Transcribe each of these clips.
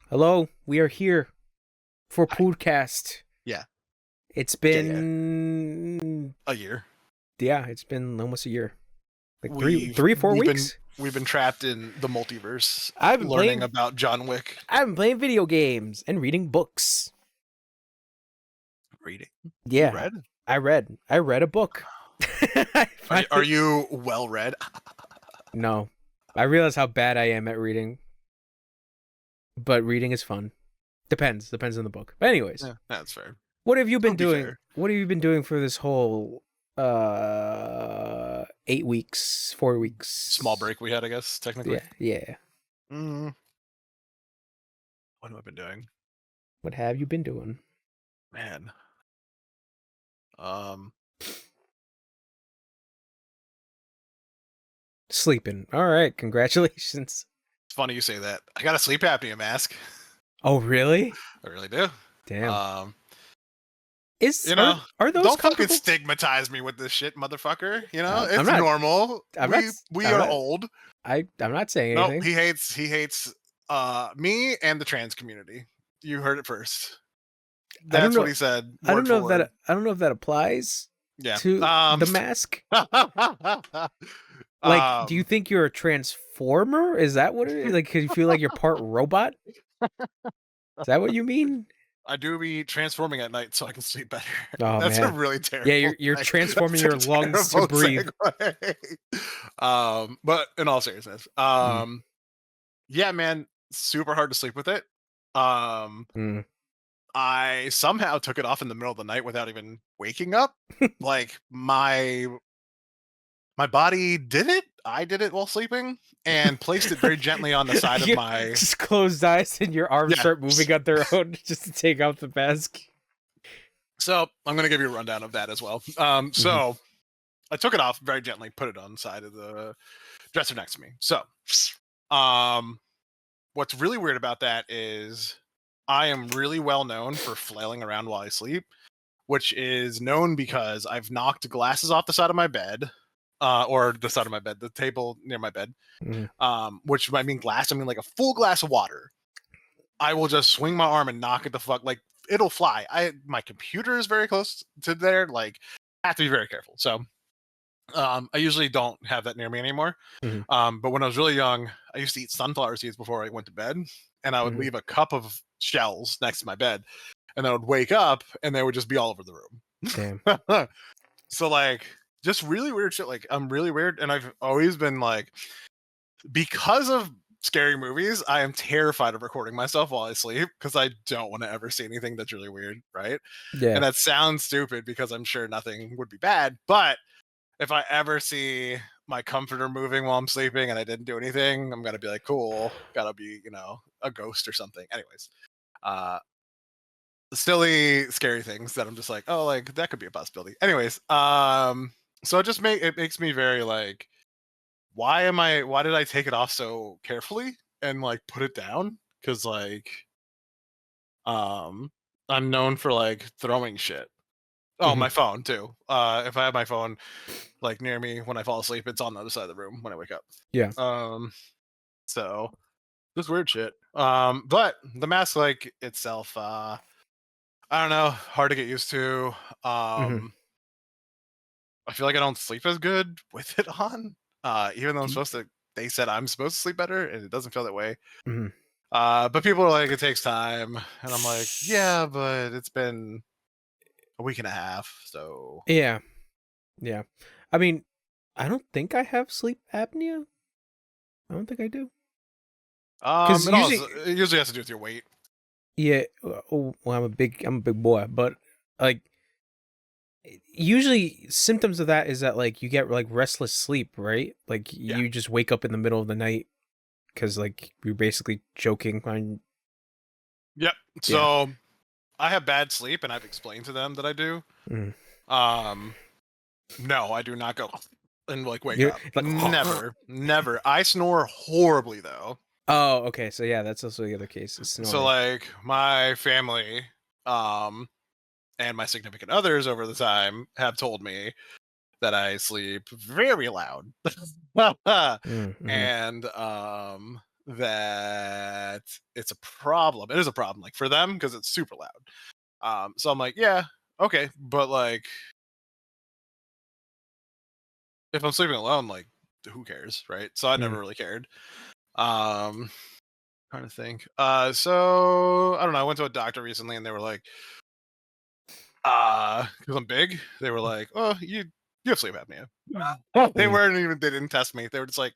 Hello, we are here for podcast. Yeah. It's Yeah. been A year. it's been almost a year. Like We've 4 we've weeks. been trapped in the multiverse, I've been learning playing about John Wick. I've been playing video games and reading books. Reading. Yeah. You read? I read a book. Are you well read? No. I realize how bad I am at reading. But reading is fun. Depends on the book. But anyways, Yeah, that's fair. what have you been doing? Fair. What have you been doing for this whole 8 weeks, 4 weeks? Small break we had, I guess, technically. Yeah. What have I been doing? What have you been doing? Man. Sleeping. All right, congratulations. It's funny you say that. I got a sleep apnea mask. Oh, really? I really do. Damn. Are those don't fucking stigmatize me with this shit, motherfucker. It's normal. We are old. I'm not saying anything. No, he hates me and the trans community. You heard it first. That's what he said. I don't know if that applies to the mask. Like, do you think you're a transformer? Is that what it is? Like, because you feel like you're part robot? Is that what you mean? I do be transforming at night so I can sleep better. Oh, that's man. a really terrible. Yeah, you're transforming your lungs to breathe. But in all seriousness, yeah, man, super hard to sleep with it. I somehow took it off in the middle of the night without even waking up. Like my body did it. I did it while sleeping and placed it very gently on the side of my... Just closed eyes and your arms start moving on their own just to take out the mask. So I'm going to give you a rundown of that as well. So I took it off very gently, put it on the side of the dresser next to me. So what's really weird about that is I am really well known for flailing around while I sleep, which is known because I've knocked glasses off the side of my bed. Or the side of my bed, the table near my bed, which I mean glass, I mean like a full glass of water. I will just swing my arm and knock it the fuck, like it'll fly. My computer is very close to there, like I have to be very careful. So I usually don't have that near me anymore. But when I was really young, I used to eat sunflower seeds before I went to bed, and I would leave a cup of shells next to my bed, and I would wake up and they would just be all over the room. Damn. So like, just really weird shit. Like, I'm really weird, and I've always been like, because of scary movies, I am terrified of recording myself while I sleep because I don't want to ever see anything that's really weird, right? Yeah. And that sounds stupid because I'm sure nothing would be bad, but if I ever see my comforter moving while I'm sleeping and I didn't do anything, I'm gonna be like, cool, gotta be, a ghost or something. Anyways, silly, scary things that I'm just like, oh, like that could be a possibility. Anyways, so it makes me very like, why did I take it off so carefully and like put it down? Because like, I'm known for like throwing shit. Oh, my phone too. If I have my phone like near me when I fall asleep, it's on the other side of the room when I wake up. Yeah. So just weird shit. But the mask like itself, I don't know, hard to get used to. I feel like I don't sleep as good with it on. Even though they said I'm supposed to sleep better, and it doesn't feel that way. But people are like, it takes time, and I'm like, yeah, but it's been a week and a half, so yeah. I mean, I don't think I have sleep apnea. I don't think I do. It usually has to do with your weight. Yeah. Well, I'm a big boy, but like, usually symptoms of that is that like you get like restless sleep, right? Like you just wake up in the middle of the night because like you're basically choking on. Yep. So I have bad sleep, and I've explained to them that I do. No, I do not go and like wake up. Like, never. I snore horribly though. Oh, okay. So yeah, that's also the other case. So like my family, and my significant others over the time have told me that I sleep very loud. And that it's a problem. It is a problem, like for them, because it's super loud. So I'm like, yeah, okay, but like if I'm sleeping alone, like who cares, right? So I never really cared. Trying to think. So I don't know. I went to a doctor recently, and they were like, because I'm big, they were like, oh, you have sleep apnea. They weren't even. They didn't test me. They were just like,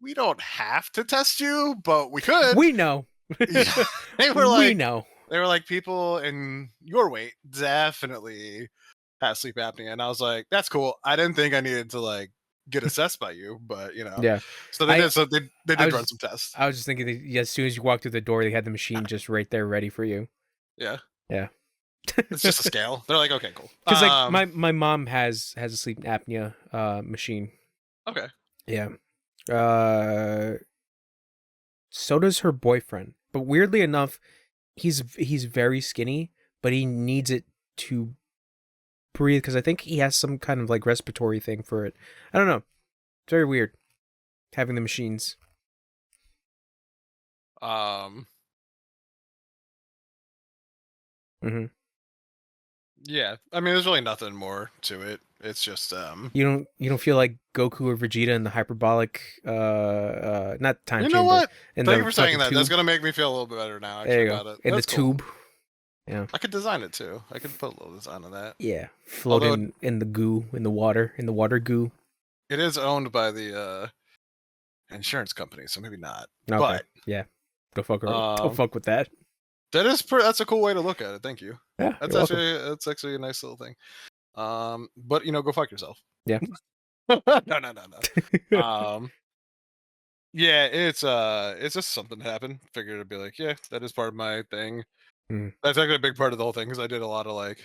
we don't have to test you, but we could. We know. Yeah. They were like, we know. They were like, people in your weight definitely have sleep apnea, and I was like, that's cool. I didn't think I needed to like get assessed by you, but you know, Yeah. So they did. So they did was- run some tests. I was just thinking that as soon as you walk through the door, they had the machine just right there ready for you. Yeah. Yeah. It's just a scale. They're like, okay, cool. Because like my mom has a sleep apnea machine. Okay. Yeah. So does her boyfriend. But weirdly enough, he's very skinny, but he needs it to breathe because I think he has some kind of like respiratory thing for it. I don't know. It's very weird having the machines. Mm-hmm. Yeah, I mean, there's really nothing more to it. It's just You don't feel like Goku or Vegeta in the hyperbolic not time you chamber. know what? In Thank the you for saying that. tube. That's gonna make me feel a little bit better now. There Actually, you go. about it. In That's the cool. tube. Yeah. I could design it too. I could put a little design on that. Yeah. Floating in the goo, in the water goo. It is owned by the insurance company, so maybe not. Okay. But yeah. Don't fuck with that. That's a cool way to look at it. Thank you. Yeah. That's actually a nice little thing. But you know, go fuck yourself. Yeah. no. Yeah, it's just something that happened. Figured it'd be like, yeah, that is part of my thing. That's actually a big part of the whole thing because I did a lot of like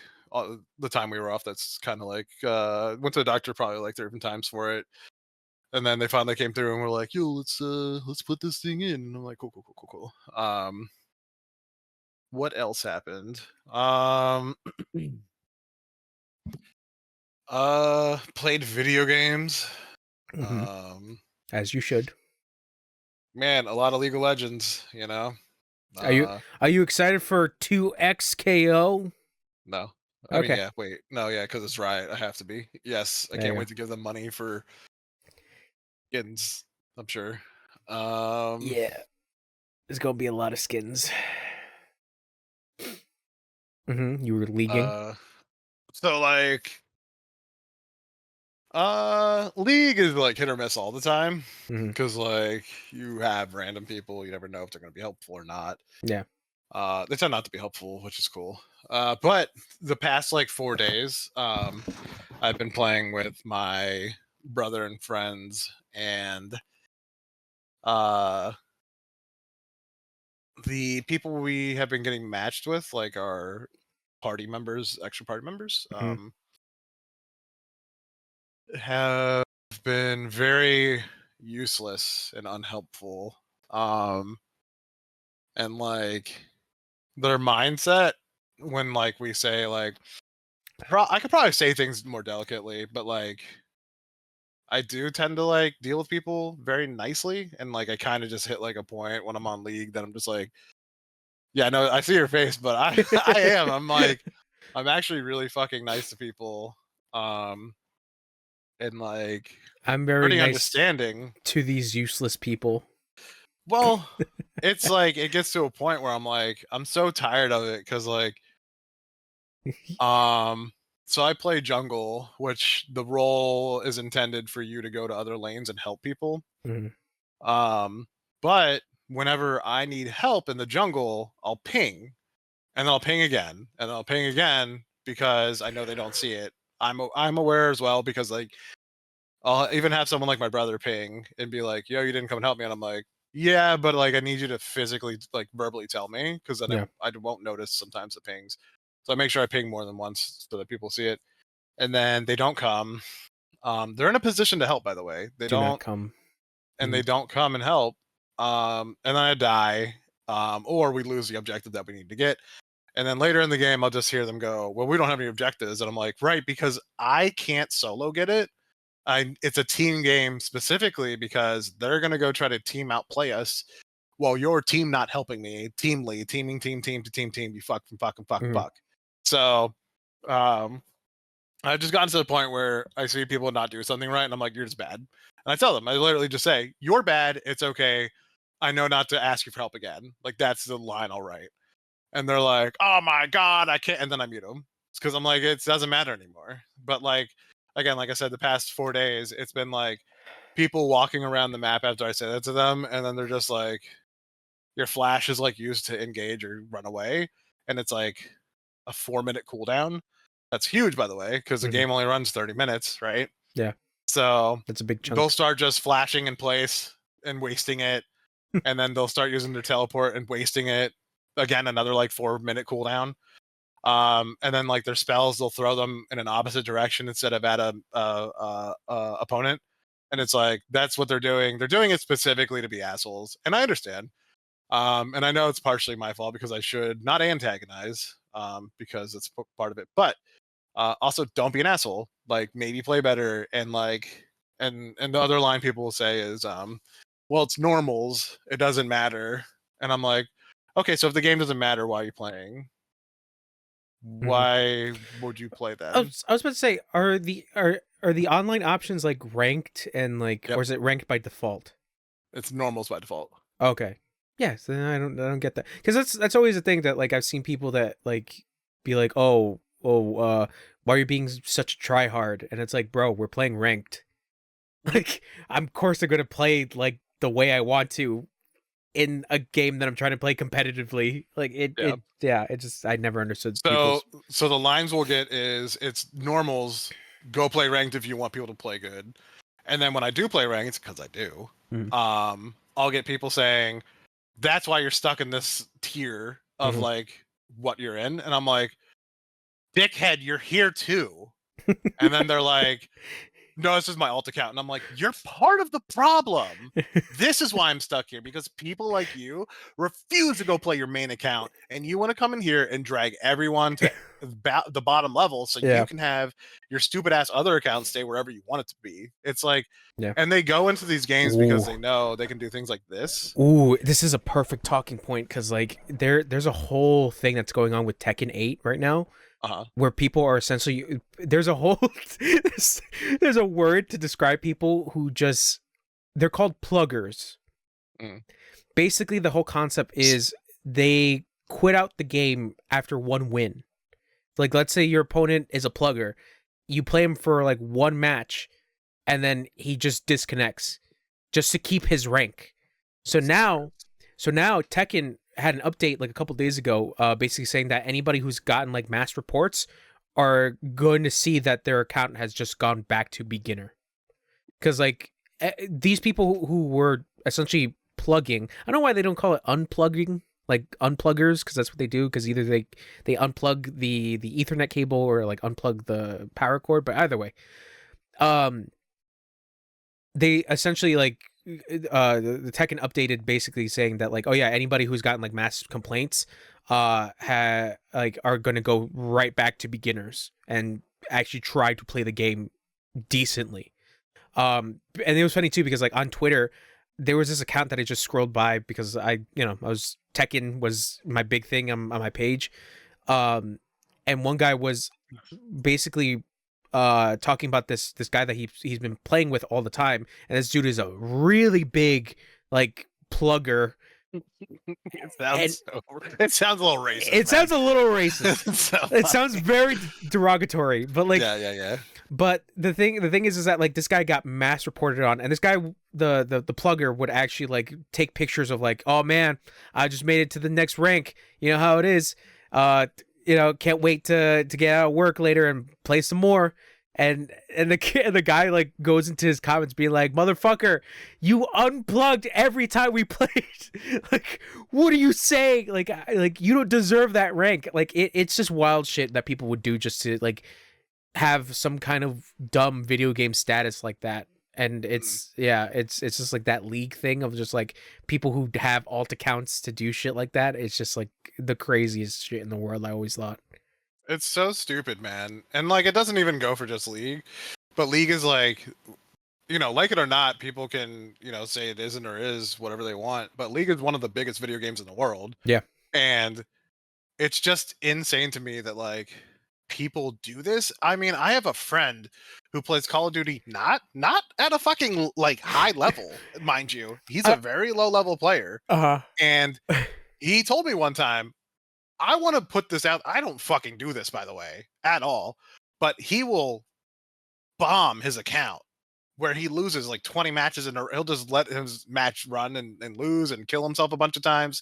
the time we were off. That's kind of like went to the doctor probably like 3 different times for it, and then they finally came through and were like, yo, let's put this thing in. And I'm like, cool. What else happened? Played video games. As you should. Man, a lot of League of Legends, you know. Are you excited for 2XKO? No. I mean, yeah, wait. No, yeah, because it's Riot. I have to be. Yes, I can't wait to give them money for skins, I'm sure. Yeah. There's gonna be a lot of skins. You were leaguing. So like League is like hit or miss all the time. Because like you have random people, you never know if they're gonna be helpful or not. Yeah. They tend not to be helpful, which is cool. But the past like 4 days, I've been playing with my brother and friends, and the people we have been getting matched with, like our party members, extra party members, have been very useless and unhelpful. And like their mindset when like we say like I could probably say things more delicately, but like I do tend to like deal with people very nicely, and like I kind of just hit like a point when I'm on League that I'm just like, yeah, no, I see your face, but I am. I'm like, I'm actually really fucking nice to people, and like I'm very nice understanding to these useless people. Well, it's like it gets to a point where I'm like, I'm so tired of it because like, so I play jungle, which the role is intended for you to go to other lanes and help people. But whenever I need help in the jungle, I'll ping, and then I'll ping again, and then I'll ping again because I know they don't see it. I'm aware as well because like I'll even have someone like my brother ping and be like, "Yo, you didn't come and help me," and I'm like, "Yeah, but like I need you to physically like verbally tell me because then I won't notice sometimes the pings." So I make sure I ping more than once so that people see it, and then they don't come. They're in a position to help, by the way. They don't come, and they don't come and help. And then I die, or we lose the objective that we need to get. And then later in the game, I'll just hear them go, "Well, we don't have any objectives," and I'm like, "Right, because I can't solo get it. It's a team game specifically because they're gonna go try to team outplay us, well, your team not helping me, team lead, teaming, team to team, you fuck. So, I've just gotten to the point where I see people not do something right, and I'm like, you're just bad. And I tell them, I literally just say, you're bad. It's okay. I know not to ask you for help again. Like, that's the line I'll write. And they're like, oh my God, I can't. And then I mute them. It's because I'm like, it doesn't matter anymore. But like, again, like I said, the past 4 days, it's been like people walking around the map after I say that to them. And then they're just like, your flash is like used to engage or run away. And it's like a 4-minute cooldown. That's huge, by the way, because the game only runs 30 minutes, right? Yeah. So That's a big chunk. they'll start just flashing in place and wasting it. And then they'll start using their teleport and wasting it. Again, another like 4-minute cooldown. And then like their spells, they'll throw them in an opposite direction instead of at a opponent. And it's like, that's what they're doing. They're doing it specifically to be assholes. And I understand. And I know it's partially my fault because I should not antagonize, because it's part of it. But also, don't be an asshole. Like, maybe play better. And like, and the other line people will say is, well, it's normals. It doesn't matter. And I'm like, okay, so if the game doesn't matter, why are you playing? Why would you play then? I was about to say, are the online options like ranked and like, or is it ranked by default? It's normals by default. Okay. Yes, then I don't get that, because that's always a thing that like I've seen people that like be like, why are you being such a tryhard? And it's like, bro, we're playing ranked. Like, of course they're gonna play like the way I want to in a game that I'm trying to play competitively. Like it just, I never understood. So the lines we'll get is, it's normals, go play ranked if you want people to play good. And then when I do play ranked, because I do, I'll get people saying, that's why you're stuck in this tier of like what you're in. And I'm like, dickhead, you're here too. And then they're like, no, this is my alt account. And I'm like, you're part of the problem. This is why I'm stuck here, because people like you refuse to go play your main account, and you want to come in here and drag everyone to the bottom level so you can have your stupid ass other account stay wherever you want it to be. It's like, and they go into these games because they know they can do things like this. Ooh, this is a perfect talking point, because like there's a whole thing that's going on with Tekken 8 right now. Where people are essentially, there's a whole there's a word to describe people who just, they're called pluggers. Basically, the whole concept is they quit out the game after one win. Like, let's say your opponent is a plugger, you play him for like one match, and then he just disconnects just to keep his rank. So now Tekken had an update like a couple days ago, basically saying that anybody who's gotten like mass reports are going to see that their account has just gone back to beginner. Because like these people who were essentially plugging, I don't know why they don't call it unplugging, like unpluggers, because that's what they do. Because either they unplug the Ethernet cable or like unplug the power cord, but either way, they essentially like, the Tekken updated basically saying that like, oh yeah, anybody who's gotten like mass complaints are going to go right back to beginners and actually try to play the game decently. And it was funny too, because like on Twitter there was this account that I just scrolled by because Tekken was my big thing on my page, and one guy was basically talking about this guy that he's been playing with all the time, and this dude is a really big like plugger. It sounds a little racist. It sounds a little racist. It sounds very derogatory, but like, yeah. But the thing is that like this guy got mass reported on, and this guy, the plugger, would actually like take pictures of like, oh man, I just made it to the next rank. You know how it is. Can't wait to get out of work later and play some more. And the guy like goes into his comments being like, motherfucker, you unplugged every time we played. Like, what are you saying? Like you don't deserve that rank. Like it's just wild shit that people would do just to like have some kind of dumb video game status like that. And it's just like that league thing of just like people who have alt accounts to do shit like that. It's just like the craziest shit in the world, I always thought. It's so stupid, man. And like, it doesn't even go for just League, but League is like, you know, like it or not, people can, you know, say it isn't or is whatever they want, but League is one of the biggest video games in the world. Yeah. And it's just insane to me that like people do this. I mean, I have a friend who plays Call of Duty not at a fucking like high level, mind you. He's a very low level player. Uh-huh. And he told me one time, I want to put this out. I don't fucking do this, by the way, at all. But he will bomb his account where he loses like 20 matches and he'll just let his match run and lose and kill himself a bunch of times.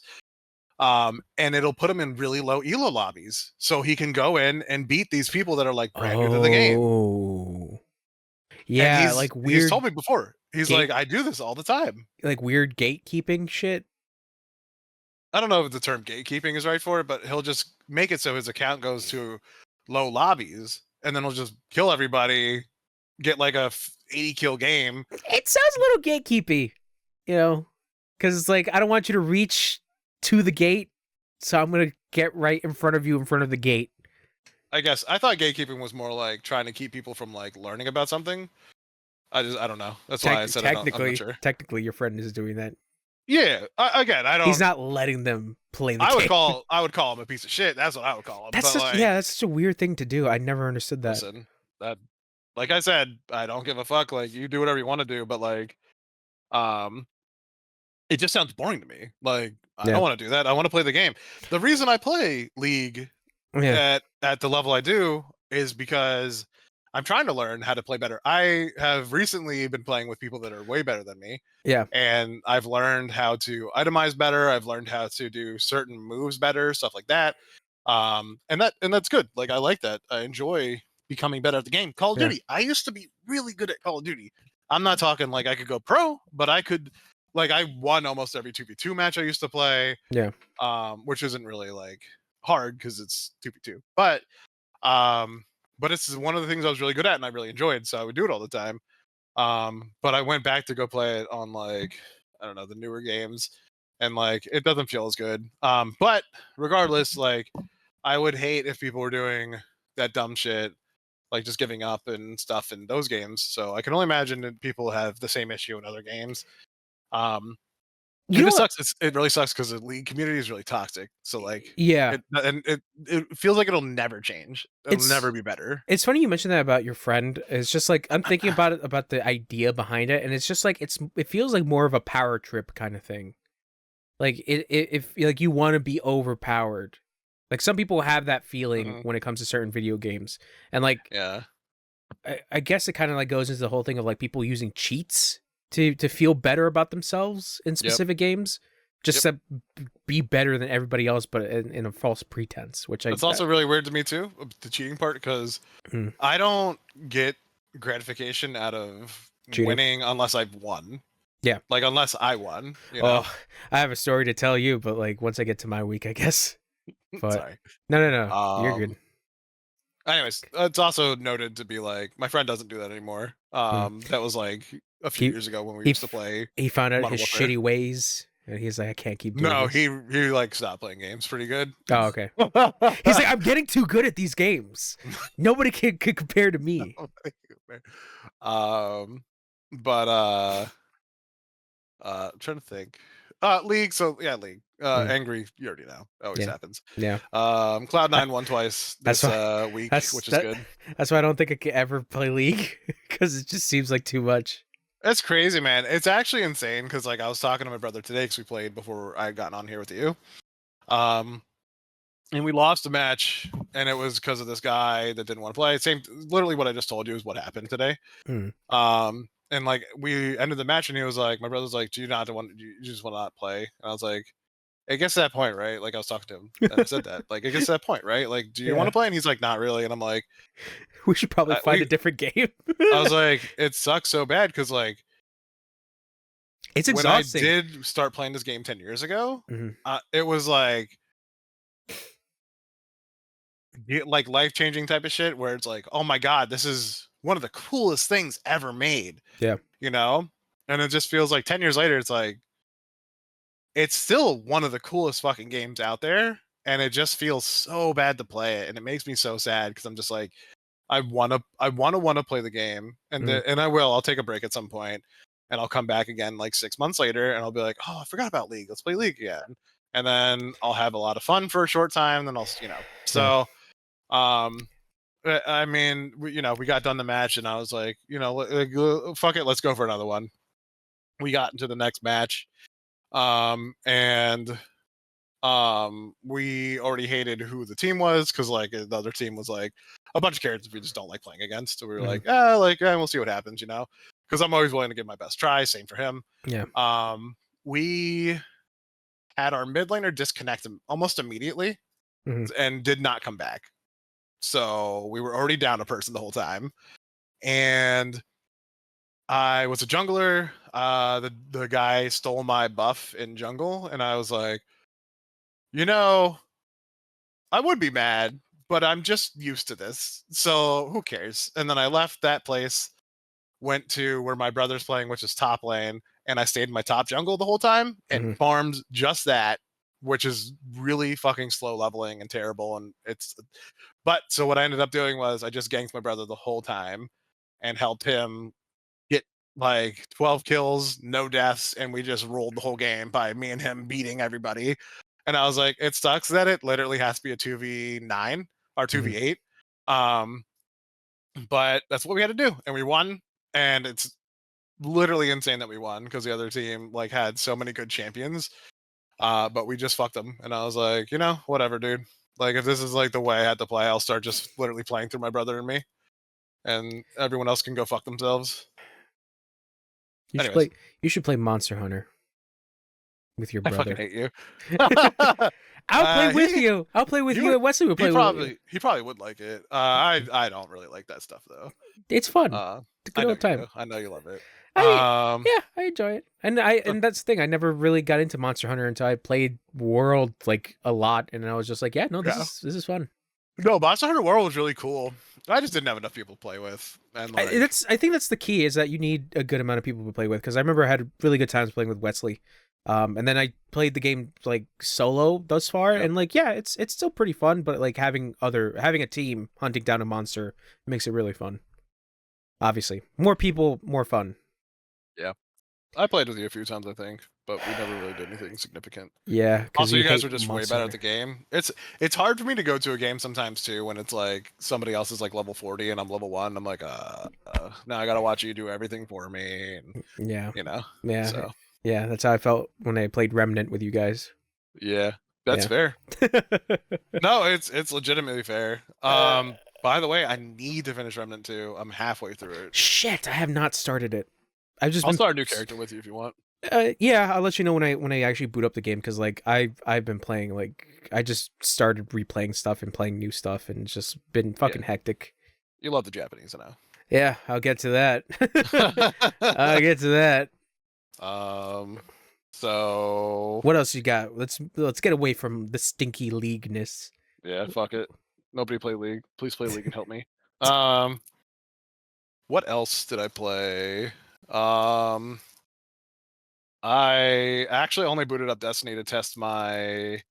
And it'll put him in really low elo lobbies so he can go in and beat these people that are like brand new to the game. Oh. And Yeah, he's like weird told me before. He's gate, like, I do this all the time. like weird gatekeeping shit. I don't know if the term gatekeeping is right for it, but he'll just make it so his account goes to low lobbies and then he'll just kill everybody, get like a 80 kill game. It sounds a little gatekeepy, you know, because it's like I don't want you to reach to the gate, so I'm gonna get right in front of you, in front of the gate. I guess I thought gatekeeping was more like trying to keep people from like learning about something. I don't know. That's why I said I'm not sure. Technically, your friend is doing that. Yeah, again, I don't. He's not letting them play the game. I would call him a piece of shit. That's what I would call him. That's but just, like, yeah, that's such a weird thing to do. I never understood that. listen, that like I said, I don't give a fuck. Like you do whatever you want to do, but like, it just sounds boring to me. Like I don't want to do that. I want to play the game. The reason I play League at the level I do is because I'm trying to learn how to play better. I have recently been playing with people that are way better than me. Yeah. And I've learned how to itemize better. I've learned how to do certain moves better, stuff like that. And that's good. Like I like that. I enjoy becoming better at the game. Call of Duty. I used to be really good at Call of Duty. I'm not talking like I could go pro, but I could, like I won almost every 2v2 match I used to play. Yeah. Which isn't really like hard because it's 2v2. But it's one of the things I was really good at and I really enjoyed, so I would do it all the time. But I went back to go play it on like, I don't know, the newer games, and like it doesn't feel as good. But regardless, like I would hate if people were doing that dumb shit, like just giving up and stuff in those games. So I can only imagine that people have the same issue in other games. It sucks. It really sucks because the League community is really toxic. So like, yeah, it feels like it'll never change. It'll never be better. It's funny you mentioned that about your friend. It's just like I'm thinking about it, about the idea behind it, and it's just like it feels like more of a power trip kind of thing. Like if like you want to be overpowered. Like some people have that feeling when it comes to certain video games, and like I guess it kind of like goes into the whole thing of like people using cheats to feel better about themselves in specific games, just to be better than everybody else, but in a false pretense. Which it's also really weird to me too, the cheating part, because I don't get gratification out of winning unless I've won. Yeah, like unless I won. You know? Oh, I have a story to tell you, but like once I get to my week, I guess. But sorry, no, you're good. Anyways, it's also noted to be like my friend doesn't do that anymore. That was like a few years ago when we used to play. He found out his shitty ways, and he's like, I can't keep doing this. He like stopped playing games pretty good. Oh, okay. He's like, I'm getting too good at these games. Nobody can compare to me. I'm trying to think. League. So yeah, League. Angry. You already know. Always happens. Yeah. Cloud9 won twice this week, which is good. That's why I don't think I could ever play League, because it just seems like too much. That's crazy, man. It's actually insane because like I was talking to my brother today because we played before I had gotten on here with you. And we lost a match, and it was because of this guy that didn't want to play. Literally what I just told you is what happened today. And like we ended the match, and he was like, my brother's like, do you just want to not play? And I was like, I guess at that point, right? Like I was talking to him, and I said that, like, I guess at that point, right? Like, do you want to play? And he's like, not really. And I'm like, we should probably find a different game. I was like, it sucks so bad because like, it's exhausting. When I did start playing this game 10 years ago, it was like life-changing type of shit where it's like, oh my god, this is one of the coolest things ever made. Yeah, you know. And it just feels like 10 years later, it's like it's still one of the coolest fucking games out there, and it just feels so bad to play it, and it makes me so sad because I'm just like, I want to play the game, and and I will. I'll take a break at some point, and I'll come back again like 6 months later, and I'll be like, oh, I forgot about League. Let's play League again, and then I'll have a lot of fun for a short time. Then I'll, so, I mean, we got done the match, and I was like, fuck it, let's go for another one. We got into the next match, and we already hated who the team was because like the other team was like a bunch of characters we just don't like playing against. So we were like, we'll see what happens, because I'm always willing to give my best try. Same for him. Yeah. We had our mid laner disconnect almost immediately and did not come back. So we were already down a person the whole time. And I was a jungler. The guy stole my buff in jungle, and I was like, I would be mad, but I'm just used to this, so who cares? And then I left that place, went to where my brother's playing, which is top lane, and I stayed in my top jungle the whole time and farmed just that, which is really fucking slow leveling and terrible. And so what I ended up doing was I just ganked my brother the whole time and helped him get like 12 kills, no deaths, and we just rolled the whole game by me and him beating everybody. And I was like, it sucks that it literally has to be a 2v9 or 2v8. But that's what we had to do. And we won. And it's literally insane that we won because the other team like had so many good champions. But we just fucked them. And I was like, whatever, dude. Like, if this is like the way I had to play, I'll start just literally playing through my brother and me. And everyone else can go fuck themselves. You should play Monster Hunter with your brother. I fucking hate you. I'll play with you. I'll play with you, and Wesley will play with you. He probably would like it. I don't really like that stuff though. It's fun. It's a good old time. I know you love it. I enjoy it. And that's the thing. I never really got into Monster Hunter until I played World like a lot, and I was just like, this is fun. No, Monster Hunter World was really cool. I just didn't have enough people to play with. And I think that's the key, is that you need a good amount of people to play with, because I remember I had really good times playing with Wesley. And then I played the game like solo thus far, and like it's still pretty fun, but like having a team hunting down a monster makes it really fun. Obviously, more people, more fun. Yeah, I played with you a few times, I think, but we never really did anything significant. Yeah. Also, you guys are just way better at the game. It's hard for me to go to a game sometimes too when it's like somebody else is like level 40 and I'm level 1. I'm like, now I gotta watch you do everything for me. And, yeah. Yeah. So. Yeah, that's how I felt when I played Remnant with you guys. Yeah, that's fair. No, it's legitimately fair. By the way, I need to finish Remnant 2. I'm halfway through it. Shit, I have not started it. I'll start a new character with you if you want. Yeah, I'll let you know when I actually boot up the game, because like I've been playing, like I just started replaying stuff and playing new stuff, and it's just been fucking hectic. You love the Japanese, I know. Yeah, I'll get to that. I'll get to that. So what else you got? Let's get away from the stinky leagueness. Yeah, fuck it. Nobody play League. Please play League and help me. What else did I play? I actually only booted up Destiny to test my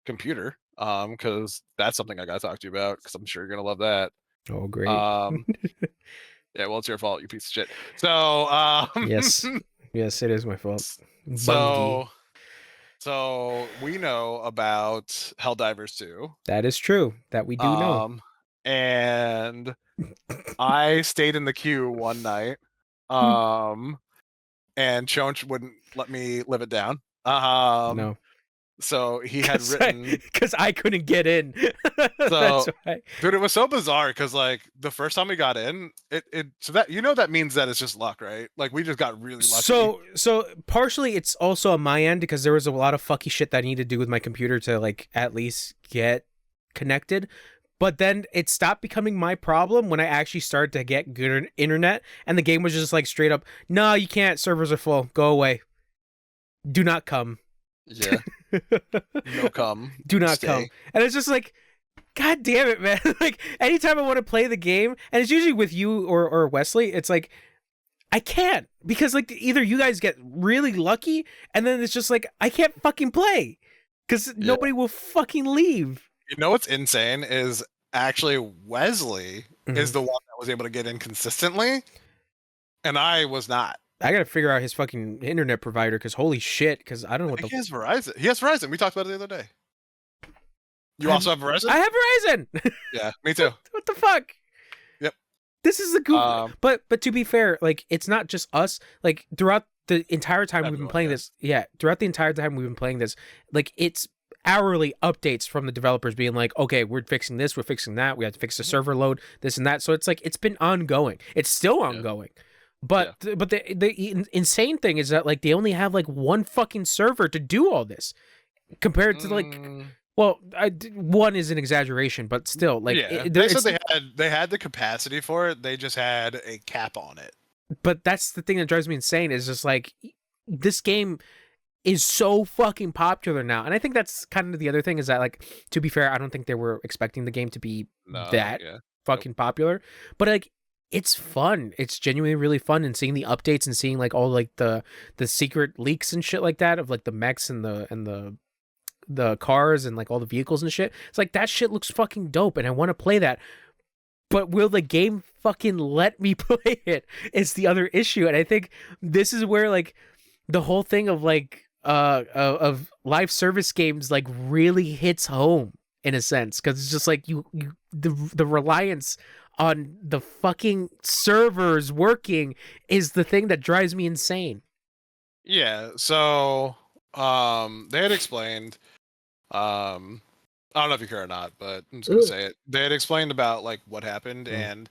computer. Because that's something I gotta talk to you about, because I'm sure you're gonna love that. Oh, great. Yeah, well, it's your fault, you piece of shit. So, Yes, it is my fault. So we know about Helldivers 2. That is true. That we do know. And I stayed in the queue one night. And Chonch wouldn't let me live it down. No. So he had written, because I couldn't get in. That's why. Dude, it was so bizarre because like the first time we got in, so that that means that it's just luck, right? Like we just got really lucky. So partially it's also on my end, because there was a lot of fucky shit that I needed to do with my computer to like at least get connected. But then it stopped becoming my problem when I actually started to get good internet, and the game was just like straight up, no, you can't, servers are full, go away, do not come. Yeah. No come. Do not come. And it's just like, God damn it, man. Like anytime I want to play the game, and it's usually with you or Wesley, it's like I can't, because like either you guys get really lucky, and then it's just like I can't fucking play because nobody will fucking leave. You know what's insane is actually Wesley is the one that was able to get in consistently, and I was not. I gotta figure out his fucking internet provider because holy shit, because I don't know I what think the. he has Verizon. He has Verizon. We talked about it the other day. You I also have Verizon? I have Verizon. Yeah, me too. What the fuck? Yep. This is the goof. But to be fair, like it's not just us. Like throughout the entire time we've been Everyone, playing yeah. this, throughout the entire time we've been playing this, like it's hourly updates from the developers being like, okay, we're fixing this, we're fixing that, we have to fix the server load, this and that. So it's like it's been ongoing. It's still ongoing. But the insane thing is that like they only have like one fucking server to do all this compared to like well, one is an exaggeration, but still, like, yeah, they said they had the capacity for it. They just had a cap on it. But that's the thing that drives me insane. Is just like this game is so fucking popular now, and I think that's kind of the other thing. Is that like, to be fair, I don't think they were expecting the game to be that fucking popular, but like. It's fun. It's genuinely really fun, and seeing the updates and seeing like all like the secret leaks and shit like that of like the mechs and the cars and like all the vehicles and shit. It's like that shit looks fucking dope and I want to play that. But will the game fucking let me play it? It's the other issue. And I think this is where like the whole thing of like of live service games like really hits home in a sense, because it's just like the reliance on the fucking servers working is the thing that drives me insane. Yeah, so they had explained I don't know if you care or not, but I'm just gonna say it. They had explained about like what happened, and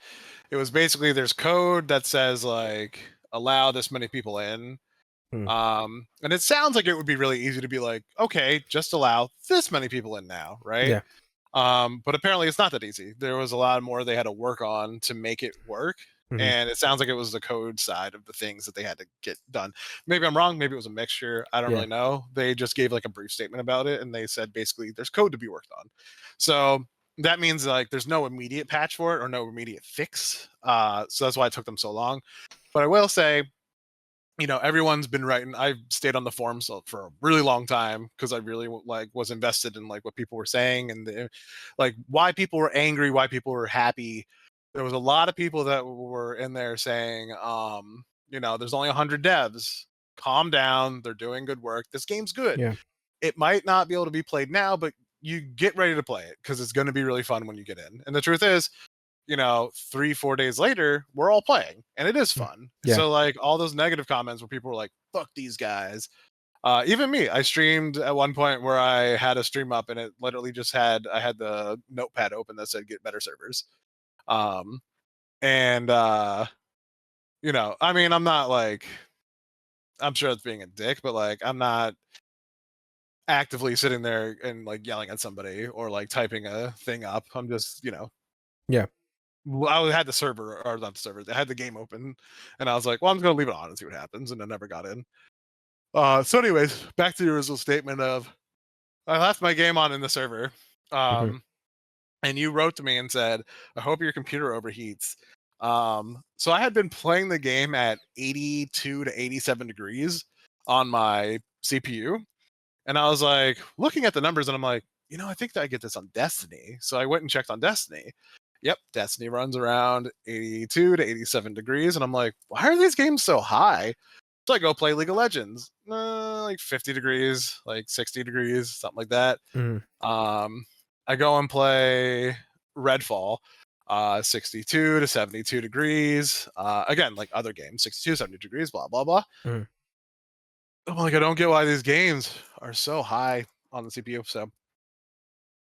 it was basically there's code that says like allow this many people in. And it sounds like it would be really easy to be like, okay, just allow this many people in now, right? Yeah. But apparently it's not that easy. There was a lot more they had to work on to make it work. And it sounds like it was the code side of the things that they had to get done. Maybe I'm wrong. Maybe it was a mixture. I don't really know. They just gave like a brief statement about it, and they said basically there's code to be worked on. So that means like there's no immediate patch for it or no immediate fix. So that's why it took them so long. But I will say, you know, everyone's been writing. I've stayed on the forums for a really long time because I really like was invested in like what people were saying and like why people were angry, why people were happy. There was a lot of people that were in there saying, you know, there's only 100 devs. Calm down. They're doing good work. This game's good. Yeah. It might not be able to be played now, but you get ready to play it because it's going to be really fun when you get in. And the truth is, you know, 3-4 days later, we're all playing and it is fun. Yeah. So like all those negative comments where people were like, fuck these guys. Even me, I streamed at one point where I had a stream up and it literally just had, I had the notepad open that said get better servers. And you know, I mean, I'm not like, I'm sure it's being a dick, but like, I'm not actively sitting there and like yelling at somebody or like typing a thing up. I'm just, you know, I had the server, or not the server, I had the game open, and I was like, well, I'm just gonna leave it on and see what happens, and I never got in. So anyways, back to the original statement of, I left my game on in the server, and you wrote to me and said, I hope your computer overheats. So I had been playing the game at 82 to 87 degrees on my CPU, and I was like, looking at the numbers, and I'm like, you know, I think that I get this on Destiny. So I went and checked on Destiny. Yep, Destiny runs around 82 to 87 degrees. And I'm like, why are these games so high? So I go play League of Legends, like 50 degrees, like 60 degrees, something like that. I go and play Redfall, 62 to 72 degrees. Again, like other games, 62, 70 degrees, blah, blah, blah. I'm like, I don't get why these games are so high on the CPU. So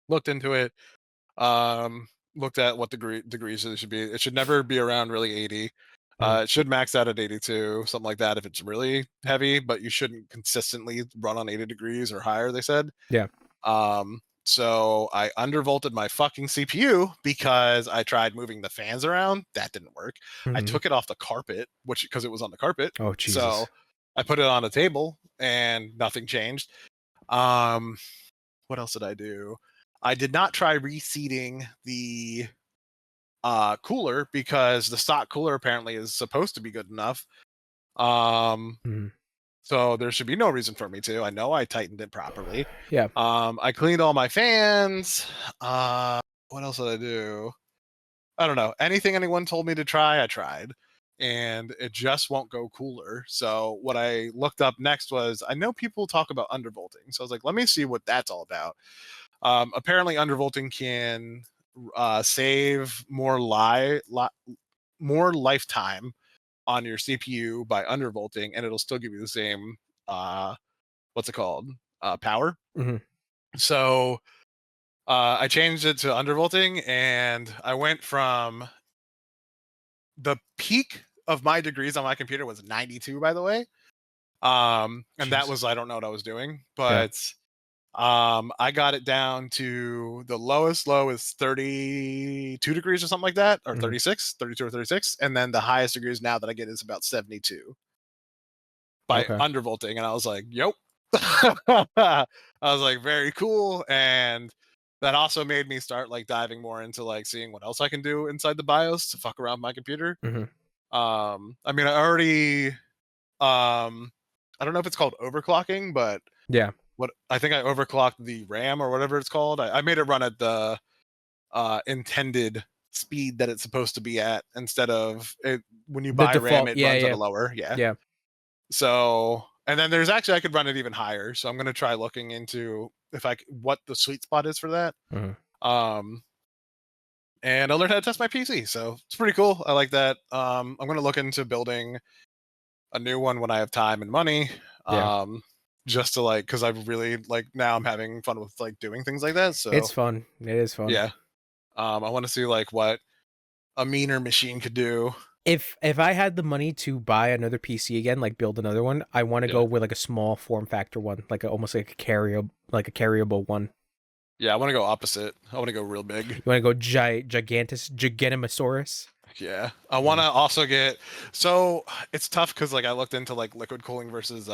looked into it. Looked at what degrees it should be. It should never be around really 80. It should max out at 82, something like that if it's really heavy, but you shouldn't consistently run on 80 degrees or higher, they said. Yeah. So I undervolted my fucking CPU because I tried moving the fans around. That didn't work. I took it off the carpet, which because it was on the carpet. Oh, Jesus. So I put it on a table and nothing changed. What else did I do? I did not try reseating the cooler because the stock cooler apparently is supposed to be good enough. So there should be no reason for me to. I know I tightened it properly. Yeah. I cleaned all my fans. What what else did I do? I don't know. Anything anyone told me to try, I tried. And it just won't go cooler. So what I looked up next was I know people talk about undervolting. So I was like, let me see what that's all about. Apparently undervolting can save more more lifetime on your CPU by undervolting, and it'll still give you the same what's it called? Power. Mhm. So I changed it to undervolting, and I went from the peak of my degrees on my computer was 92, by the way. And that was, Jesus. I don't know what I was doing, Yeah. but I got it down to the lowest low is 32 degrees or something like that, or Mhm. 32 or 36. And then the highest degrees now that I get is about 72 by Okay. undervolting. And I was like, yep. I was like, very cool. And that also made me start like diving more into like seeing what else I can do inside the BIOS to fuck around my computer. Mhm. I mean, I already I don't know if it's called overclocking, but Yeah. what I think I overclocked the RAM or whatever it's called. I made it run at the intended speed that it's supposed to be at instead of it when you The buy RAM default. it Yeah, runs at a yeah. lower. Yeah. Yeah. So and then there's actually I could run it even higher. So I'm gonna try looking into if what the sweet spot is for that. Mhm. Um and I learned how to test my PC. So it's pretty cool. I like that. I'm gonna look into building a new one when I have time and money. Yeah. Just to like because I really like now I'm having fun with like doing things like that. It's So fun. It is fun. yeah. I want to see like what a meaner machine could do. If I had the money to buy another PC again, like build another one, I want to Yeah. go with like a small form factor one, almost like a carryable one. Yeah, I want to go opposite. I want to go real big. You want to go Gigantamasaurus? Yeah. I want to also get so it's tough because like I looked into like liquid cooling versus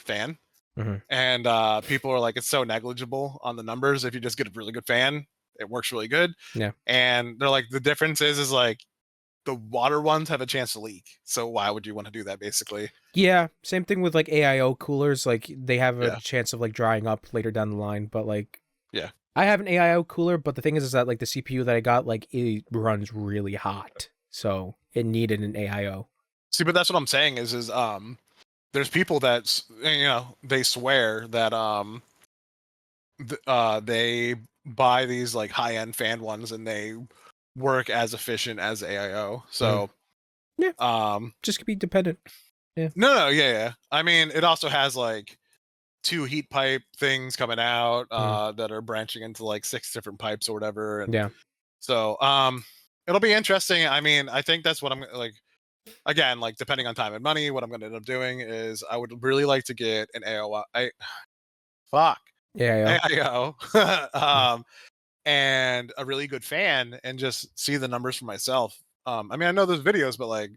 fan. Mhm. And people are like, it's so negligible on the numbers. If you just get a really good fan, it works really good. Yeah. And they're like, the difference is like the water ones have a chance to leak. So why would you want to do that basically? Yeah, same thing with like AIO coolers. Like they have a Yeah. chance of like drying up later down the line. But like, Yeah. I have an AIO cooler, but the thing is that like the CPU that I got, like it runs really hot, so it needed an AIO. See, but that's what I'm saying is there's people that they swear that they buy these like high end fan ones and they work as efficient as AIO. So Yeah, um just could be dependent. Yeah. no, yeah. I mean, it also has like two heat pipe things coming out that are branching into like 6 different pipes or whatever. And Yeah. so it'll be interesting. I mean, I think that's what I'm like again, like depending on time and money, what I'm gonna end up doing is I would really like to get an fuck. AIO. AIO. And a really good fan and just see the numbers for myself. I mean, I know there's videos, but like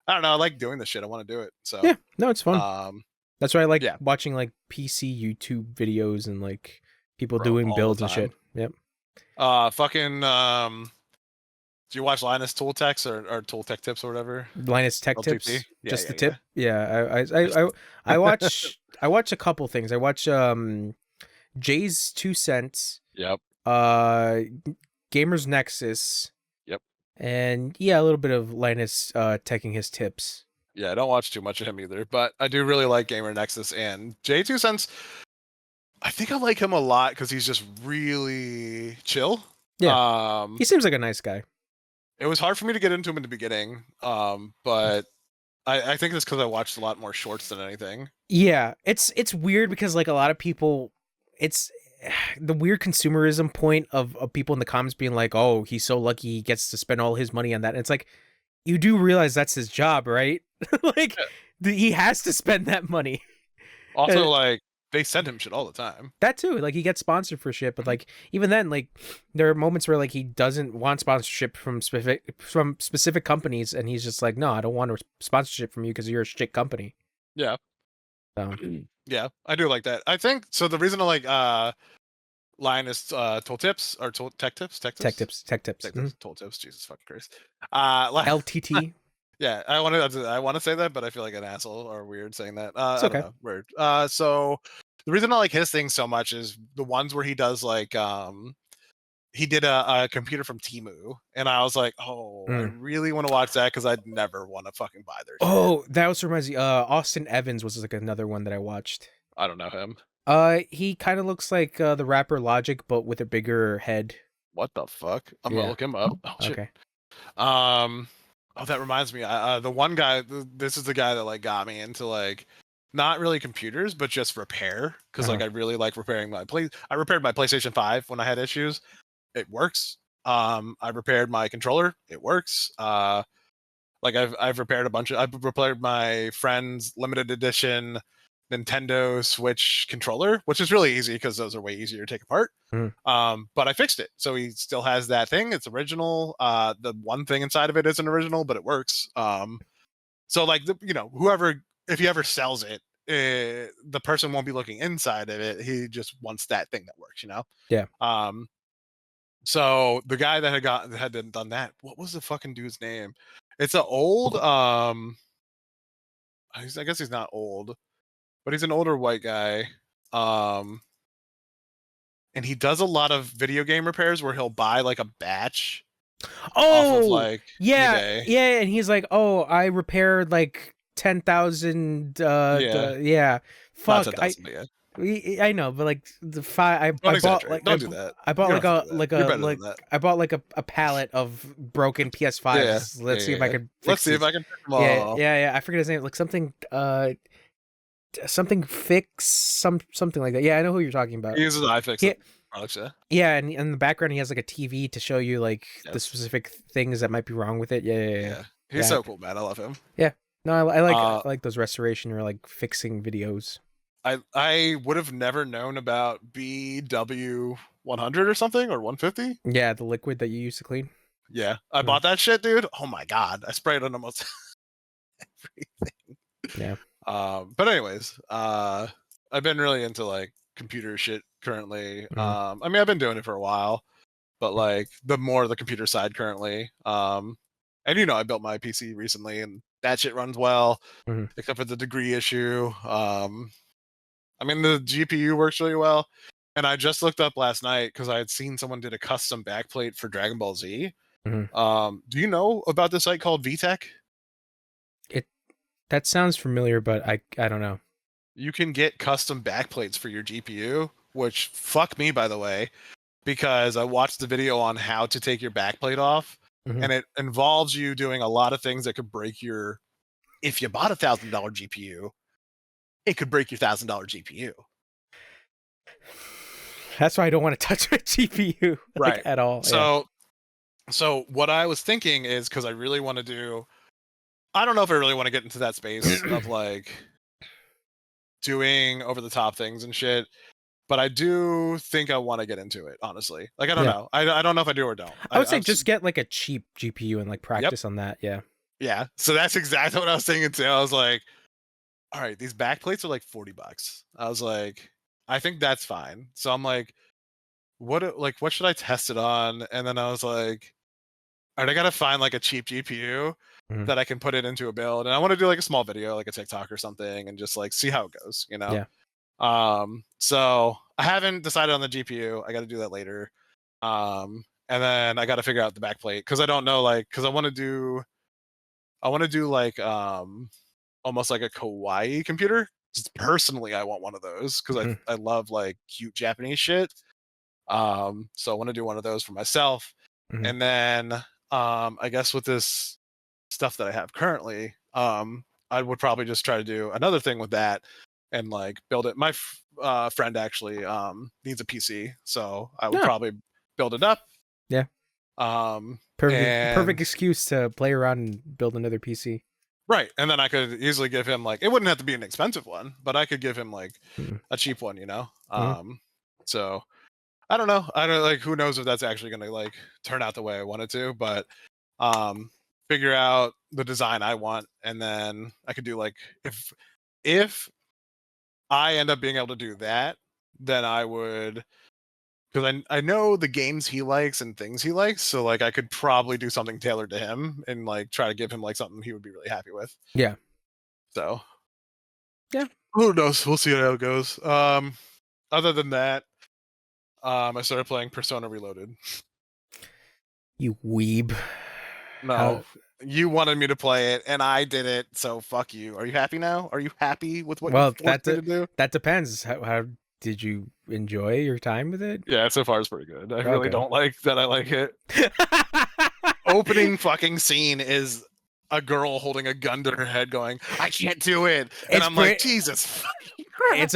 I don't know, I like doing this shit. I want to do it. So Yeah. No, it's fun. um That's why I like yeah, watching like PC YouTube videos and like people bro, doing all the builds and time. shit. Yep. Fucking do you watch Linus Tool Techs or Tool Tech Tips or whatever? Linus Tech LTP? Tips, Yeah, just yeah, the yeah. tip. Yeah, I watch a couple things. I watch Jay's 2 cents, Yep. uh Gamers Nexus, Yep. and yeah, a little bit of Linus teching his tips. Yeah, I don't watch too much of him either, but I do really like Gamer Nexus and J2 Cents. I think I like him a lot because he's just really chill. Yeah. He seems like a nice guy. It was hard for me to get into him in the beginning, but I think it's because I watched a lot more shorts than anything. Yeah, it's weird because like a lot of people, it's the weird consumerism point of people in the comments being like, "Oh, he's so lucky he gets to spend all his money on that." And it's like, you do realize that's his job, right? Like, he has to spend that money. Also, like they send him shit all the time. That too, like he gets sponsored for shit, but like even then, like there are moments where like he doesn't want sponsorship from specific companies, and he's just like, "No, I don't want a sponsorship from you because you're a shit company." Yeah. So Yeah, I do like that. I think so. The reason I like Linus Tool Tips or Tech Tips, tech tips. Tool Tips, Jesus fucking Christ. Like, LTT. yeah, I want to say that, but I feel like an asshole or weird saying that. It's I okay. don't know, weird. So the reason I like his thing so much is the ones where he does like he did a computer from Temu, and I was like, oh, I really want to watch that because I'd never want to fucking buy their shit. Oh, that also reminds me. Austin Evans was like another one that I watched. I don't know him. He kind of looks like the rapper Logic, but with a bigger head. What the fuck? I'm gonna look him up. Oh shit. Okay. Oh, that reminds me. The one guy. This is the guy that like got me into like not really computers, but just repair because like I really like repairing my I repaired my PlayStation 5 when I had issues. It works. I repaired my controller. It works. Like I've repaired a bunch of. I've repaired my friend's limited edition Nintendo Switch controller, which is really easy because those are way easier to take apart. But I fixed it, so he still has that thing. It's original. The one thing inside of it isn't original, but it works. So like whoever, if he ever sells it, the person won't be looking inside of it. He just wants that thing that works. Yeah. So the guy that had done that, what was the fucking dude's name? It's an old I guess he's not old, but he's an older white guy. And he does a lot of video game repairs where he'll buy like a batch off of like eBay. Yeah, and he's like, "Oh, I repaired like 10,000 fuck. I know, but like the five, I bought like don't do that. I bought I bought like a pallet of broken PS5s. Let's see if I can. Let's see if I can. Yeah. I forget his name. Like something fix something like that. Yeah, I know who you're talking about. He uses iFix products. Yeah, and in the background he has like a TV to show you like the specific things that might be wrong with it. Yeah. He's so cool, man. I love him. Yeah. No, I like those restoration or like fixing videos. I would have never known about BW 100 or something, or 150. Yeah, the liquid that you use to clean. Yeah, I bought that shit, dude. Oh my god, I sprayed on almost everything. Yeah. But anyways, I've been really into like computer shit currently. I mean, I've been doing it for a while, but like the computer side currently. And I built my PC recently, and that shit runs well, except for the degree issue. I mean, the GPU works really well. And I just looked up last night because I had seen someone did a custom backplate for Dragon Ball Z. Do you know about this site called VTech? That sounds familiar, but I don't know. You can get custom backplates for your GPU, which fuck me, by the way, because I watched the video on how to take your backplate off, and it involves you doing a lot of things that could break your. If you bought $1,000 GPU, it could break your $1,000 GPU. That's why I don't want to touch my GPU right at all. So what I was thinking is, because I really want to do. I don't know if I really want to get into that space of like doing over the top things and shit, but I do think I want to get into it, honestly. Like, I don't know. I don't know if I do or don't. I would say just get like a cheap GPU and like practice on that. Yeah. Yeah. So that's exactly what I was thinking too. I was like, all right, these backplates are like $40. I was like, I think that's fine. So I'm like, what should I test it on? And then I was like, all right, I gotta find like a cheap GPU that I can put it into a build, and I want to do like a small video, like a TikTok or something, and just like see how it goes, Yeah. So I haven't decided on the GPU. I got to do that later, and then I got to figure out the backplate because I don't know, like, because I want to do like almost like a kawaii computer. Just personally, I want one of those because I love like cute Japanese shit. So I want to do one of those for myself, and then I guess with this stuff that I have currently, I would probably just try to do another thing with that and like build it. My friend actually needs a PC, so I would probably build it up. Yeah. Perfect excuse to play around and build another PC. Right, and then I could easily give him like, it wouldn't have to be an expensive one, but I could give him like a cheap one, So I don't know. I don't like, who knows if that's actually going to like turn out the way I want it to, but figure out the design I want, and then I could do like, if I end up being able to do that, then I would, because I know the games he likes and things he likes, so like I could probably do something tailored to him and like try to give him like something he would be really happy with. Yeah. So yeah, who knows? We'll see how it goes. Other than that, I started playing Persona Reloaded. You weeb. No, you wanted me to play it, and I did it. So fuck you. Are you happy now? Are you happy with what you Well, forced me to do? that depends. How did you enjoy your time with it? Yeah, so far it's pretty good. I really Okay. don't like that. I like it. Opening fucking scene is a girl holding a gun to her head, going, "I can't do it," and It's I'm like, Jesus fucking It's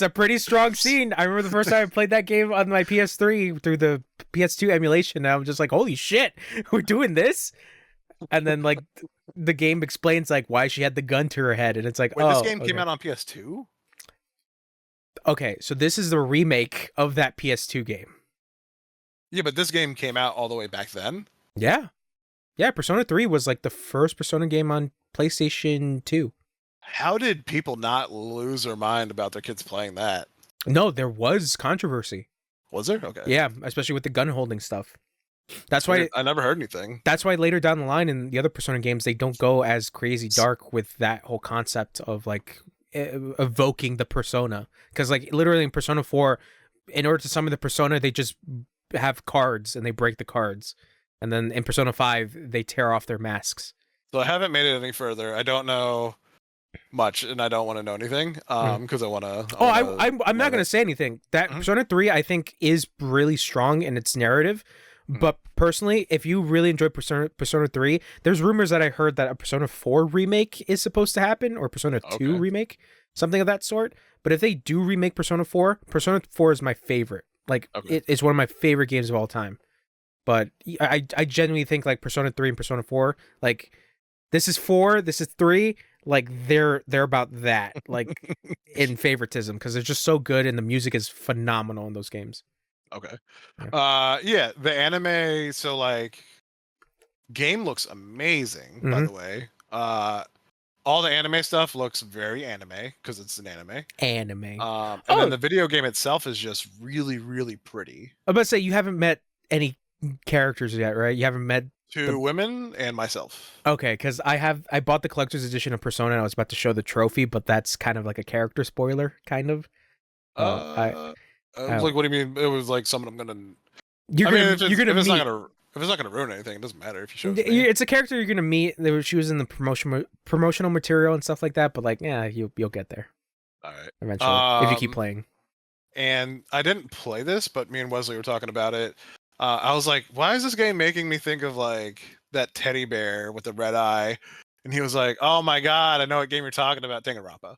a pretty strong scene. I remember the first time I played that game on my PS3 through the PS2 emulation. And I'm just like, holy shit, we're doing this. And then like the game explains like why she had the gun to her head, and it's like, Wait, oh, this game okay. came out on PS2? Okay, so this is the remake of that PS2 game. Yeah, but this game came out all the way back then. Yeah. Yeah, Persona 3 was like the first Persona game on PlayStation 2. How did people not lose their mind about their kids playing that? No, there was controversy. Was there? Okay. Yeah, especially with the gun holding stuff. That's why I never heard anything. That's why later down the line in the other Persona games, they don't go as crazy dark with that whole concept of like evoking the persona. Because like literally in Persona 4, in order to summon the persona, they just have cards and they break the cards. And then in Persona 5, they tear off their masks. So I haven't made it any further. I don't know much, and I don't want to know anything because I want to. Oh, I'm not going to say anything. That Persona 3, I think, is really strong in its narrative. But personally, if you really enjoy Persona 3, there's rumors that I heard that a Persona 4 remake is supposed to happen, or Persona 2 remake, something of that sort. But if they do remake Persona 4 is my favorite. Like, it's one of my favorite games of all time. But I genuinely think, like, Persona 3 and Persona 4, like, this is 4, this is 3, like, they're about that, like, in favoritism, because they're just so good, and the music is phenomenal in those games. Okay. Yeah, the anime, so like game looks amazing, by the way. All the anime stuff looks very anime because it's an anime. And then the video game itself is just really, really pretty. I was about to say, you haven't met any characters yet, right? You haven't met two women and myself. Okay, because I bought the collector's edition of Persona and I was about to show the trophy, but that's kind of like a character spoiler, kind of. Like, what do you mean? It was like someone I'm gonna. If it's not gonna ruin anything, it doesn't matter if you show it. It's a character you're gonna meet. She was in the promotional material and stuff like that. But like, yeah, you'll get there. All right. Eventually, if you keep playing. And I didn't play this, but me and Wesley were talking about it. I was like, why is this game making me think of like that teddy bear with the red eye? And he was like, oh my god, I know what game you're talking about, Danganronpa.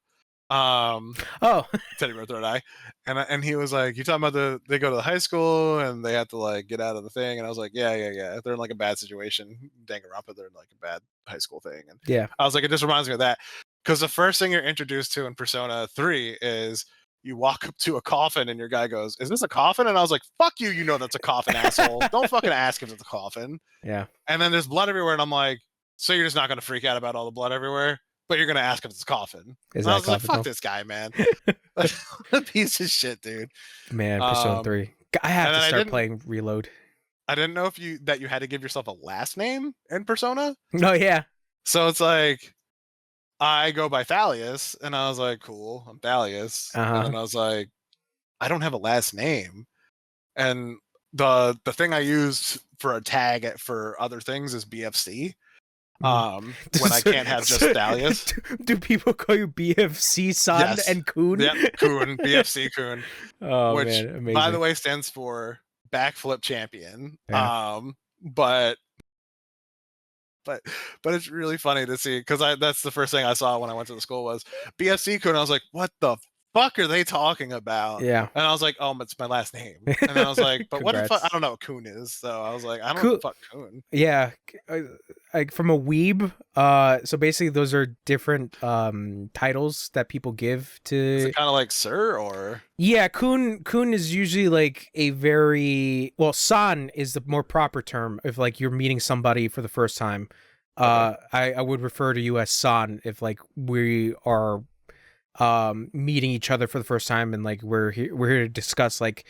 Teddy bear with the red eye. And he was like, you talking about they go to the high school and they have to like get out of the thing? And I was like, yeah. They're in like a bad situation. Danganronpa, they're in like a bad high school thing. And yeah, I was like, it just reminds me of that. Because the first thing you're introduced to in Persona 3 is you walk up to a coffin and your guy goes, is this a coffin? And I was like, fuck you, you know that's a coffin, asshole. Don't fucking ask if it's a coffin. Yeah. And then there's blood everywhere, and I'm like, so you're just not going to freak out about all the blood everywhere? But you're going to ask if it's a coffin. And I was like, fuck this guy, man. A piece of shit, dude. Man, Persona 3. I have to start playing Reload. I didn't know if you had to give yourself a last name in Persona. Oh, yeah. So it's like, I go by Thalius, and I was like, cool, I'm Thalius. And then I was like, I don't have a last name. And the thing I used for a tag for other things is BFC. When I can't have just Thalius. Do people call you BFC San and Kun? Yeah, Kun, BFC Kun. Oh, which, man, amazing. By the way, stands for Backflip Champion. Yeah. But it's really funny to see because that's the first thing I saw when I went to the school was BFC Kun. I was like, what the fuck are they talking about? Yeah. And I was like, oh, it's my last name. And then I was like, but what the fuck? I don't know what Kun is. So I was like, I don't know what the fuck Kun. Yeah. Like from a weeb. So basically those are different titles that people give to. Is it kind of like sir or? Yeah, Kun is usually like a very San is the more proper term if like you're meeting somebody for the first time. I would refer to you as San if like we are meeting each other for the first time and like we're here to discuss like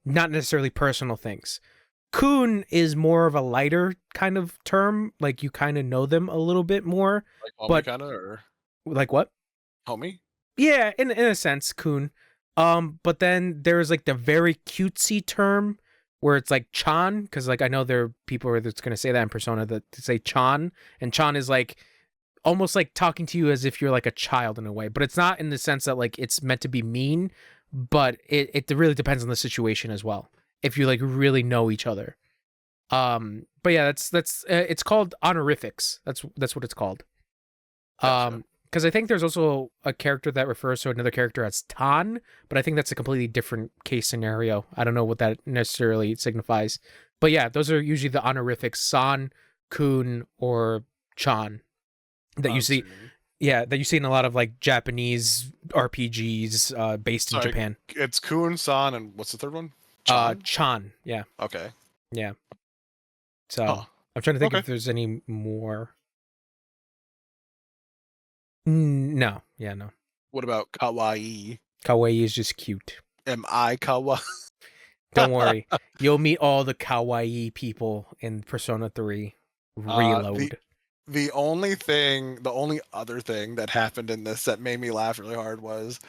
not necessarily personal things. Kun is more of a lighter kind of term, like you kind of know them a little bit more. Like homie kind of, or like what? Homie? Yeah, in a sense, Kun. But then there's like the very cutesy term where it's like Chan, because like I know there are people that's gonna say that in Persona that say Chan, and Chan is like almost like talking to you as if you're like a child in a way, but it's not in the sense that like it's meant to be mean, but it really depends on the situation as well. If you like really know each other. But yeah, that's it's called honorifics. That's what it's called. Gotcha. Because I think there's also a character that refers to another character as Tan, but I think that's a completely different case scenario. I don't know what that necessarily signifies. But yeah, those are usually the honorifics: San, Kun, or Chan that you I'm see. assuming. Yeah, that you see in a lot of like Japanese RPGs based in Sorry, Japan. it's Kun, San, and what's the third one? Chan. Chan. Yeah, Okay. yeah. So Huh. I'm trying to think Okay. if there's any more. No, yeah, no. What about kawaii? Kawaii is just cute. Am I kawaii? Don't worry. You'll meet all the kawaii people in Persona 3. The Reload. the only other thing that happened in this that made me laugh really hard was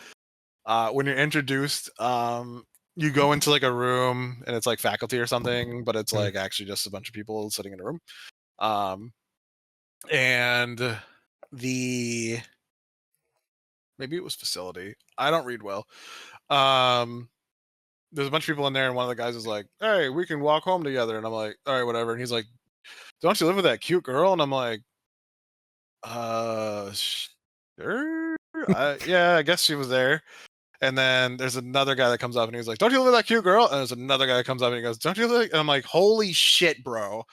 when you're introduced, you go into like a room and it's like faculty or something, but it's like actually just a bunch of people sitting in a room. Um, and the maybe it was facility. I don't read well. Um, there's a bunch of people in there, and one of the guys is like, "Hey, we can walk home together," and I'm like, "All right, whatever." And he's like, "Don't you live with that cute girl?" And I'm like, sure. Yeah, I guess she was there. And then there's another guy that comes up and he's like, "Don't you live with that cute girl?" And there's another guy that comes up and he goes, "Don't you live?" And I'm like, "Holy shit, bro!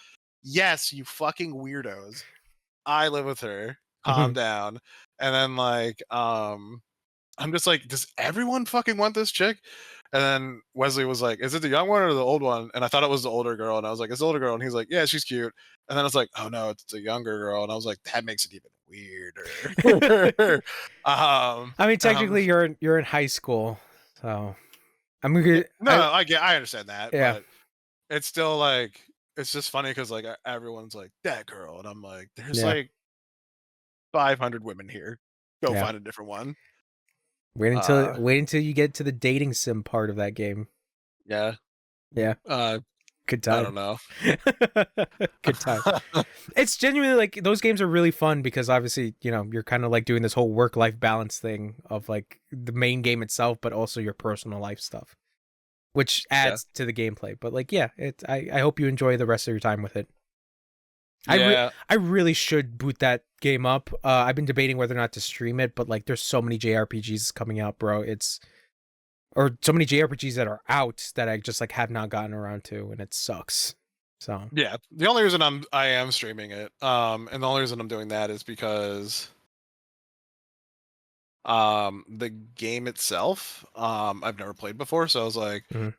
Yes, you fucking weirdos. I live with her. Calm down." And then like, I'm just like, does everyone fucking want this chick? And then Wesley was like, "Is it the young one or the old one?" And I thought it was the older girl, and I was like, "It's the older girl." And he's like, "Yeah, she's cute." And then I was like, "Oh no, it's the younger girl." And I was like, "That makes it even weirder." I mean, And technically, you're in high school, so I'm gonna. no, I understand that, Yeah, but it's still like it's just funny because like everyone's like that girl, and I'm like, there's yeah, like 500 women here. Go yeah. find a different one. Wait Uh, until you get to the dating sim part of that game. yeah. Yeah, Uh, good I time. don't know. Good time. It's genuinely like those games are really fun because obviously, you're kind of like doing this whole work-life balance thing of like the main game itself, but also your personal life stuff, which Yeah. adds to the gameplay. But like, yeah, I hope you enjoy the rest of your time with it. Yeah. I really should boot that game up. I've been debating whether or not to stream it, but like, there's so many JRPGs coming out, bro. Or so many JRPGs that are out that I just like have not gotten around to, and it sucks. So Yeah. The only reason I am streaming it, and the only reason I'm doing that is because the game itself, I've never played before, so I was like, Mhm.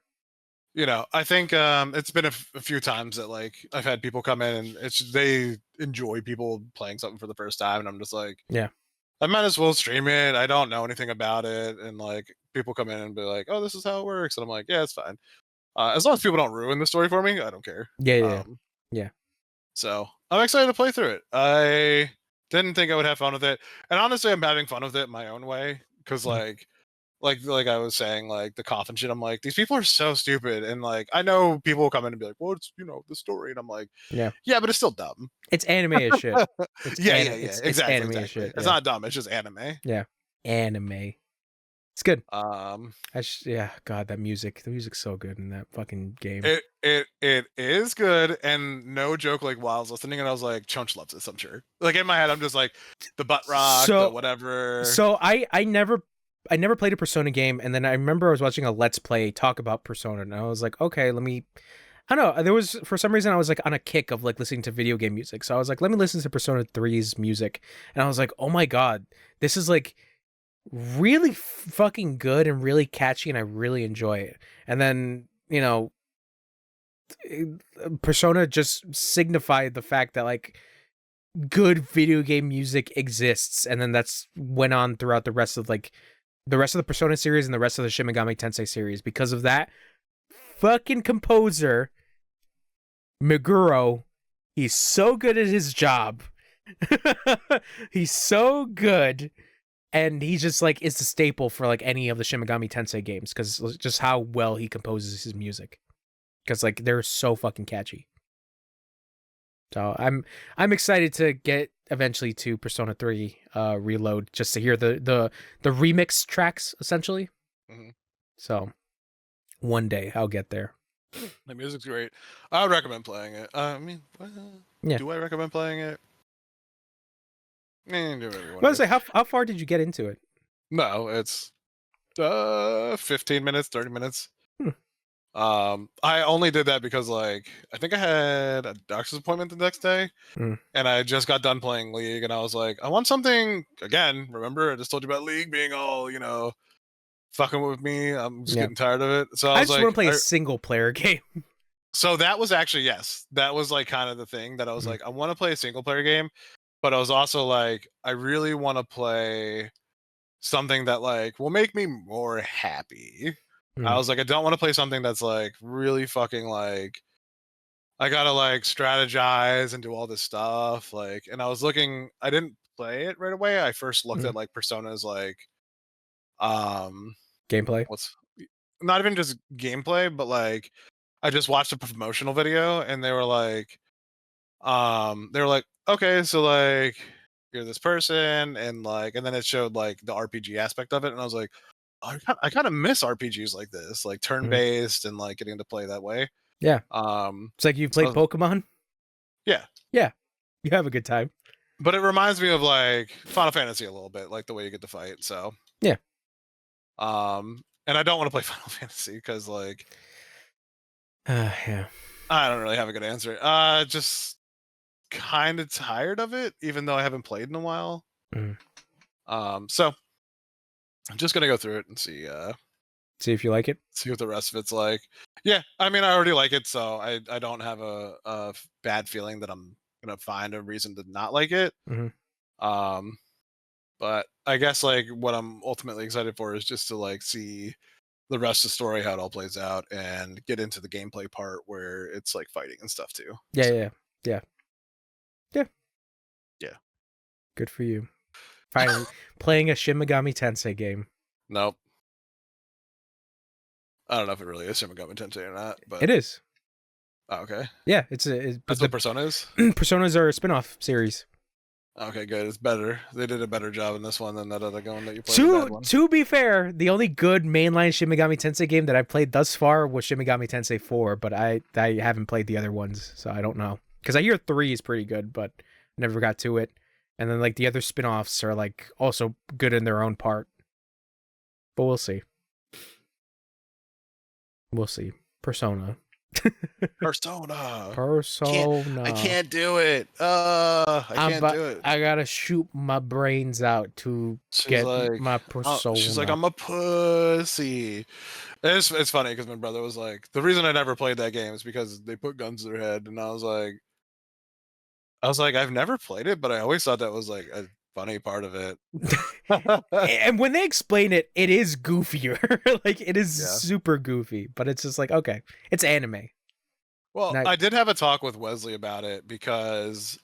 I think it's been a few times that like I've had people come in and they enjoy people playing something for the first time, and I'm just like, Yeah. I might as well stream it. I don't know anything about it, and like people come in and be like, "Oh, this is how it works," and I'm like, "Yeah, it's fine." As long as people don't ruin the story for me, I don't care. Yeah, yeah, yeah. So I'm excited to play through it. I didn't think I would have fun with it, and honestly, I'm having fun with it my own way because Mhm. like I was saying, like the coffin shit. I'm like, these people are so stupid, and like I know people will come in and be like, "Well, it's the story," and I'm like, Yeah. "Yeah, but it's still dumb." It's anime as shit. Yeah. It's Exactly, anime as exactly. shit. It's Yeah. not dumb. It's just anime. Yeah. Anime. It's good. Um, Yeah, God, that music. The music's so good in that fucking game. it is good, and no joke. Like while I was listening, and I was like, "Chunch loves this." I'm sure. Like in my head, I'm just like, the butt rock, the So whatever. I never played a Persona game, and then I remember I was watching a Let's Play talk about Persona, and I was like, okay, let me. I don't know. There was for some reason I was like on a kick of like listening to video game music, so I was like, let me listen to Persona 3's music, and I was like, oh my god, this is like really fucking good and really catchy, and I really enjoy it. And then Persona just signified the fact that like good video game music exists, and then that's went on throughout the rest of the Persona series and the rest of the Shin Megami Tensei series. Because of that fucking composer Meguro, he's so good at his job. He's so good and he just like is the staple for like any of the Shin Megami Tensei games because just how well he composes his music, because like they're so fucking catchy. So I'm excited to get eventually to Persona 3 Reload, just to hear the remix tracks essentially. Mm-hmm. So one day I'll get there. The music's great. I would recommend playing it. I mean, Yeah. do I recommend playing it? Do whatever you I want was to say, how far did you get into it? No, it's 15 minutes, 30 minutes. Hmm. I only did that because like I think I had a doctor's appointment the next day, Mm. and I just got done playing League, and I was like, I want something again. Remember, I just told you about League being all fucking with me. I'm just Yeah. getting tired of it. So I I was just like, want to play a single player game. so that was actually yes, that was like kind of the thing that I was Mhm. like, I want to play a single player game, but I was also like, I really want to play something that like will make me more happy. I Mm. was like, I don't want to play something that's like really fucking like I gotta like strategize and do all this stuff. Like, and I was looking, I didn't play it right away. I first looked at like Persona's like um Gameplay. what's not even just gameplay, but like I just watched a promotional video and they were like, okay, so like you're this person and like and then it showed like the RPG aspect of it, and I was like, oh, I kind of miss RPGs like this, like turn based and like getting to play that way. Yeah. Um It's like you've played so Pokemon. yeah. Yeah. You have a good time. But it reminds me of like Final Fantasy a little bit, like the way you get to fight. So Yeah. and I don't want to play Final Fantasy because like Yeah. I don't really have a good answer. Just kind of tired of it, even though I haven't played in a while. Mm. So I'm just gonna go through it and see See if you like it. see what the rest of it's like. Yeah, I mean, I already like it, so I don't have a bad feeling that I'm gonna find a reason to not like it. Mm-hmm. But I guess like what I'm ultimately excited for is just to like see the rest of the story, how it all plays out, and get into the gameplay part where it's like fighting and stuff too. Yeah, So, yeah, yeah. Yeah. yeah. Good for you. Finally, playing a Shin Megami Tensei game. Nope. I don't know if it really is Shin Megami Tensei or not, but It is. oh, okay. Yeah, but That's what Persona is. Personas are a spin-off series. Okay, good. It's better. They did a better job in this one than that other one that you played. The bad one. To be fair, the only good mainline Shin Megami Tensei game that I've played thus far was Shin Megami Tensei 4, but I haven't played the other ones, so I don't know. Because I hear 3 is pretty good, but never got to it. And then like the other spin-offs are like also good in their own part. But we'll see. We'll see. Persona. Persona. Persona. I can't do it. I can't do it. I gotta shoot my brains out to get like, my persona. She's like, I'm a pussy. It's funny because my brother was like, the reason I never played that game is because they put guns to their head, and I was like, I've never played it, but I always thought that was like a funny part of it. And when they explain it, it is goofier. Like it is Yeah. super goofy, but it's just like, okay, it's anime. Well, I did have a talk with Wesley about it because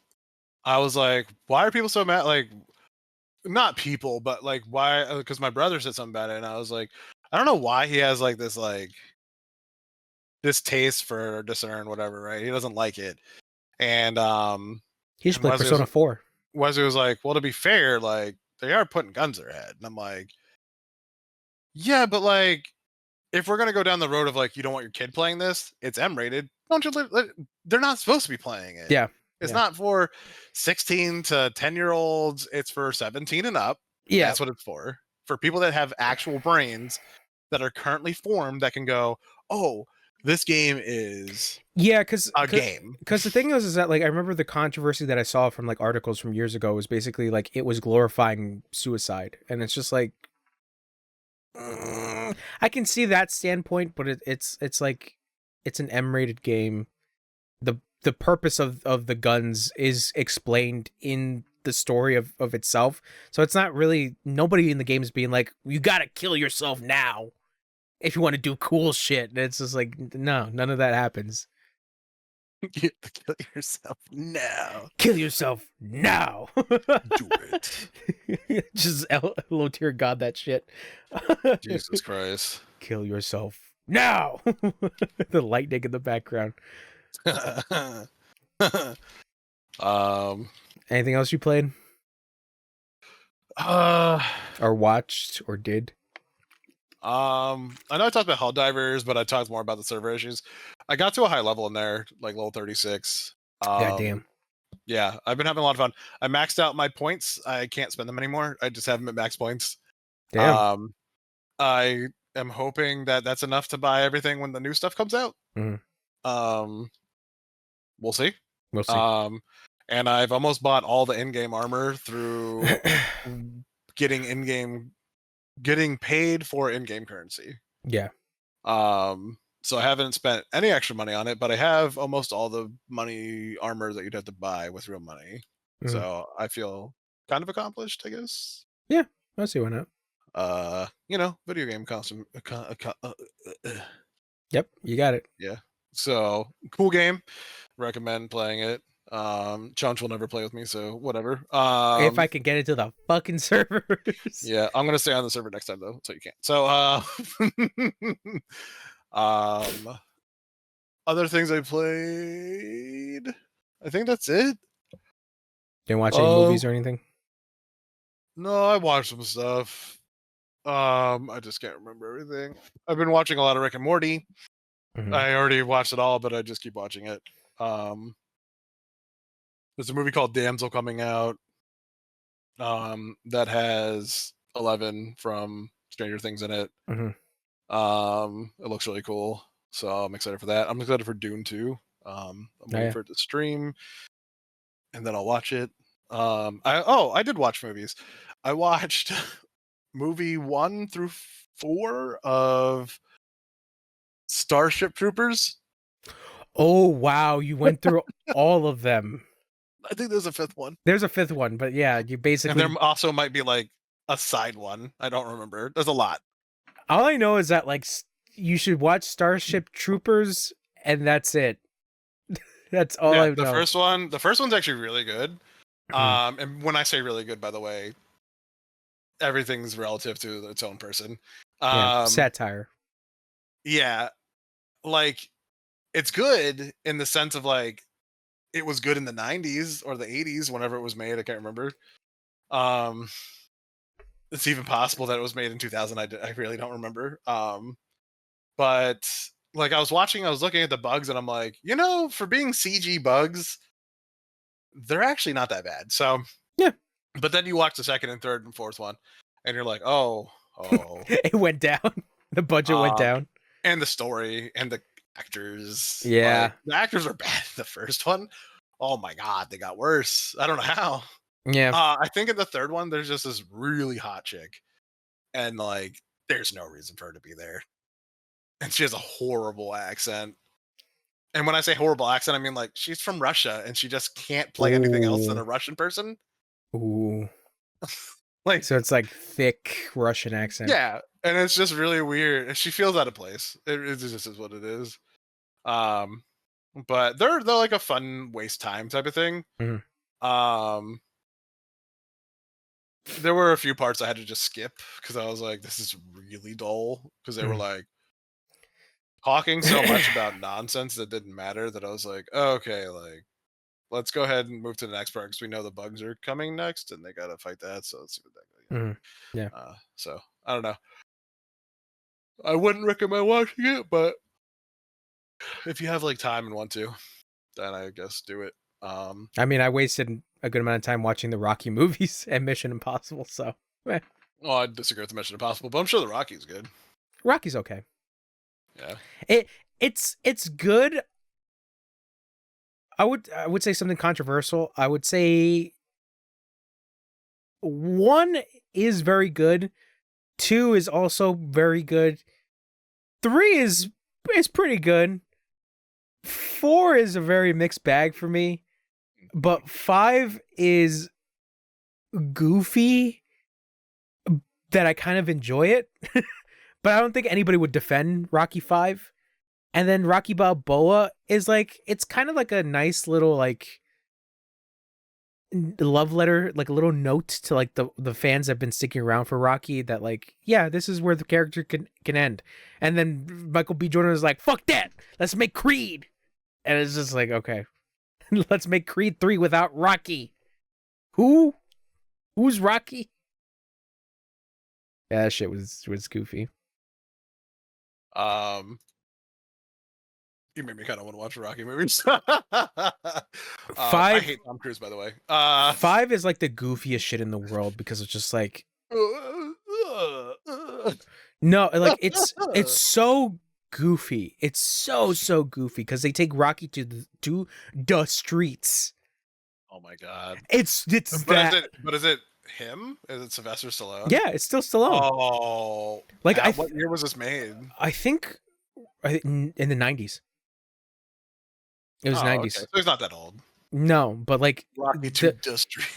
I was like, why are people so mad? Like, not people, but like, why? Because my brother said something about it, and I was like, I don't know why he has like this taste for Discern, whatever, right? He doesn't like it. And he should play Persona 4. Wesley was like, well, to be fair, like they are putting guns to their head. And I'm like, yeah, but like if we're gonna go down the road of like you don't want your kid playing this, it's M-rated. Don't you they're not supposed to be playing it. Yeah. It's not for 16 to 10-year-olds, it's for 17 and up. Yeah. That's what it's for. For people that have actual brains that are currently formed that can go, oh, this game is a game. Because the thing is that like I remember the controversy that I saw from like articles from years ago was basically like it was glorifying suicide, and it's just like I can see that standpoint, but it's like it's an M-rated game. The purpose of the guns is explained in the story of itself, so it's not really nobody in the game is being like you gotta kill yourself now if you want to do cool shit. It's just like no, none of that happens. You have to kill yourself now. Kill yourself now. Do it. Just hello, dear God, that shit. Jesus Christ. Kill yourself now. The lightning in the background. um. Anything else you played Uh. or watched or did? I know I talked about Helldivers, but I talked more about the server issues. I got to a high level in there, like level 36. Yeah, damn. Yeah, I've been having a lot of fun. I maxed out my points. I can't spend them anymore. I just have them at max points. Damn. I am hoping that that's enough to buy everything when the new stuff comes out. Mhm. We'll see. We'll see. And I've almost bought all the in-game armor through getting paid for in-game currency. Yeah. So I haven't spent any extra money on it, but I have almost all the money armor that you'd have to buy with real money. Mhm. So I feel kind of accomplished, I guess. Yeah, I'll see why not. Video game costume. Yep, you got it. Yeah. So cool game. Recommend playing it. Chunch will never play with me, so whatever. If I can get into the fucking servers. Yeah, I'm gonna stay on the server next time though, so you can't. So other things I played, I think that's it. Didn't watch any movies or anything? No, I watched some stuff. I just can't remember everything. I've been watching a lot of Rick and Morty. Mhm. I already watched it all, but I just keep watching it. There's a movie called Damsel coming out. That has 11 from Stranger Things in it. Mhm. It looks really cool, so I'm excited for that. I'm excited for Dune 2. I'm waiting for it to stream, and then I'll watch it. I did watch movies. I watched movie 1 through 4 of Starship Troopers. Oh wow, you went through all of them. I think there's a 5th one. There's a 5th one, but yeah, you basically. And there also might be like a side one. I don't remember. There's a lot. All I know is that like you should watch Starship Troopers, and that's it. That's all I know. The first one's actually really good. Mhm. And when I say really good, by the way, everything's relative to its own person. Yeah, satire. Yeah, like it's good in the sense of like it was good in the 90s or the 80s whenever it was made. I can't remember. It's even possible that it was made in 2000. I really don't remember. But like I was looking at the bugs, and I'm like, for being CG bugs, they're actually not that bad. So yeah. But then you watch the second and third and fourth one, and you're like, oh, It went down. The budget went down, and the story and the actors. Yeah, like, the actors are bad in the first one. Oh my god, they got worse. I don't know how. Yeah, I think in the third one, there's just this really hot chick, and like, there's no reason for her to be there, and she has a horrible accent. And when I say horrible accent, I mean like she's from Russia, and she just can't play anything else than a Russian person. Ooh. Like, so it's like thick Russian accent. Yeah, and it's just really weird. She feels out of place. It just is what it is. But they're like a fun waste time type of thing. Mhm. There were a few parts I had to just skip because I was like, this is really dull, because they were like talking so much about nonsense that didn't matter that I was like, oh, okay, like let's go ahead and move to the next part because we know the bugs are coming next and they gotta fight that. So let's see what that goes. Yeah. So I don't know. I wouldn't recommend watching it, but if you have like time and want to, then I guess do it. I mean, I wasted a good amount of time watching the Rocky movies and Mission Impossible, so Well, I disagree with the Mission Impossible, but I'm sure the Rocky's good. Rocky's okay. Yeah. It's good. I would say something controversial. I would say 1 is very good. 2 is also very good. 3 is pretty good. 4 is a very mixed bag for me. But 5 is goofy that I kind of enjoy it. But I don't think anybody would defend Rocky 5. And then Rocky Balboa is like, it's kind of like a nice little like love letter, like a little note to like the fans that have been sticking around for Rocky, that like, yeah, this is where the character can end. And then Michael B. Jordan is like, fuck that, let's make Creed. And it's just like, okay, let's make Creed 3 without Rocky. Who's Rocky? Yeah, that shit was goofy. You made me kind of want to watch Rocky movies. I Five hate Tom Cruise, by the way. 5 is like the goofiest shit in the world because it's just like, no, like it's so goofy. It's so goofy because they take Rocky to the streets. Oh my god! It's But is it him? Is it Sylvester Stallone? Yeah, it's still Stallone. Oh, like what year was this made? I think in the 90s. It was 90s. Okay. So he's not that old. No, but like Rocky to the streets.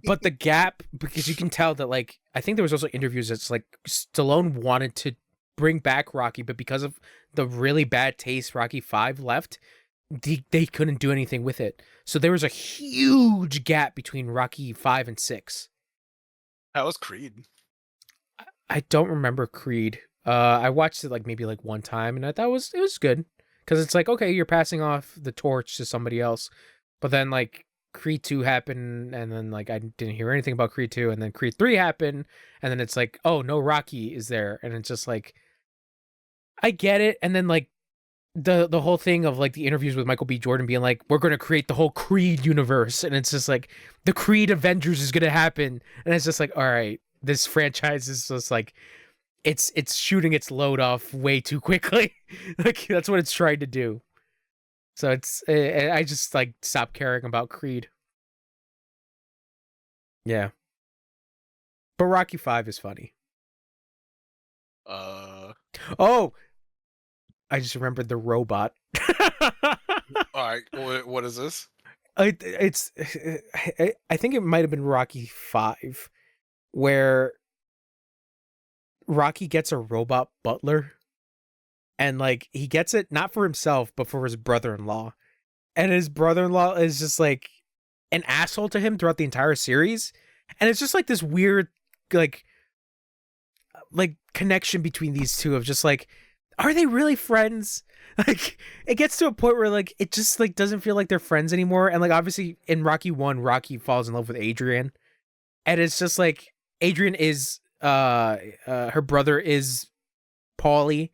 but the gap, because you can tell that, like, I think there was also interviews that's like Stallone wanted to bring back Rocky, but because of the really bad taste Rocky 5 left, they couldn't do anything with it. So there was a huge gap between Rocky 5 and 6. How was Creed? I don't remember Creed. I watched it like maybe like one time, and I thought it was good, because it's like, okay, you're passing off the torch to somebody else. But then like Creed 2 happened, and then like I didn't hear anything about Creed 2, and then Creed 3 happened, and then it's like, oh, no Rocky is there, and it's just like, I get it. And then like the whole thing of like the interviews with Michael B. Jordan being like, we're gonna create the whole Creed universe, and it's just like the Creed Avengers is gonna happen, and it's just like, all right, this franchise is just like, it's shooting its load off way too quickly. Like that's what it's trying to do. So I just like stopped caring about Creed. Yeah, but Rocky 5 is funny. Oh, I just remembered the robot. All right, what is this? I think it might have been Rocky 5, where Rocky gets a robot butler, and like he gets it not for himself but for his brother-in-law, and his brother-in-law is just like an asshole to him throughout the entire series, and it's just like this weird like connection between these two of just like, are they really friends? Like it gets to a point where like it just like doesn't feel like they're friends anymore. And like obviously in Rocky 1, Rocky falls in love with Adrian, and it's just like Adrian is her brother is Paulie,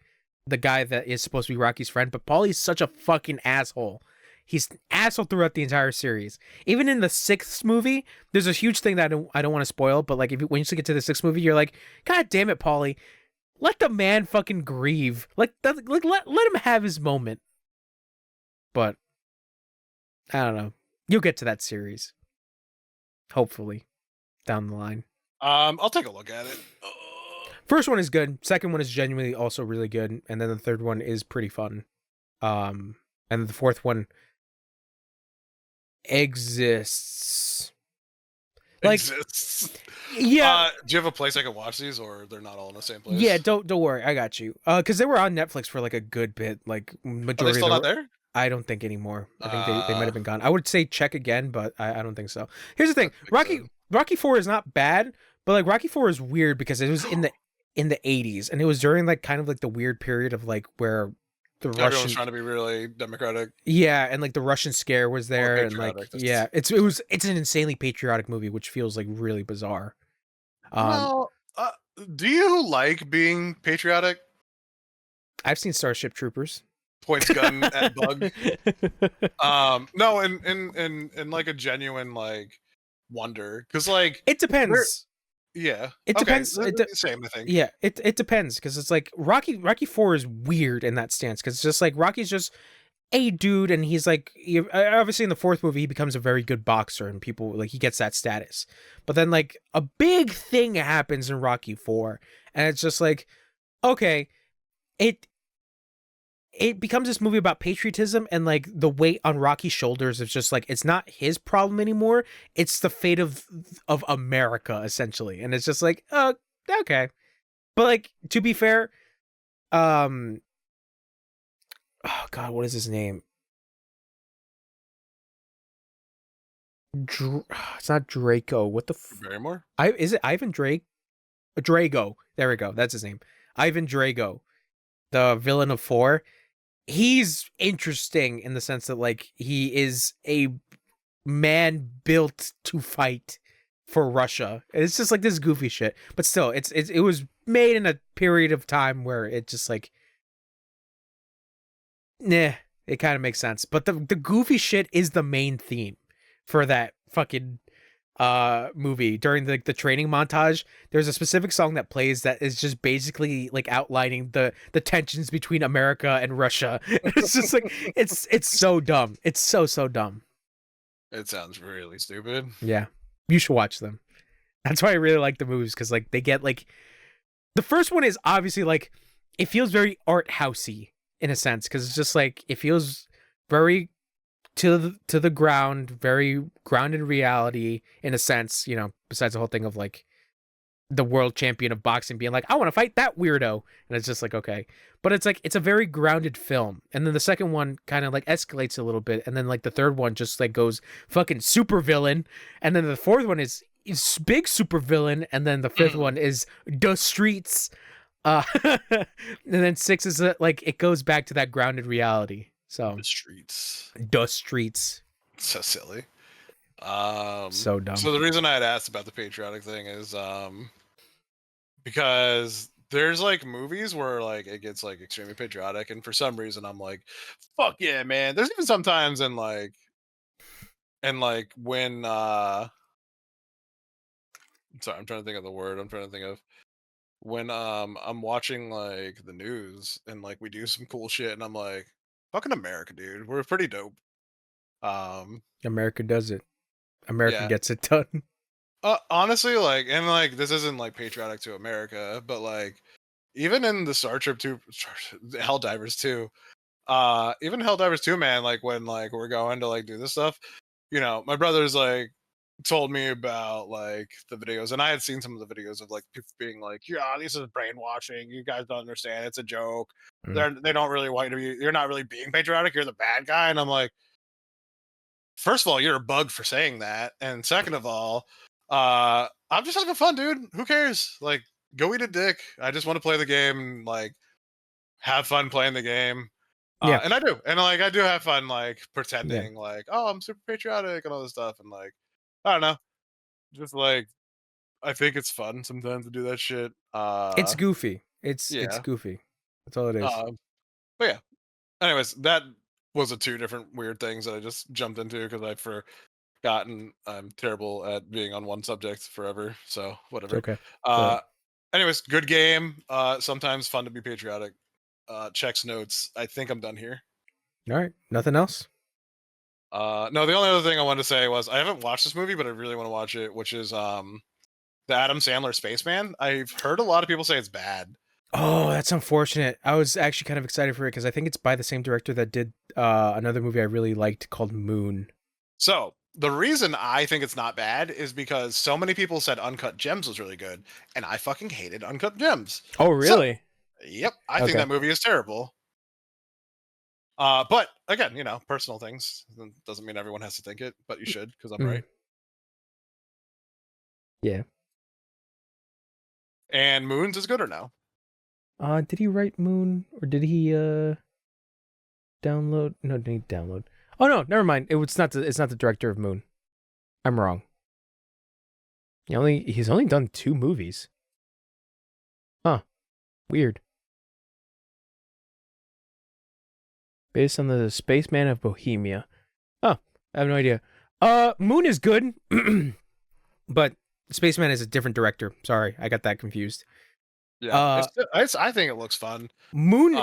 the guy that is supposed to be Rocky's friend, but Paulie's such a fucking asshole. He's an asshole throughout the entire series. Even in the 6th movie, there's a huge thing that I don't want to spoil, but like when you get to the 6th movie, you're like, God damn it, Paulie. Let the man fucking grieve. Like let him have his moment. But I don't know. You'll get to that series. Hopefully. Down the line. I'll take a look at it. First one is good. Second one is genuinely also really good. And then the third one is pretty fun. And then the fourth one exists. Like, exists. Yeah. Do you have a place I can watch these, or they're not all in the same place? Yeah, don't worry, I got you. Because they were on Netflix for like a good bit. Like majority. Are they still not there? I don't think anymore. I think they might have been gone. I would say check again, but I don't think so. Here's the thing: Rocky 4 is not bad, but like Rocky 4 is weird because it was in the 80s, and it was during like kind of like the weird period of like where the Everyone's Russian trying to be really democratic. Yeah, and like the Russian scare was there, and like yeah, it's an insanely patriotic movie, which feels like really bizarre. Well, do you like being patriotic? I've seen Starship Troopers. Points gun at bug. No, and like a genuine like wonder, because like it depends. Yeah, it depends. Same, I think. Yeah, it depends, because it's like Rocky 4 is weird in that stance, because it's just like Rocky's just a dude, and he's like, obviously in the 4th movie he becomes a very good boxer, and people like he gets that status. But then like a big thing happens in Rocky 4, and it's just like, okay, it becomes this movie about patriotism, and like the weight on Rocky's shoulders is just like, it's not his problem anymore, it's the fate of America essentially. And it's just like, oh, okay. But like, to be fair, Oh God, what is his name? It's not Draco. What the? Barrymore. Is it Ivan Drake? Drago. There we go. That's his name. Ivan Drago, the villain of 4. He's interesting in the sense that like he is a man built to fight for Russia. It's just like this goofy shit, but still, it was made in a period of time where it just like, nah, it kind of makes sense. But the goofy shit is the main theme for that fucking movie. During the training montage, there's a specific song that plays that is just basically like outlining the tensions between America and Russia. It's just like it's so dumb. It's so dumb. It sounds really stupid. Yeah, you should watch them. That's why I really like the movies, because like they get like, the first one is obviously like, it feels very art housey in a sense, because it's just like it feels very to the ground, very grounded in reality in a sense, you know, besides the whole thing of like the world champion of boxing being like, I want to fight that weirdo. And it's just like, okay. But it's like, it's a very grounded film. And then the second one kind of like escalates a little bit. And then like the third one just like goes fucking super villain. And then the fourth one is big super villain. And then the fifth one is the streets. And then 6 is like, it goes back to that grounded reality. So The streets. the streets. So silly. So dumb. So the reason I had asked about the patriotic thing is because there's like movies where like it gets like extremely patriotic, and for some reason I'm like, fuck yeah, man. There's even sometimes in like when sorry, I'm trying to think of the word. I'm trying to think of when I'm watching like the news and like we do some cool shit and I'm like, fucking America, dude. We're pretty dope. America does it. America Yeah. gets it done. Honestly, like, and like, this isn't like patriotic to America, but like, even in the Star Trip 2, Helldivers 2, even Helldivers 2, man, like when like we're going to like do this stuff, you know, my brother's like told me about like the videos, and I had seen some of the videos of like people being like, yeah, this is brainwashing. You guys don't understand. It's a joke. They don't really want you to be. You're not really being patriotic. You're the bad guy. And I'm like, first of all, you're a bug for saying that, and second of all, I'm just having fun, dude. Who cares? Like, go eat a dick. I just want to play the game and like have fun playing the game. Yeah. And I do, and like I do have fun, like pretending like, oh, I'm super patriotic and all this stuff, and like, I don't know, just like I think it's fun sometimes to do that shit. It's goofy. It's Yeah. goofy. That's all it is. But yeah. Anyways, that was the two different weird things that I just jumped into because I forgotten I'm terrible at being on one subject forever. So whatever. Okay. Anyways, good game. Sometimes fun to be patriotic. Checks notes. I think I'm done here. All right. Nothing else? No, the only other thing I wanted to say was I haven't watched this movie, but I really want to watch it, which is the Adam Sandler Spaceman. I've heard a lot of people say it's bad. Oh, that's unfortunate. I was actually kind of excited for it because I think it's by the same director that did another movie I really liked called Moon. So the reason I think it's not bad is because so many people said Uncut Gems was really good, and I fucking hated Uncut Gems. Oh, really? So, yep, I think that movie is terrible. But again, you know, personal things doesn't mean everyone has to think it, but you should because I'm right. Yeah. And Moon's is good or no? Did he write Moon or did he download? No, did he download? Oh no, never mind. It's not the director of Moon. I'm wrong. He's only done 2 movies. Huh. Weird. Based on the Spaceman of Bohemia. Oh, I have no idea. Moon is good, but Spaceman is a different director. Sorry, I got that confused. Yeah, I think it looks fun. Moon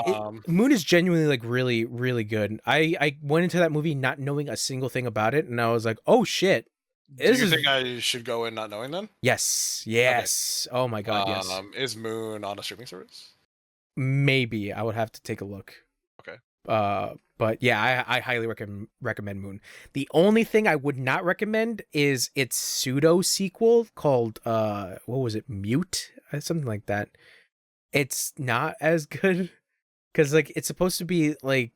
is genuinely like really, really good. I went into that movie not knowing a single thing about it, and I was like, oh shit. Do you think I should go in not knowing then? Yes. Okay. Oh my god, yes. Is Moon on a streaming service? Maybe I would have to take a look. Okay. But yeah, I highly recommend Moon. The only thing I would not recommend is its pseudo sequel called what was it, Mute, something like that. It's not as good because like it's supposed to be like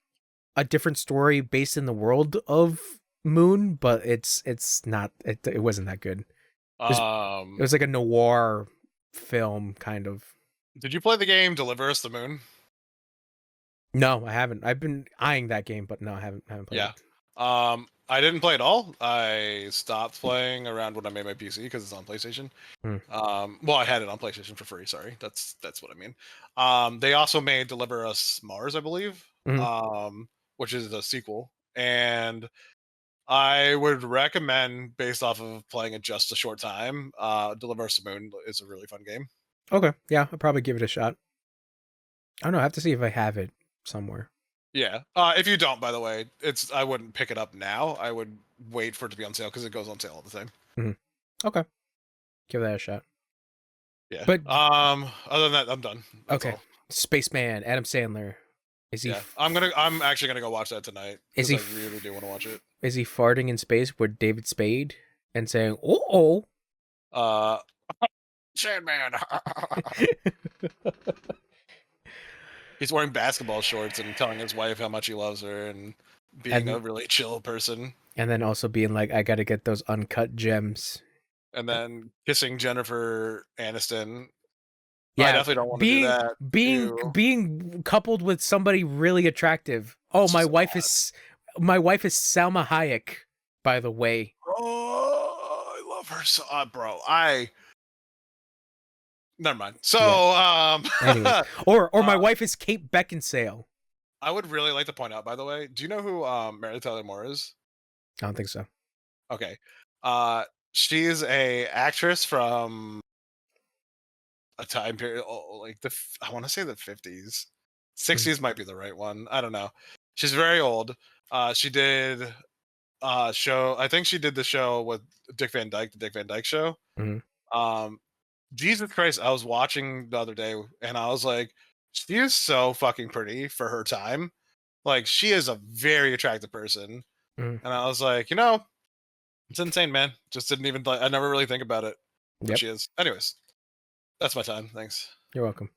a different story based in the world of Moon, but it's not. It wasn't that good. It was like a noir film kind of. Did you play the game Deliver Us the Moon? No, I haven't. I've been eyeing that game, but no, I haven't played Yeah. it. I didn't play it all. I stopped playing around when I made my PC because it's on PlayStation. Hmm. Well, I had it on PlayStation for free. Sorry, that's what I mean. They also made Deliver Us Mars, I believe, Mhm. which is a sequel, and I would recommend, based off of playing it just a short time, Deliver Us the Moon is a really fun game. Okay, yeah, I'll probably give it a shot. I don't know. I have to see if I have it somewhere. Yeah. If you don't, by the way, I wouldn't pick it up now. I would wait for it to be on sale because it goes on sale all the time. Okay, give that a shot. Yeah. But Other than that, I'm done. That's okay, all. Spaceman, Adam Sandler. Is he? Yeah. I'm actually gonna go watch that tonight Is because he? I really do want to watch it. Is he farting in space with David Spade and saying, "Oh, Uh, Sandman. He's wearing basketball shorts and telling his wife how much he loves her and being a really chill person. And then also being like, I got to get those uncut gems. And then kissing Jennifer Aniston. Yeah, I definitely don't want to do that. being coupled with somebody really attractive. Oh, my wife is Salma Hayek, by the way. Oh, I love her so, bro. Never mind. So, Anyways, or my wife is Kate Beckinsale. I would really like to point out, by the way, do you know who Mary Tyler Moore is? I don't think so. Okay. She's a actress from a time period, like I want to say the 50s. 60s might be the right one. I don't know. She's very old. She did show. I think she did the show with Dick Van Dyke, the Dick Van Dyke Show. Jesus Christ, I was watching the other day and I was like, she is so fucking pretty for her time. Like, she is a very attractive person. And I was like, it's insane, man. Just didn't even, I never really think about it. But she is. Anyways, that's my time. Thanks. You're welcome.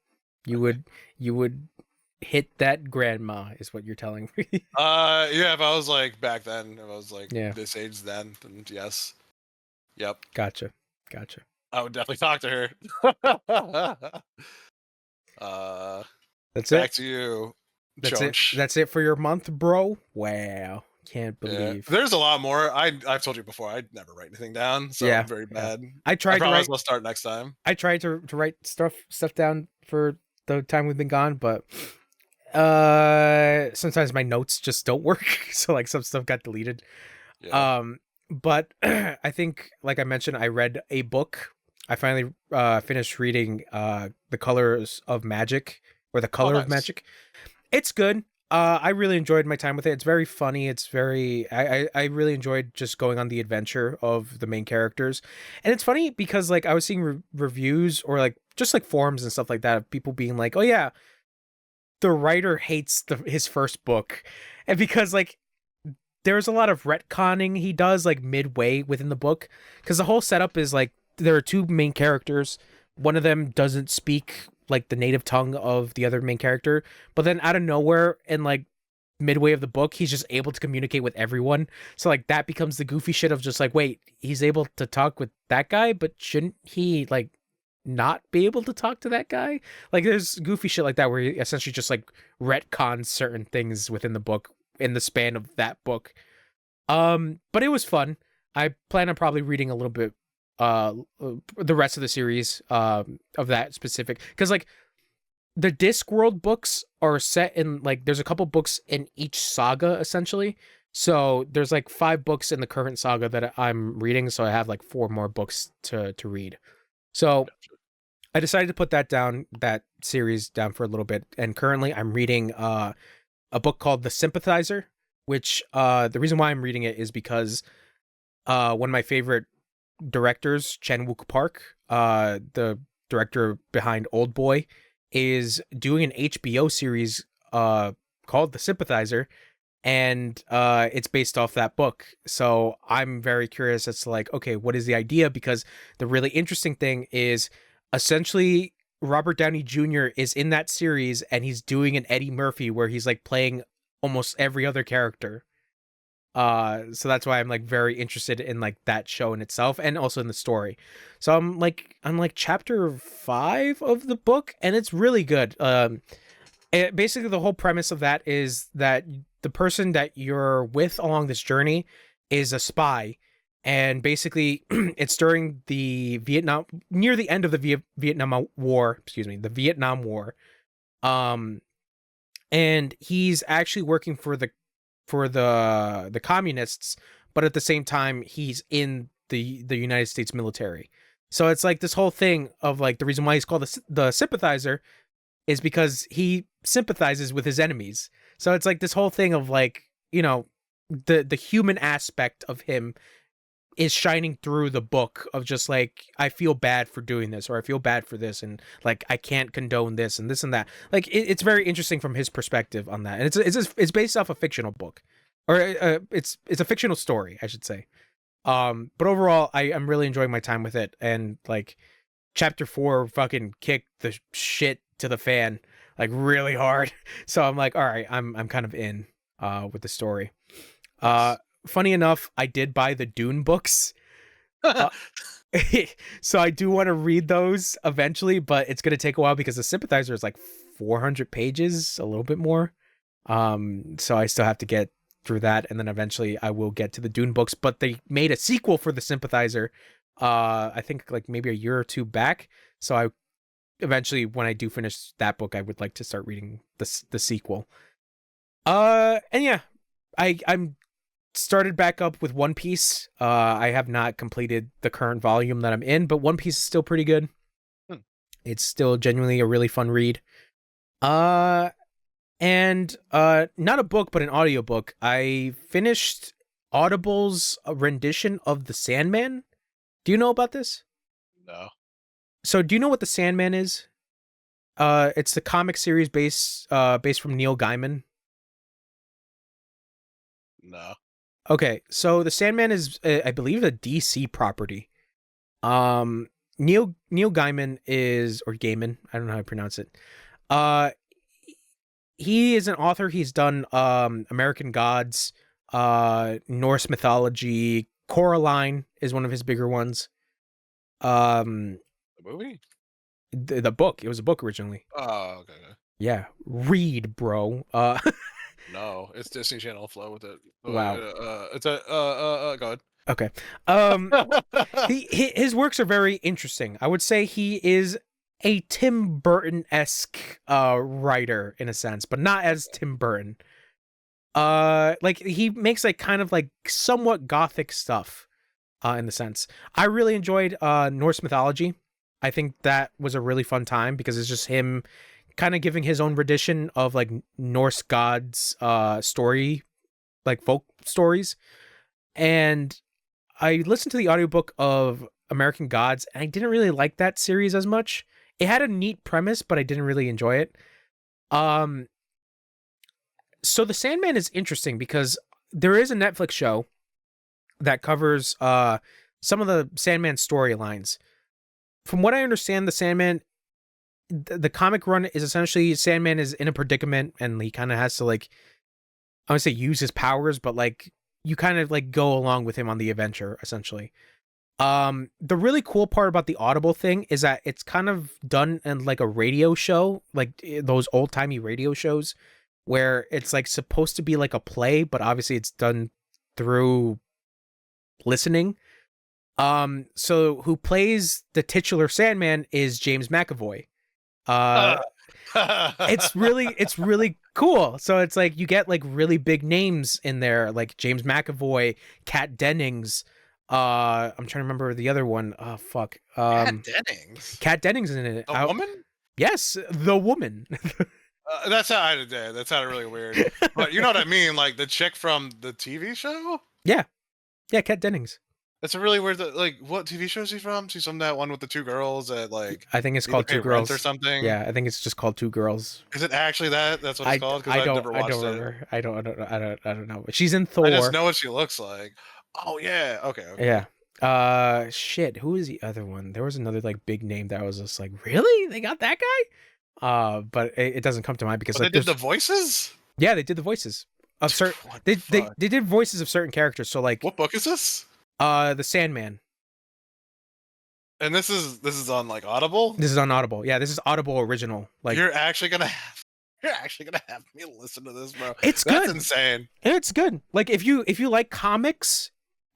You would hit that grandma, is what you're telling me. Yeah, if I was like back then, if I was like this age then yes. Yep. Gotcha. I would definitely talk to her. That's back it. to you. That's it for your month, bro. Wow. Can't believe. There's a lot more. I've told you before, I'd never write anything down, so I'm very bad. I promise I'll start next time. I tried to write stuff down for the time we've been gone, but sometimes my notes just don't work. So like some stuff got deleted. But I think, like I mentioned, I read a book. I finally finished reading The Colors of Magic, or The Color of Magic. It's good. I really enjoyed my time with it. It's very funny. It's very I really enjoyed just going on the adventure of the main characters. And it's funny because like I was seeing reviews or like just like forums and stuff like that of people being like, "Oh yeah, the writer hates his first book." And because like there's a lot of retconning he does like midway within the book, because the whole setup is like there are two main characters. One of them doesn't speak like the native tongue of the other main character, but then out of nowhere and like midway of the book, he's just able to communicate with everyone. So like that becomes the goofy shit of just like, wait, he's able to talk with that guy, but shouldn't he like not be able to talk to that guy? Like there's goofy shit like that where he essentially just like retcons certain things within the book in the span of that book. But it was fun. I plan on probably reading a little bit the rest of the series of that specific, because like the Discworld books are set in like there's a couple books in each saga essentially, so there's like 5 books in the current saga that I'm reading, so I have like 4 more books to read. So I decided to put that series down for a little bit, and currently I'm reading a book called The Sympathizer, which the reason why I'm reading it is because one of my favorite directors, Chan-wook Park, the director behind Old Boy, is doing an HBO series called The Sympathizer, and it's based off that book. So I'm very curious as to like, okay, what is the idea? Because the really interesting thing is essentially Robert Downey Jr. is in that series and he's doing an Eddie Murphy where he's like playing almost every other character. So that's why I'm like very interested in like that show in itself and also in the story. So I'm like chapter 5 of the book, and it's really good. Basically the whole premise of that is that the person that you're with along this journey is a spy, and basically it's during the near the end of the Vietnam War, the Vietnam War. And he's actually working for the communists, but at the same time he's in the United States military. So it's like this whole thing of like the reason why he's called the sympathizer is because he sympathizes with his enemies. So it's like this whole thing of like, you know, the human aspect of him is shining through the book of just like, I feel bad for doing this, or I feel bad for this, and like I can't condone this and this and that. Like it's very interesting from his perspective on that, and it's based off a fictional book, or it's a fictional story, I should say. But overall, I'm really enjoying my time with it, and like chapter 4 fucking kicked the shit to the fan like really hard. So I'm like, all right, I'm kind of in with the story. Funny enough, I did buy the Dune books. So I do want to read those eventually, but it's going to take a while because the sympathizer is like 400 pages, a little bit more. So I still have to get through that, and then eventually I will get to the Dune books, but they made a sequel for the sympathizer, I think like maybe a year or two back. So I eventually, when I do finish that book, I would like to start reading the sequel. And yeah, I'm started back up with One Piece. I have not completed the current volume that I'm in, but One Piece is still pretty good. It's still genuinely a really fun read. And not a book, but an audiobook. I finished Audible's rendition of The Sandman. Do you know about this? No. So do you know what The Sandman is? It's the comic series based from Neil Gaiman. No. Okay, so The Sandman is, I believe, a DC property. Neil Gaiman is, or Gaiman, I don't know how to pronounce it. He is an author. He's done American Gods, Norse mythology. Coraline is one of his bigger ones. The movie? The book. It was a book originally. Oh, okay. Yeah, read, bro. No, it's Disney Channel flow with it. Wow. It's a go ahead. Okay. His works are very interesting. I would say he is a Tim Burton-esque writer in a sense, but not as Tim Burton. Like he makes like kind of like somewhat gothic stuff in the sense. I really enjoyed Norse mythology. I think that was a really fun time because it's just him kind of giving his own rendition of like Norse gods story, like folk stories. And I listened to the audiobook of American Gods, and I didn't really like that series as much. It had a neat premise, but I didn't really enjoy it. So The Sandman is interesting because there is a Netflix show that covers some of the Sandman storylines. From what I understand, the Sandman, the comic run is essentially Sandman is in a predicament, and he kind of has to like, I would say use his powers, but like you kind of like go along with him on the adventure essentially. The really cool part about the Audible thing is that it's kind of done in like a radio show, like those old timey radio shows where it's like supposed to be like a play, but obviously it's done through listening. So who plays the titular Sandman is James McAvoy. It's really cool. So it's like you get like really big names in there, like James McAvoy, Kat Dennings. I'm trying to remember the other one. Oh fuck. Kat Dennings. Kat Dennings is in it. A woman? Yes, the woman. That sounded really weird. But you know what I mean? Like the chick from the TV show? Yeah, Kat Dennings. That's a really weird. Like, what TV show is she from? She's from that one with the two girls that like. I think it's called Two Girls or something. Yeah, I think it's just called Two Girls. Is it actually that? That's what it's called. Because I've never watched it. I don't know. She's in Thor. I just know what she looks like. Oh yeah. Okay. Yeah. Shit. Who is the other one? There was another like big name that I was just like, really? They got that guy? But it doesn't come to mind because like, they did the voices. Yeah, they did the voices. of certain. What They, the they fuck? they did voices of certain characters. So like, What book is this? the Sandman. And this is on like Audible. This is on Audible. Yeah, this is Audible original. Like, You're actually gonna have me listen to this, bro. it's That's good. insane. It's good. Like if you like comics,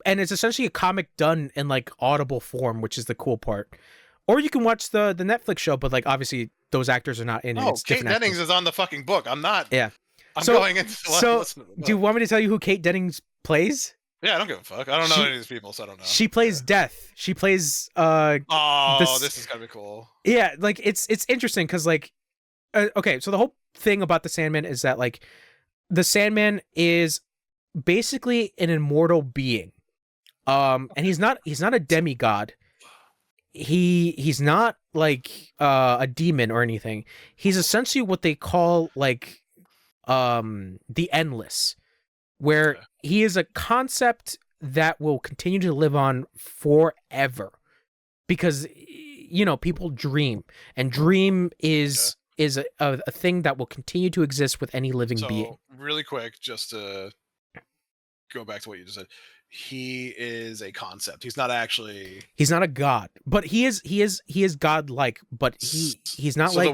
and it's essentially a comic done in like Audible form, which is the cool part. Or you can watch the Netflix show, but like obviously those actors are not in it. Oh, It's Kate different Dennings actors. is on the fucking book. I'm not. Yeah. I'm So- going into so, listen to the book. Do you want me to tell you who Kate Dennings plays? Yeah, I don't give a fuck. I don't know She- any of these people, so I don't know. She plays Death. She plays Oh, this- this is gonna be cool. yeah, like it's interesting because like okay, so the whole thing about the Sandman is that like the Sandman is basically an immortal being. And he's not a demigod. He's not like a demon or anything. He's essentially what they call like the endless, where Okay. he is a concept that will continue to live on forever because you know people dream, and dream is a thing that will continue to exist with any living being. So, really quick, just to go back to what you just said, he is a concept. He's not actually. He's not a god, but he is godlike, but he's not So like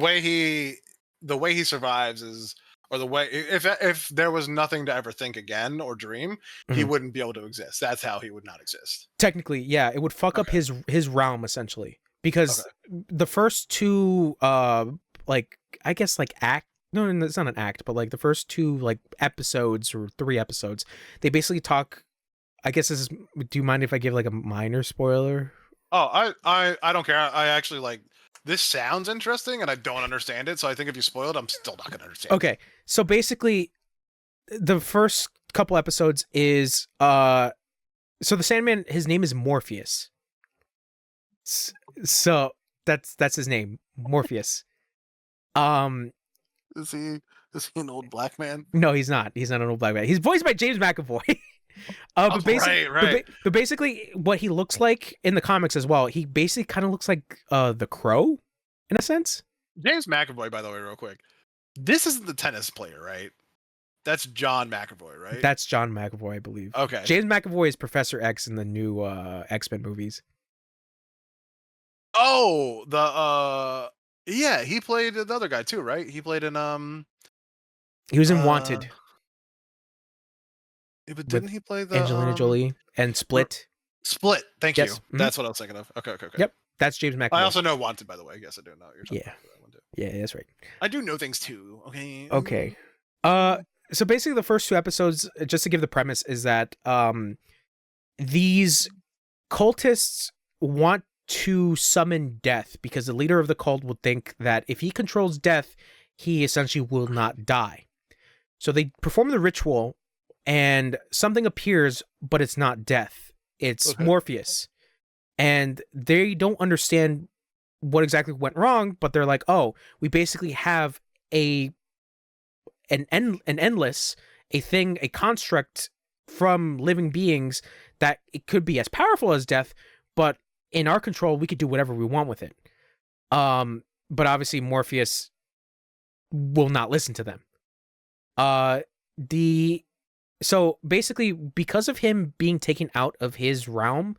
the way he survives is, or the way if there was nothing to ever think again or dream, he Mhm. wouldn't be able to exist. That's how he would not exist. technically, yeah, it would fuck up Okay. his realm essentially because Okay. the first two like I guess like act no, it's not an act, but like the first two like episodes or 3 episodes, they basically talk. I guess this is. Do you mind if I give like a minor spoiler? Oh, I don't care. I actually like this sounds interesting, and I don't understand it. So I think if you spoil it, I'm still not gonna understand. Okay, so basically, the first couple episodes is so the Sandman, his name is Morpheus. So that's his name, Morpheus. Is he an old black man? No, he's not. He's not an old black man. He's voiced by James McAvoy. But basically, right. but basically, what he looks like in the comics as well, he basically kind of looks like the Crow, in a sense. James McAvoy, by the way, real quick. This isn't the tennis player, right? That's John McAvoy, right? That's John McAvoy, I believe. Okay. James McAvoy is Professor X in the new X-Men movies. Oh, yeah, he played another guy too, right? He played in He was in Wanted but didn't he play the Angelina Jolie and Split. Split? Thank Yes. you. That's what I was thinking of. Okay. Yep. That's James McAvoy. I also know Wanted, by the way. Yes, I do know what you're talking Yeah. about that one too. Yeah, that's right. I do know things too. Okay. Okay. So basically the first 2 episodes, just to give the premise, is that these cultists want to summon death because the leader of the cult would think that if he controls death, he essentially will not die. So they perform the ritual and something appears, but it's not death. It's Okay. Morpheus. And they don't understand what exactly went wrong, but they're like, oh, we basically have an endless, a thing, a construct from living beings that it could be as powerful as death, but in our control, we could do whatever we want with it. But obviously Morpheus will not listen to them. So basically, because of him being taken out of his realm,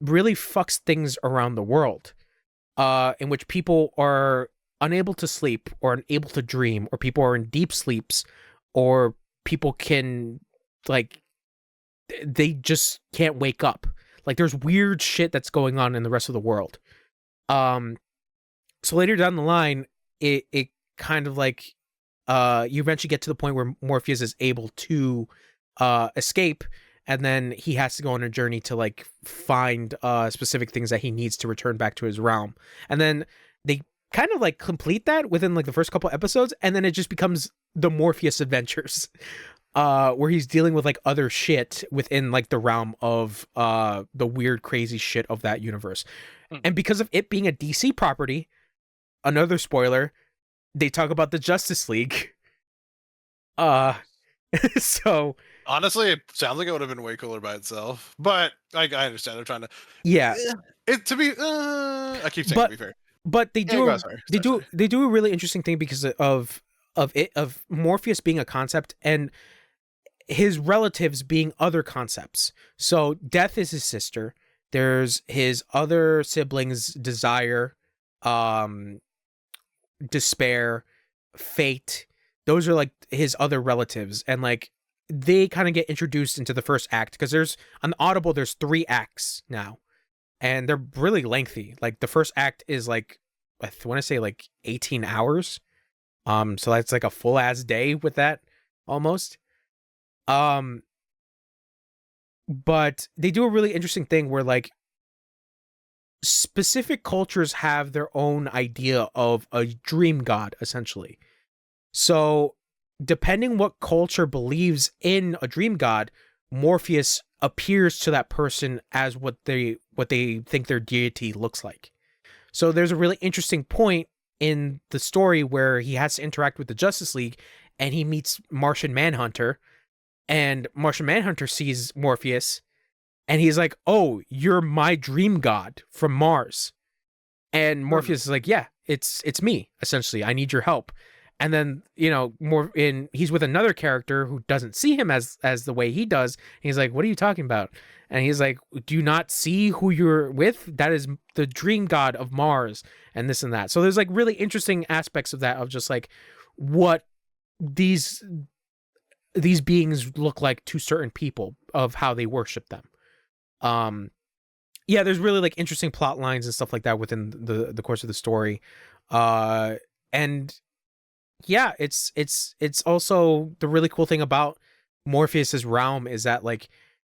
really fucks things around the world, in which people are unable to sleep or unable to dream, or people are in deep sleeps, or people can, like, they just can't wake up. Like, there's weird shit that's going on in the rest of the world. So later down the line, it kind of like, you eventually get to the point where Morpheus is able to escape, and then he has to go on a journey to like find specific things that he needs to return back to his realm. And then they kind of like complete that within like the first couple episodes, and then it just becomes the Morpheus Adventures, where he's dealing with like other shit within like the realm of the weird crazy shit of that universe. And because of it being a DC property, another spoiler, they talk about the Justice League. So Honestly, it sounds like it would have been way cooler by itself. But I understand. They're trying to. yeah, It to be. I keep saying to be fair. but they do Yeah, sorry. they do a really interesting thing because of Morpheus being a concept, and his relatives being other concepts. So death is his sister. There's his other siblings, desire, um, despair, fate. Those are like his other relatives, and like they kind of get introduced into the first act because there's on Audible. There's 3 acts now, and they're really lengthy. Like the first act is like I want to say like 18 hours. So that's like a full ass day with that almost. Um, but they do a really interesting thing where like specific cultures have their own idea of a dream god essentially. So depending what culture believes in a dream god, Morpheus appears to that person as what they think their deity looks like. So there's a really interesting point in the story where he has to interact with the Justice League and he meets Martian Manhunter, and Martian Manhunter sees Morpheus and he's like, "Oh, you're my dream god from Mars." And Morpheus is like, "Yeah, it's me, essentially. I need your help." And then, he's with another character who doesn't see him as the way he does. He's like, "What are you talking about?" And he's like, "Do you not see who you're with? That is the dream god of Mars," and this and that. So there's like really interesting aspects of that, of just like what these beings look like to certain people, of how they worship them. Yeah, there's really like interesting plot lines and stuff like that within the course of the story. And yeah, it's also the really cool thing about Morpheus's realm is that like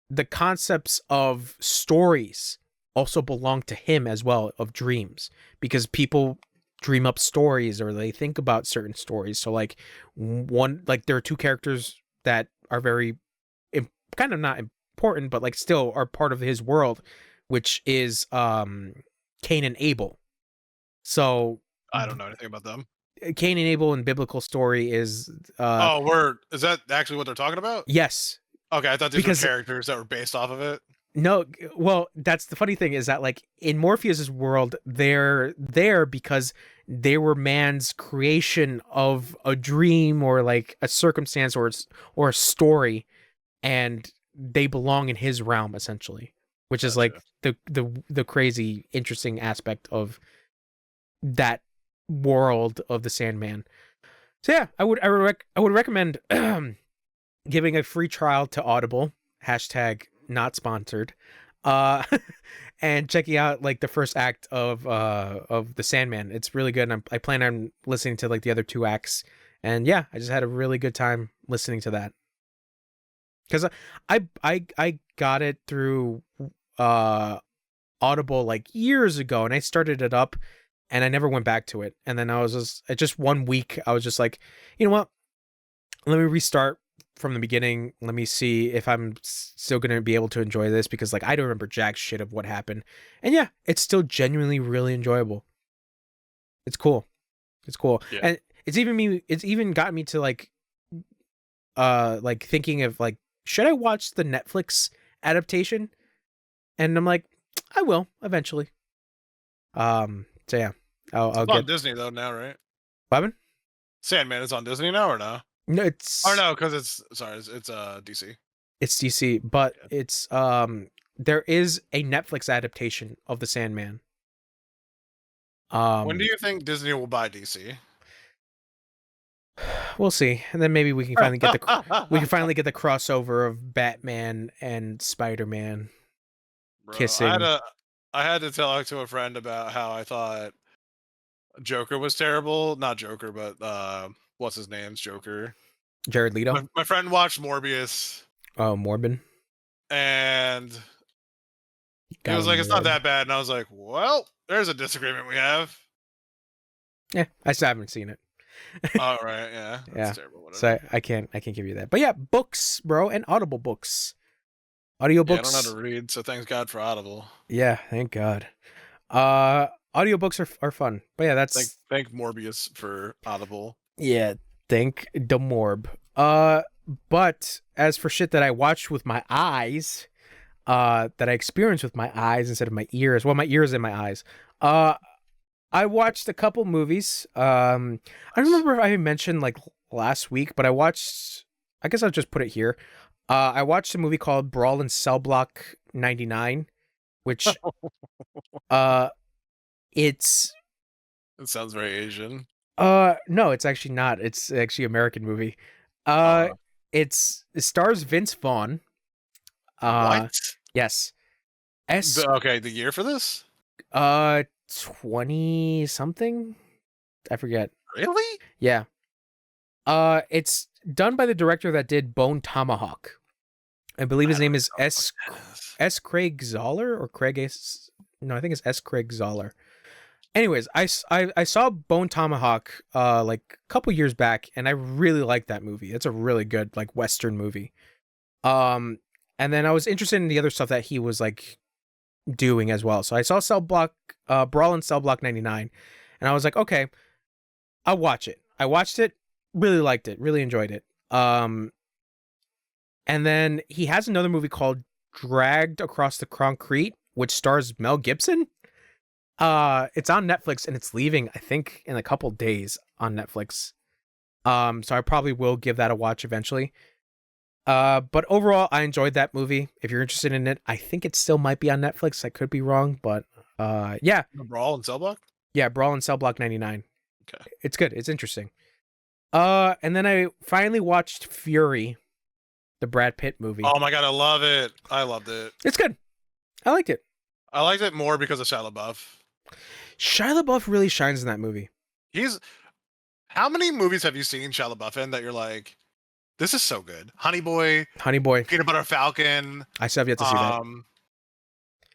the concepts of stories also belong to him as well, of dreams, because people dream up stories or they think about certain stories. So like there are 2 characters that are very kind of not important, but like still are part of his world, which is Cain and Abel. So I don't know anything about them. Cain and Abel in biblical story is is that actually what they're talking about? yes. Okay, I thought these were characters that were based off of it. No, well, that's the funny thing, is that like in Morpheus's world, they're there because they were man's creation of a dream or like a circumstance or a story, and they belong in his realm essentially, which is like the crazy interesting aspect of that world of the Sandman. So yeah, I would recommend giving a free trial to Audible, hashtag not sponsored, and checking out like the first act of the Sandman. It's really good, and I plan on listening to like the other 2 acts. And yeah, I just had a really good time listening to that, because I got it through Audible like years ago, and I started it up and I never went back to it. And then I was just 1 week, I was just like, you know what, let me restart from the beginning. Let me see if I'm still going to be able to enjoy this, because like I don't remember jack shit of what happened. And yeah, it's still genuinely really enjoyable. It's cool. Yeah. And it's even gotten me to like thinking of like, should I watch the Netflix adaptation? And I'm like, I will eventually. So yeah, I'll get on Disney though now, right? What happened? Sandman is on Disney now, or no? No, it's because it's DC. It's DC, but yeah. It's there is a Netflix adaptation of the Sandman. When do you think Disney will buy DC? We'll see, and then maybe we can finally get the crossover of Batman and Spider-Man kissing. I had to talk to a friend about how I thought Joker was terrible. Not Joker, but what's his name's Joker? Jared Leto. My friend watched Morbius. Oh, Morbin. And he was like, "It's not that bad," and I was like, "Well, there's a disagreement we have." Yeah, I still haven't seen it. All right, yeah, that's terrible. Whatever. So I can't give you that. But yeah, books, bro, and Audible books. Audiobooks. Yeah, I don't know how to read, so thanks God for Audible. Yeah, thank God. Audiobooks are fun. But yeah, that's thank Morbius for Audible. Yeah, thank the Morb. But as for shit that I watched with my eyes, that I experienced with my eyes instead of my ears, well, my ears and my eyes, I watched a couple movies. I don't remember if I mentioned like last week, but I watched I guess I'll just put it here. I watched a movie called Brawl in Cell Block 99, which uh it's It sounds very Asian. no, it's actually not. It's actually an American movie. Uh Uh, it stars Vince Vaughn. what? Yes. S Okay, the year for this? 20 something? I forget. Really? Yeah. It's done by the director that did Bone Tomahawk. I believe I his don't name is know what that is. S. Craig Zoller or Craig S. No, I think it's S. Craig Zoller. Anyways, I saw Bone Tomahawk like a couple years back, and I really liked that movie. It's a really good like Western movie. Um, and then I was interested in the other stuff that he was like doing as well. So I saw Brawl in Cell Block 99, and I was like, okay, I'll watch it. I watched it, really liked it, really enjoyed it. And then he has another movie called Dragged Across the Concrete, which stars Mel Gibson. It's on Netflix and it's leaving, I think, in a couple days on Netflix. So I probably will give that a watch eventually. But overall, I enjoyed that movie. If you're interested in it, I think it still might be on Netflix. I could be wrong, but yeah, The Brawl in Cell Block? yeah, Brawl in Cell Block 99. Okay. It's good. It's interesting. And then I finally watched Fury, the Brad Pitt movie. Oh my god, I love it. I loved it. It's good. I liked it. I liked it more because of Shia LaBeouf. Shia LaBeouf really shines in that movie. He's How many movies have you seen Shia LaBeouf in that you're like, this is so good? Honey Boy, Honey Boy. Peanut Butter Falcon, I still have yet to see that.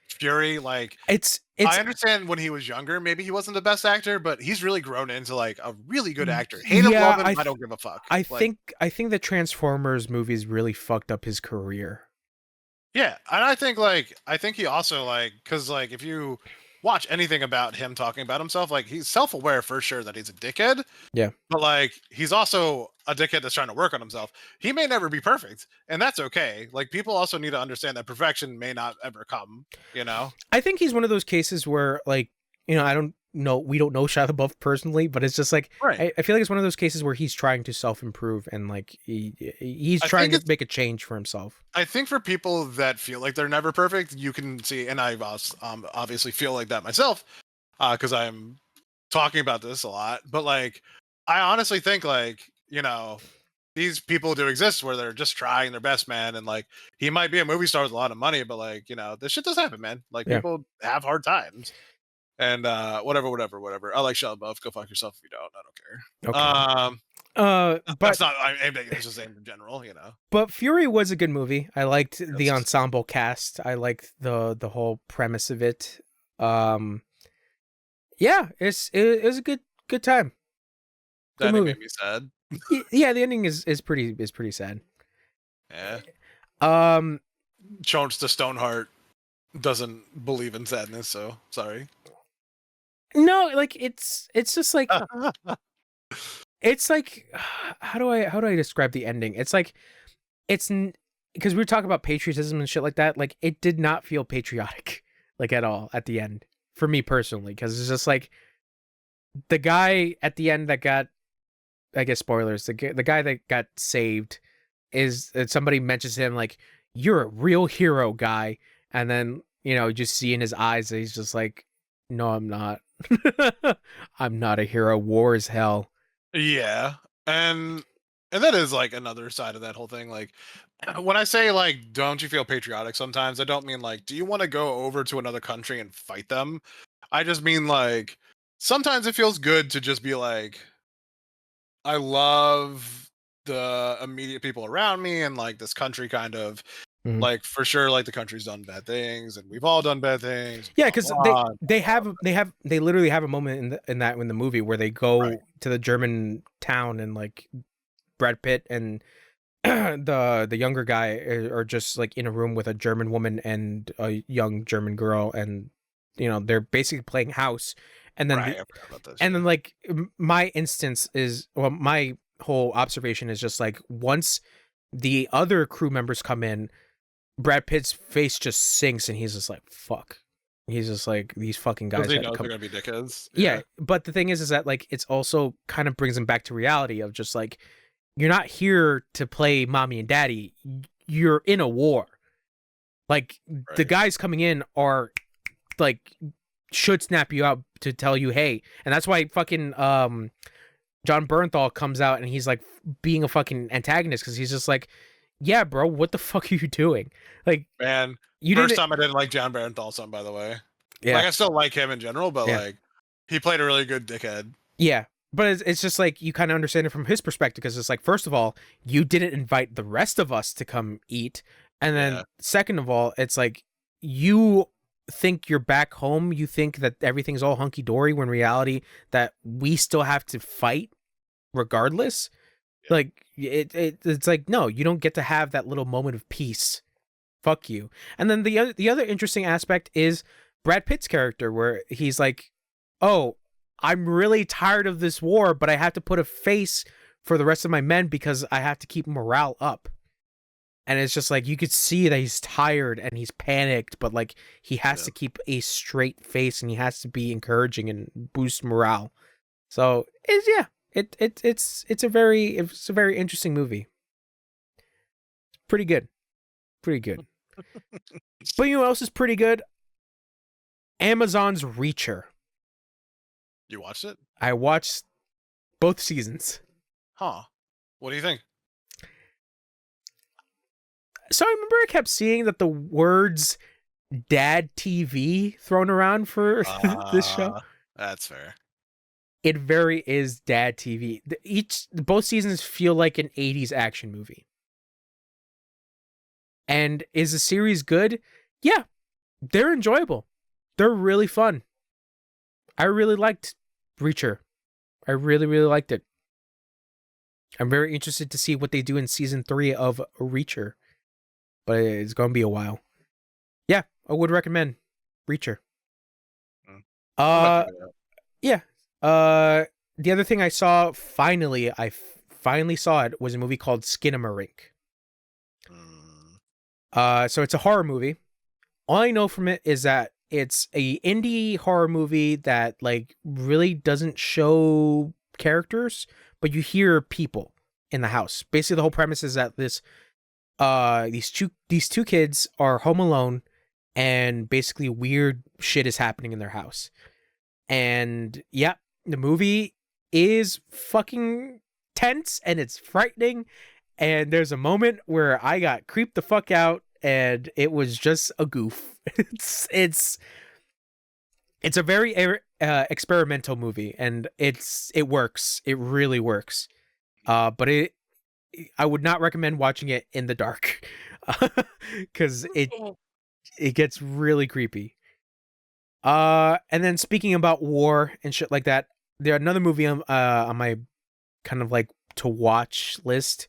Fury. Like, It's I understand when he was younger, maybe he wasn't the best actor, but he's really grown into like a really good actor. Hate him, Yeah, love him, I don't give a fuck. I Like, think the Transformers movies really fucked up his career. yeah, and I think he also like, because like if you watch anything about him talking about himself, like he's self-aware for sure that he's a dickhead. Yeah. But like he's also a dickhead that's trying to work on himself. He may never be perfect, and that's okay. Like people also need to understand that perfection may not ever come, you know? I think he's one of those cases where, like, you know, I don't know, we don't know Shia LaBeouf personally, but it's just like, Right. I feel like it's one of those cases where he's trying to self-improve and like he's I trying think to make a change for himself. I think for people that feel like they're never perfect, you can see, and I obviously feel like that myself, because I'm talking about this a lot. But like, I honestly think like, you know, these people do exist where they're just trying their best, man. And like, he might be a movie star with a lot of money, but like, you know, this shit does happen, man. Like, Yeah. people have hard times, and whatever. I like Shia LaBeouf. Go fuck yourself if you don't. I don't care. Okay. But That's not. It's just in general, you know. but Fury was a good movie. I liked the Yes. ensemble cast. I liked the whole premise of it. Yeah, it was a good time. Good That movie. made me sad. Yeah, the ending is pretty sad. Yeah. Um, Jones the Stoneheart doesn't believe in sadness, so sorry. no, like it's just like it's like how do I describe the ending? It's like it's because we were talking about patriotism and shit like that. Like it did not feel patriotic like at all at the end for me personally, because it's just like the guy at the end that got, I guess spoilers, the guy that got saved is somebody mentions him like, you're a real hero, guy, and then you know, you just see in his eyes that he's just like, no, I'm not. I'm not a hero. War is hell. Yeah. And that is like another side of that whole thing. Like when I say like don't you feel patriotic sometimes, I don't mean like do you want to go over to another country and fight them? I just mean like sometimes it feels good to just be like I love the immediate people around me and like this country kind of Mhm. like for sure like the country's done bad things and we've all done bad things. Yeah, blah, because blah. they literally have a moment in the movie where they go Right. to the German town and like Brad Pitt and the younger guy are just like in a room with a German woman and a young German girl, and you know they're basically playing house, and then Right, I forgot about this. and then like my instance is, well, my whole observation is just like once the other crew members come in, Brad Pitt's face just sinks and he's just like, fuck. He's just like, these fucking guys Because he had to knows come. they're gonna be dickheads. Yeah, but the thing is that like it's also kind of brings him back to reality of just like you're not here to play mommy and daddy. You're in a war. Like the Right. guys coming in are like should snap you out to tell you, hey, and that's why fucking John Bernthal comes out and he's like being a fucking antagonist because he's just like, yeah, bro, what the fuck are you doing? Like, Man, you first didn't. time I didn't like John Barenthal son, by the way. Like Yeah, I still like him in general, but yeah, like he played a really good dickhead. yeah. But it's just like you kind of understand it from his perspective because it's like, first of all, you didn't invite the rest of us to come eat. And then, Yeah. second of all, it's like you think you're back home. You think that everything's all hunky dory when in reality that we still have to fight regardless. Yeah. Like, it's like, no, you don't get to have that little moment of peace. Fuck you. And then the other interesting aspect is Brad Pitt's character, where he's like, oh, I'm really tired of this war, but I have to put a face for the rest of my men because I have to keep morale up. And it's just like you could see that he's tired and he's panicked, but like he has Yeah. to keep a straight face and he has to be encouraging and boost morale. So it's yeah, it's a very interesting movie. Pretty good, pretty good. But you know what else is pretty good? Amazon's Reacher. You watched it? I watched both seasons. Huh. What do you think? So I remember I kept seeing that the words dad TV thrown around for this show. That's fair. It very is dad TV. Both seasons feel like an 80s action movie. And is the series good? Yeah. They're enjoyable. They're really fun. I really liked Reacher. I really, really liked it. I'm very interested to see what they do in season 3 of Reacher. But it's going to be a while. Yeah, I would recommend Reacher. Yeah. The other thing I saw I finally saw it was a movie called Skinamarink. So it's a horror movie. All I know from it is that it's a indie horror movie that like really doesn't show characters, but you hear people in the house. Basically, the whole premise is that these two kids are home alone, and basically weird shit is happening in their house. And yeah, the movie is fucking tense and it's frightening. And there's a moment where I got creeped the fuck out, and it was just a goof. It's a very experimental movie, and it works. It really works. But I would not recommend watching it in the dark, because it gets really creepy. And then speaking about war and shit like that, there's another movie on my kind of like to watch list.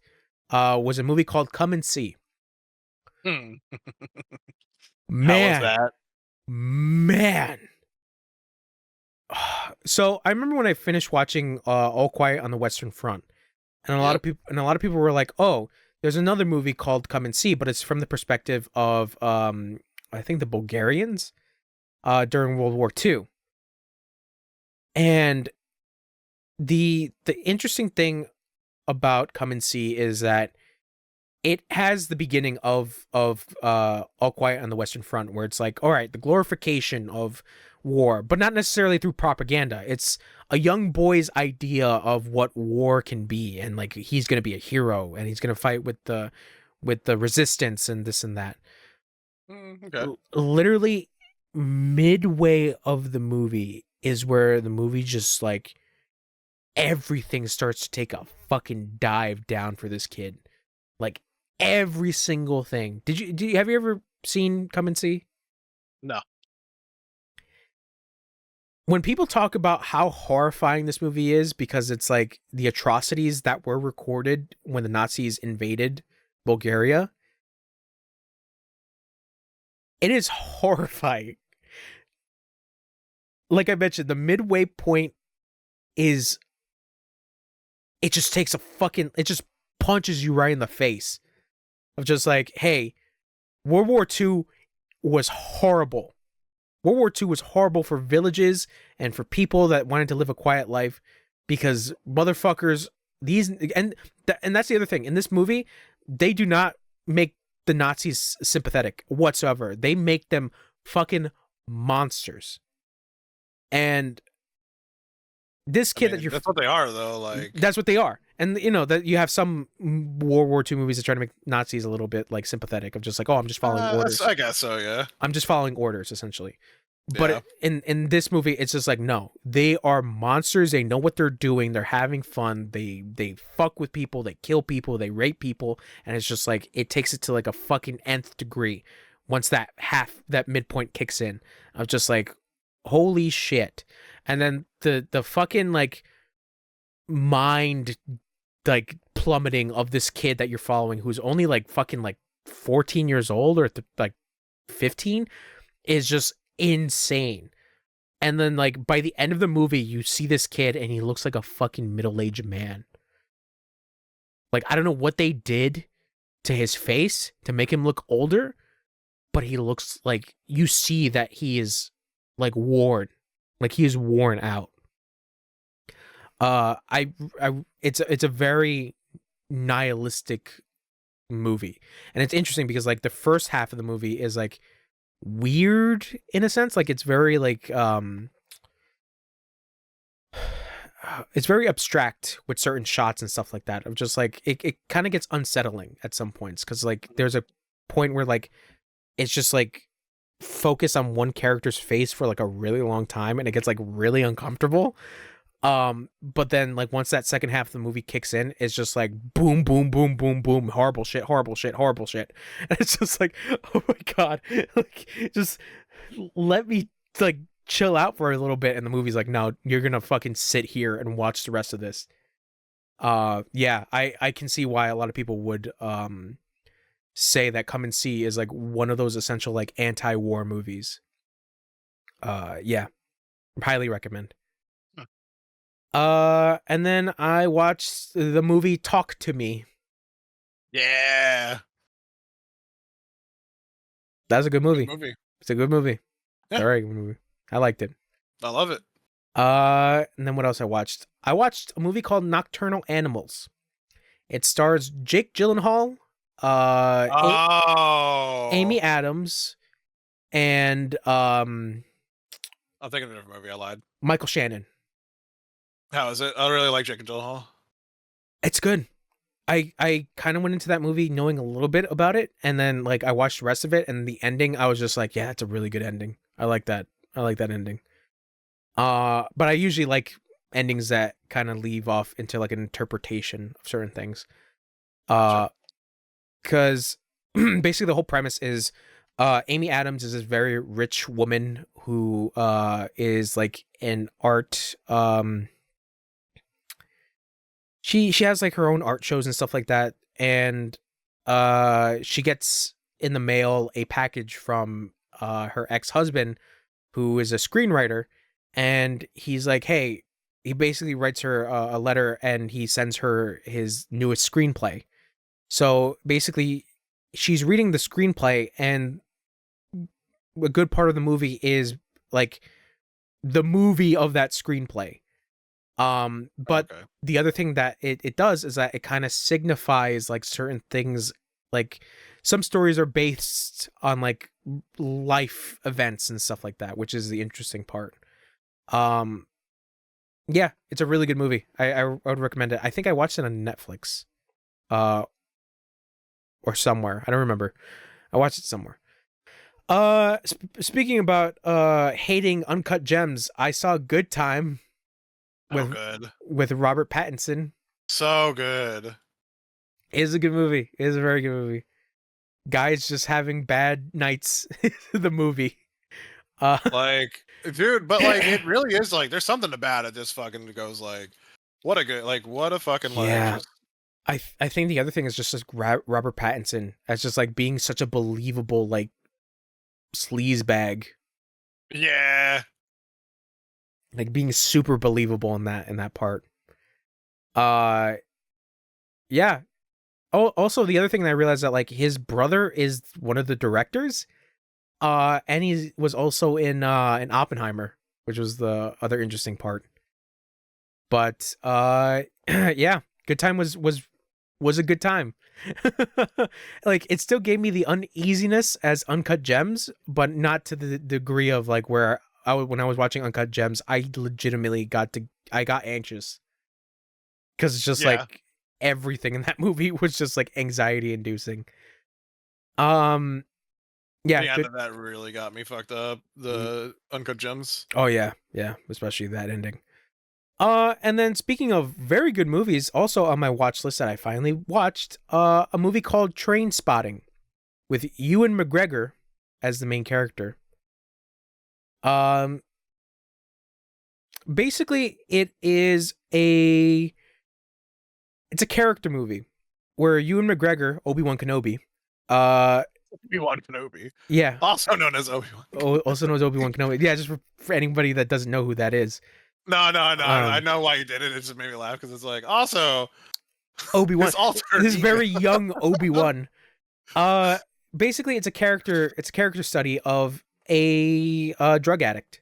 Was a movie called Come and See. How Man, was that? man. So I remember when I finished watching All Quiet on the Western Front, and a lot of people were like, "Oh, there's another movie called Come and See," but it's from the perspective of I think the Bulgarians during World War II. And the interesting thing about Come and See is that it has the beginning of All Quiet on the Western Front, where it's like, all right, the glorification of war, but not necessarily through propaganda. It's a young boy's idea of what war can be, and like he's gonna be a hero, and he's gonna fight with the resistance and this and that. Okay. Literally, midway of the movie is where the movie just like everything starts to take a fucking dive down for this kid. Like every single thing. Have you ever seen Come and See? No. When people talk about how horrifying this movie is because it's like the atrocities that were recorded when the Nazis invaded Bulgaria, it is horrifying. Like I mentioned, the midway point is it just takes it just punches you right in the face of just like, hey, World War II was horrible. World War II was horrible for villages and for people that wanted to live a quiet life because motherfuckers, these and that's the other thing. In this movie, they do not make the Nazis sympathetic whatsoever. They make them fucking monsters. And this kid that you're that's what they are though, like that's what they are. And you know that you have some World War II movies that try to make Nazis a little bit like sympathetic, of just like, oh, I'm just following orders. I guess so, yeah. I'm just following orders essentially. But Yeah. in this movie, it's just like, no, they are monsters. They know what they're doing. They're having fun. They fuck with people. They kill people. They rape people. And it's just like, it takes it to like a fucking nth degree once that midpoint kicks in. Of just like, holy shit. And then the fucking like mind like plummeting of this kid that you're following, who's only like fucking like 14 years old or like 15, is just insane. And then like by the end of the movie, you see this kid and he looks like a fucking middle-aged man. Like, I don't know what they did to his face to make him look older, but he looks like, you see that he is like worn, like he is worn out. It's a very nihilistic movie, and it's interesting because like the first half of the movie is like weird in a sense, like it's very like it's very abstract with certain shots and stuff like that, of just like it kind of gets unsettling at some points, because like there's a point where like it's just like focus on one character's face for like a really long time, and it gets like really uncomfortable. But then like once that second half of the movie kicks in, it's just like boom, boom, boom, boom, boom, horrible shit, horrible shit, horrible shit. And it's just like, oh my god, like just let me like chill out for a little bit. And the movie's like, no, you're gonna fucking sit here and watch the rest of this. Yeah, I can see why a lot of people would say that Come and See is like one of those essential like anti-war movies. Yeah, highly recommend. And then I watched the movie Talk to Me. Yeah. That's a good movie. Good movie. It's a good movie. Yeah. It's a very good movie. I liked it. I love it. And then what else I watched? I watched a movie called Nocturnal Animals. It stars Jake Gyllenhaal, Amy Adams, and I'm thinking of a different movie. I lied. Michael Shannon. How is it? I really like Jake and Gyllenhaal. It's good. I kind of went into that movie knowing a little bit about it, and then like I watched the rest of it, and the ending, I was just like, yeah, it's a really good ending. I like that. I like that ending. But I usually like endings that kind of leave off into like an interpretation of certain things. Because basically the whole premise is Amy Adams is this very rich woman who is like an art she has like her own art shows and stuff like that, and she gets in the mail a package from her ex-husband, who is a screenwriter, and he's like, hey, he basically writes her a letter, and he sends her his newest screenplay. So basically she's reading the screenplay, and a good part of the movie is like the movie of that screenplay. But okay. The other thing that it does is that it kind of signifies like certain things, like some stories are based on like life events and stuff like that, which is the interesting part. Yeah, it's a really good movie. I would recommend it. I think I watched it on Netflix, or somewhere. I don't remember. I watched it somewhere. Speaking about hating uncut gems, I saw Good Time. With Robert Pattinson. So good. It is a good movie. It is a very good movie. Guys just having bad nights. The movie. Like, dude, but like it really is like there's something about it. This fucking goes like, what a fucking yeah. I think the other thing is just like Robert Pattinson as just like being such a believable like sleaze bag. Yeah. Like being super believable in that part. Yeah. Oh, also the other thing that I realized that like his brother is one of the directors. And he was also in Oppenheimer, which was the other interesting part. But yeah, Good Time was a good time. Like, it still gave me the uneasiness as Uncut Gems, but not to the degree of like where when I was watching Uncut Gems, I legitimately got anxious because it's just Yeah. like everything in that movie was just like anxiety inducing. Yeah, The end good. of that really got me fucked up. The Uncut Gems. Oh yeah, especially that ending. And then speaking of very good movies, also on my watch list that I finally watched, a movie called Train Spotting with Ewan McGregor as the main character. Um, Basically, it's a character movie where Ewan McGregor, Obi-Wan Kenobi, uh, Obi-Wan Kenobi, yeah, also known as Obi-Wan. also knows Obi-Wan Kenobi. Yeah, just for anybody that doesn't know who that is. No. I know why you did it. It just made me laugh because it's like also Obi-Wan, his alter this ego. very young Obi-Wan. Basically, it's a character study of a drug addict.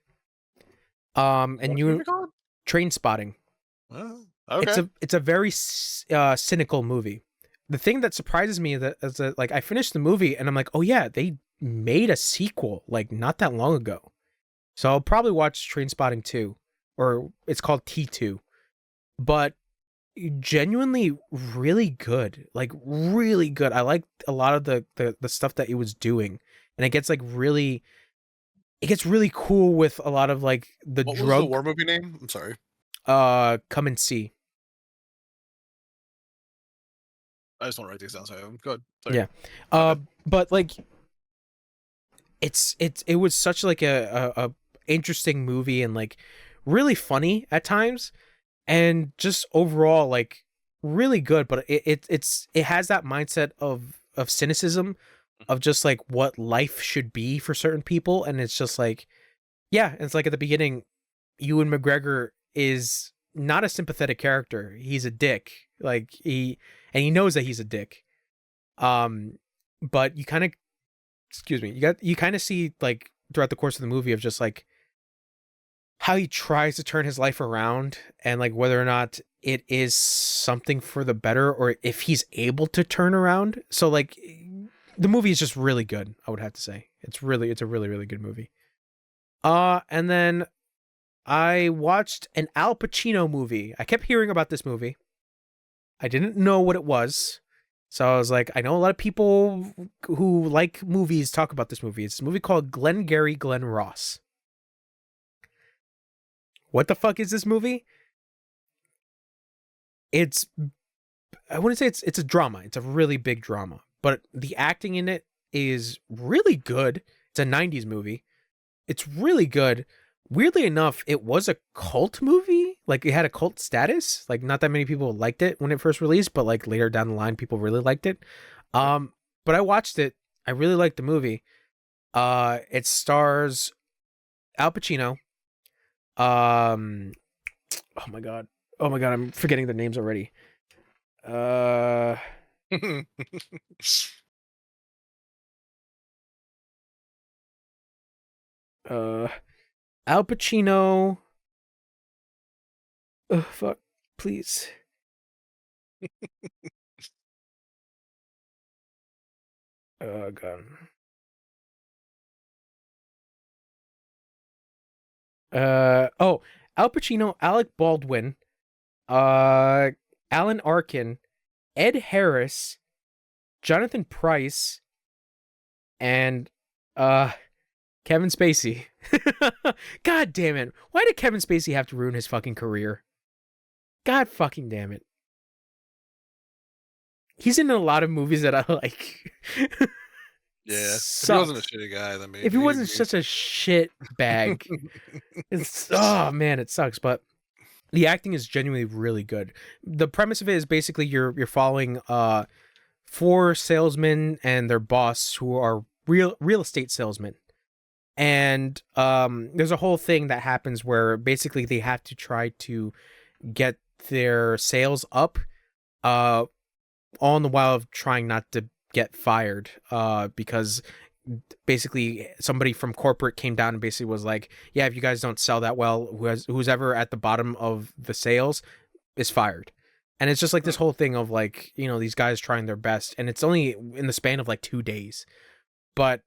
And What's the you movie called? Train Spotting. Well, okay. It's a very cynical movie. The thing that surprises me is that like I finished the movie and I'm like, oh yeah, they made a sequel like not that long ago. So I'll probably watch Train Spotting 2, or it's called T2. But genuinely really good, like really good. I liked a lot of the stuff that it was doing, and it gets really cool with a lot of like the What was the drug. war movie name? I'm sorry. Come and See. I just want to write these down. So I'm good. Sorry. Yeah. But like it was such like a interesting movie, and like really funny at times, and just overall like really good. But it has that mindset of cynicism, of just like what life should be for certain people, and it's just like, yeah, it's like at the beginning, Ewan McGregor is not a sympathetic character. He's a dick. Like he knows that he's a dick. But you kind of, excuse me, you kind of see like throughout the course of the movie of just like how he tries to turn his life around, and like whether or not it is something for the better, or if he's able to turn around. So like the movie is just really good, I would have to say. It's a really good movie. And then I watched an Al Pacino movie. I kept hearing about this movie. I didn't know what it was. So I was like, I know a lot of people who like movies talk about this movie. It's a movie called Glengarry Glen Ross. What the fuck is this movie? I wouldn't say it's a drama. It's a really big drama. But the acting in it is really good. It's a 90s movie. It's really good. Weirdly enough, it was a cult movie. Like, it had a cult status. Like, not that many people liked it when it first released, but like later down the line, people really liked it. But I watched it. I really liked the movie. It stars Al Pacino. Oh my god. I'm forgetting the names already. Al Pacino. Oh fuck, please. Oh god. Al Pacino, Alec Baldwin, Alan Arkin, Ed Harris, Jonathan Pryce, and Kevin Spacey. God damn it. Why did Kevin Spacey have to ruin his fucking career? God fucking damn it. He's in a lot of movies that I like. Yeah. Sucks. If he wasn't a shitty guy, then maybe. If he wasn't such a shit bag. Oh man, it sucks. But the acting is genuinely really good. The premise of it is basically you're following four salesmen and their boss who are real estate salesmen. And there's a whole thing that happens where basically they have to try to get their sales up, all in the while of trying not to get fired, because basically somebody from corporate came down and basically was like, yeah, if you guys don't sell that well, who's ever at the bottom of the sales is fired. And it's just like this whole thing of like, you know, these guys trying their best, and it's only in the span of like 2 days, but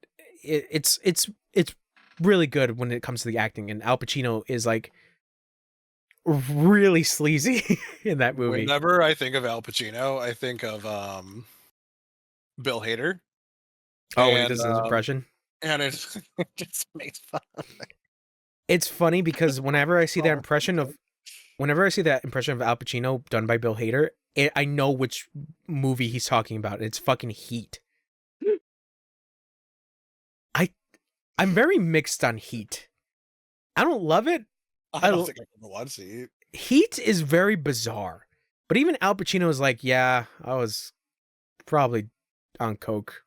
it's really good when it comes to the acting, and Al Pacino is like really sleazy in that movie. Whenever I think of Al Pacino, I think of Bill Hader. Oh, when he does his impression. And it just makes fun. It's funny because whenever I see that impression of Al Pacino done by Bill Hader, I know which movie he's talking about. It's fucking Heat. I'm very mixed on Heat. I don't love it. I don't think I've ever watched Heat. Heat is very bizarre. But even Al Pacino is like, yeah, I was probably on coke.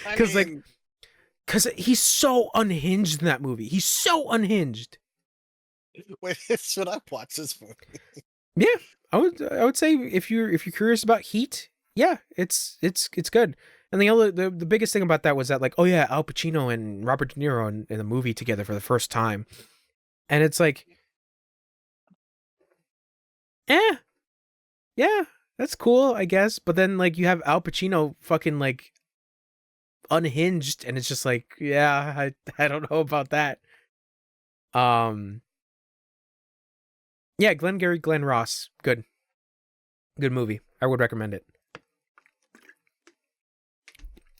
Because he's so unhinged in that movie. He's so unhinged. Wait, should I watch this movie? Yeah, I would say if you're curious about Heat, yeah, it's good. And the biggest thing about that was that like, oh yeah, Al Pacino and Robert De Niro in a movie together for the first time, and it's like, yeah, that's cool, I guess. But then like you have Al Pacino fucking like unhinged, and it's just like, yeah, I don't know about that. Yeah, Glengarry Glen Ross, good movie. I would recommend it.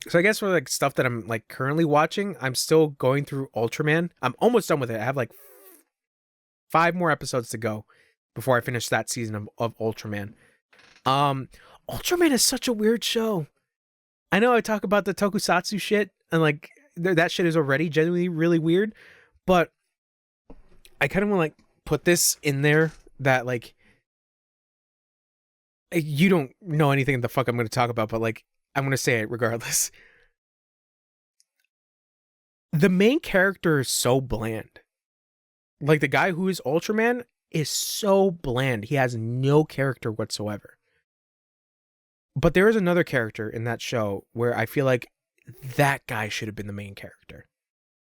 So I guess for like stuff that I'm like currently watching, I'm still going through Ultraman. I'm almost done with it. I have like 5 more episodes to go before I finish that season of Ultraman. Ultraman is such a weird show. I know I talk about the tokusatsu shit, and like that shit is already genuinely really weird, but I kind of want to like put this in there that like you don't know anything the fuck I'm going to talk about, but like I'm going to say it regardless. The main character is so bland. Like the guy who is Ultraman is so bland. He has no character whatsoever. But there is another character in that show where I feel like that guy should have been the main character.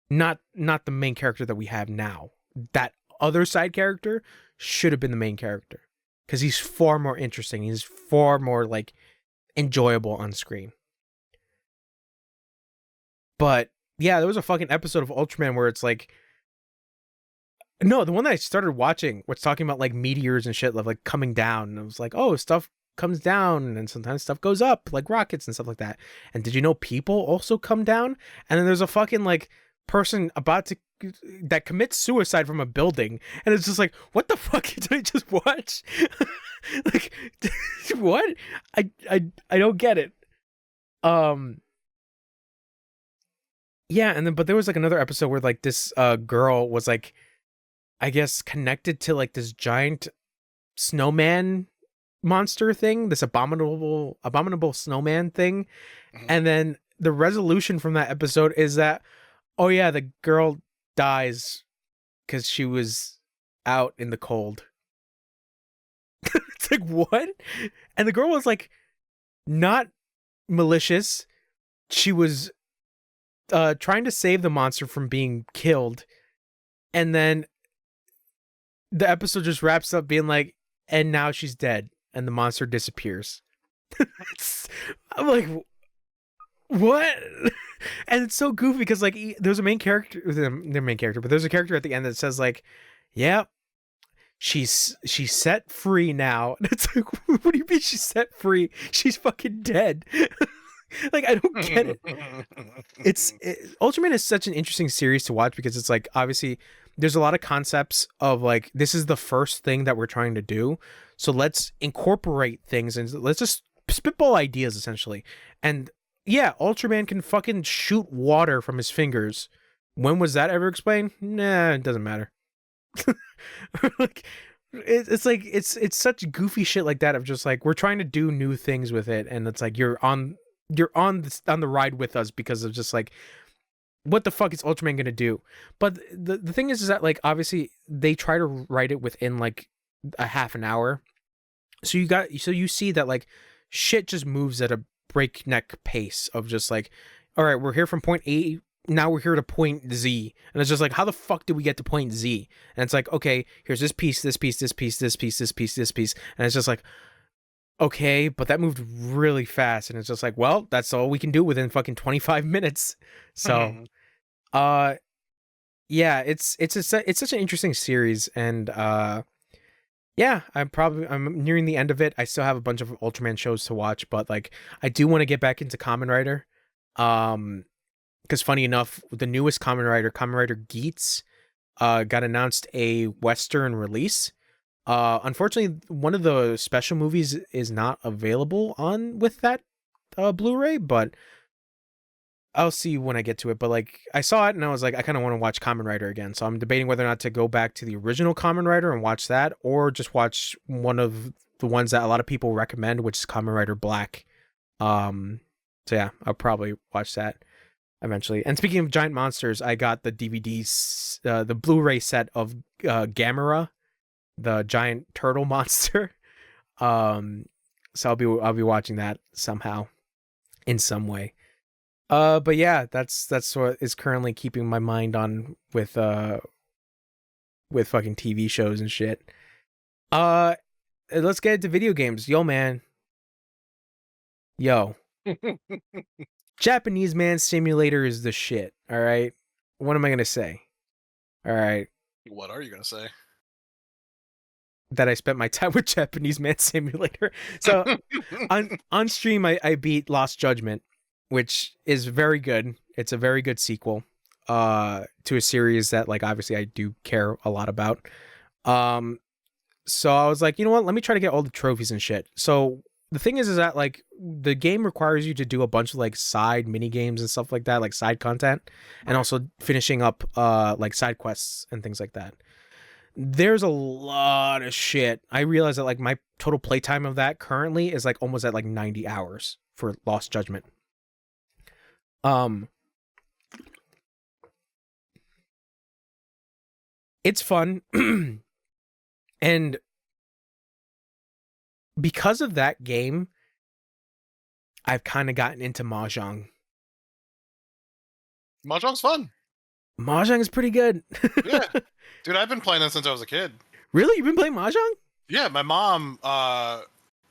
Not the main character that we have now. That other side character should have been the main character. Because he's far more interesting. He's far more like enjoyable on screen. But yeah, there was a fucking episode of Ultraman where it's like, no, the one that I started watching was talking about like meteors and shit like coming down, and it was like, oh, stuff comes down and sometimes stuff goes up like rockets and stuff like that. And did you know people also come down? And then there's a fucking like person that commits suicide from a building, and it's just like, what the fuck did I just watch? Like, what? I don't get it. Yeah, and then but there was like another episode where like this girl was like, I guess connected to like this giant snowman monster thing, this abominable snowman thing. And then the resolution from that episode is that, oh yeah, the girl dies because she was out in the cold. It's like, what? And the girl was like not malicious. She was trying to save the monster from being killed, and then the episode just wraps up being like, and now she's dead and the monster disappears. I'm like, what? And it's so goofy because like there's a main character, but there's a character at the end that says like, yeah, she's set free now. And it's like, what do you mean she's set free? She's fucking dead. Like, I don't get it. Ultraman is such an interesting series to watch because it's like, obviously there's a lot of concepts of like, this is the first thing that we're trying to do, so let's incorporate things and let's just spitball ideas essentially. And yeah, Ultraman can fucking shoot water from his fingers. When was that ever explained? Nah, it doesn't matter. Like, it's such goofy shit like that of just like, we're trying to do new things with it, and it's like you're on the ride with us because of just like, what the fuck is Ultraman gonna do? But the thing is that like, obviously they try to write it within like a half an hour, so you see that like shit just moves at a breakneck pace of just like, all right, we're here from point A, now we're here to point Z. And it's just like, how the fuck did we get to point Z? And it's like, okay, here's this piece, this piece, this piece, this piece, this piece, this piece. And it's just like, okay, but that moved really fast. And it's just like, well, that's all we can do within fucking 25 minutes. So, yeah, it's such an interesting series. And, yeah, I'm nearing the end of it. I still have a bunch of Ultraman shows to watch, but like, I do want to get back into Kamen Rider. Because funny enough, the newest Kamen Rider Geats, got announced a Western release. Unfortunately, one of the special movies is not available on with that Blu-ray, but I'll see when I get to it. But like, I saw it and I was like, I kind of want to watch Kamen Rider again. So I'm debating whether or not to go back to the original Kamen Rider and watch that, or just watch one of the ones that a lot of people recommend, which is Kamen Rider Black. So yeah, I'll probably watch that eventually. And speaking of giant monsters, I got the DVDs, the Blu-ray set of Gamera, the giant turtle monster. So I'll be watching that somehow, in some way. But yeah, that's what is currently keeping my mind on with fucking TV shows and shit. Let's get into video games. Yo, man. Yo. Japanese Man Simulator is the shit, all right? What am I going to say? All right. What are you going to say? That I spent my time with Japanese Man Simulator. So on stream, I beat Lost Judgment, which is very good. It's a very good sequel to a series that, like, obviously I do care a lot about. So I was like, you know what? Let me try to get all the trophies and shit. So the thing is that, like, the game requires you to do a bunch of, like, side mini games and stuff like that, like side content, and also finishing up like side quests and things like that. There's a lot of shit. I realize that, like, my total playtime of that currently is like almost at like 90 hours for Lost Judgment. It's fun. And because of that game, I've kind of gotten into Mahjong. Mahjong's fun. Mahjong is pretty good. Yeah. Dude, I've been playing this since I was a kid. Really? You've been playing Mahjong? Yeah, my mom,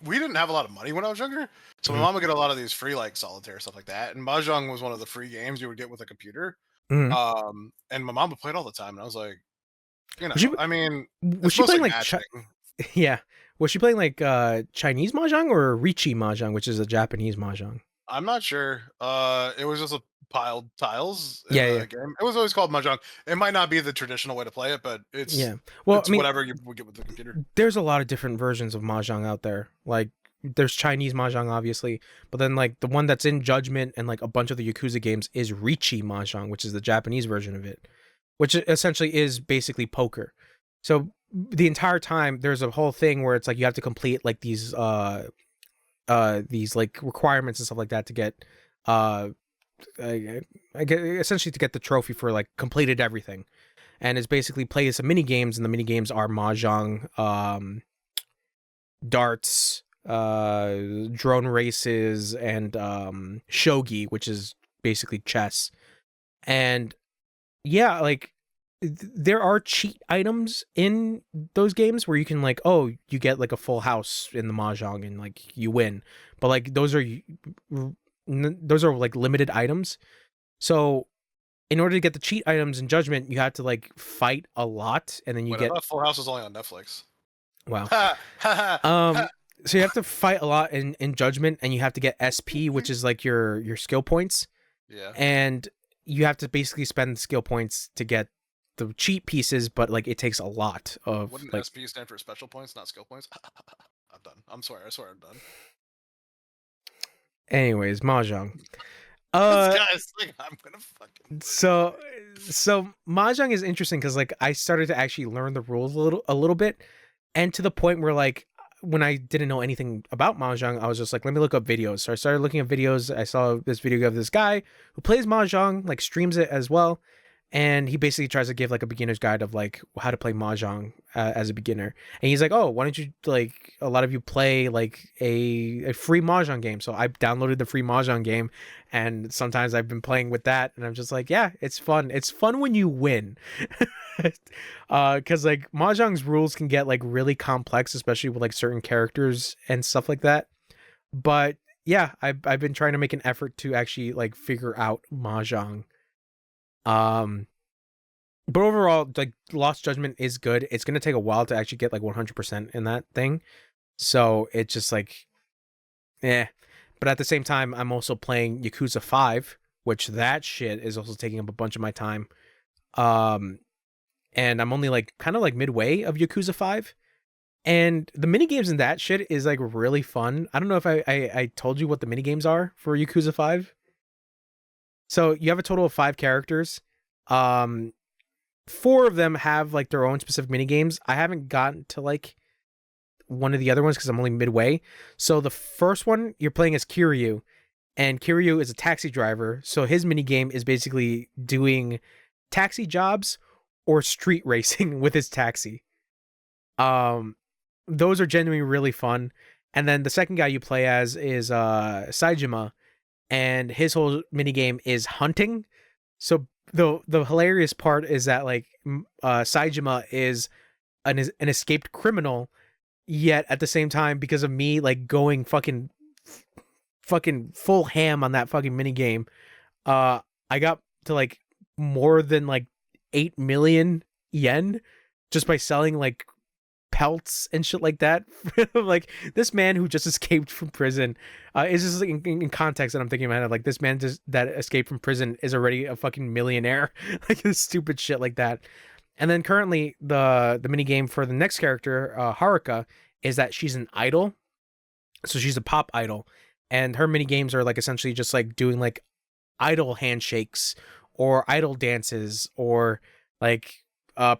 we didn't have a lot of money when I was younger. So my mom would get a lot of these free, like, solitaire stuff like that. And Mahjong was one of the free games you would get with a computer. And my mom would play it all the time. And I was like, you know, I mean, was she playing like yeah. Was she playing like Chinese Mahjong or Richi Mahjong, which is a Japanese Mahjong? I'm not sure. It was just a piled tiles in the game. It was always called Mahjong. It might not be the traditional way to play it, but it's well, it's whatever you would get with the computer. There's a lot of different versions of Mahjong out there. Like, there's Chinese Mahjong, obviously, but then, like, the one that's in Judgment and, like, a bunch of the Yakuza games is Richi Mahjong, which is the Japanese version of it, which essentially is basically poker. So the entire time there's a whole thing where it's like you have to complete like these like requirements and stuff like that to get I get essentially to get the trophy for like completed everything. And it's basically play some mini games, and the mini games are Mahjong, darts, drone races, and shogi, which is basically chess. And yeah, like, there are cheat items in those games where you can, like, oh, you get like a full house in the Mahjong and like you win, but like those are like limited items. So in order to get the cheat items in Judgment, you have to like fight a lot, and then you get Full House is only on Netflix. Wow. So you have to fight a lot in Judgment, and you have to get SP, which is like your skill points. Yeah. And you have to basically spend the skill points to get the cheat pieces, but like it takes a lot of. Wouldn't like, SP stand for special points, not skill points? I'm done. I swear I'm done. Anyways, Mahjong. This guy's like, I'm gonna fucking. So Mahjong is interesting because like I started to actually learn the rules a little bit, and to the point where like when I didn't know anything about Mahjong, I was just like, let me look up videos. So I started looking at videos. I saw this video of this guy who plays Mahjong, like streams it as well. and he basically tries to give like a beginner's guide of like how to play mahjong as a beginner. And he's like, "Oh, why don't you like a lot of you play like a free mahjong game?" So I downloaded the free mahjong game, and sometimes I've been playing with that, and I'm just like, "Yeah, it's fun. It's fun when you win." Because like mahjong's rules can get like really complex, especially with like certain characters and stuff like that. But yeah, I've been trying to make an effort to actually like figure out mahjong. Um, but overall, like Lost Judgment is good. It's gonna take a while to actually get like 100% in that thing. So it's just like, eh. But at the same time, I'm also playing Yakuza 5, which that shit is also taking up a bunch of my time. Um, and I'm only like kind of like midway of Yakuza 5. And the mini games in that shit is like really fun. I don't know if I told you what the mini games are for Yakuza 5. So you have a total of 5 characters. Um, 4 of them have like their own specific mini games. I haven't gotten to like one of the other ones because I'm only midway. So the first one you're playing as Kiryu, and Kiryu is a taxi driver. So his mini game is basically doing taxi jobs or street racing with his taxi. Um, those are genuinely really fun. And then the second guy you play as is Saijima, and his whole mini game is hunting. So the hilarious part is that like Saijima is an escaped criminal, yet at the same time, because of me like going fucking full ham on that fucking mini game, I got to like more than like 8 million yen just by selling like pelts and shit like that. Like this man who just escaped from prison is just like in context that I'm thinking about it, like this man just that escaped from prison is already a fucking millionaire. Like this stupid shit like that. And then currently the mini game for the next character, Haruka, is that she's an idol. So she's a pop idol, and her mini games are like essentially just like doing like idol handshakes or idol dances or like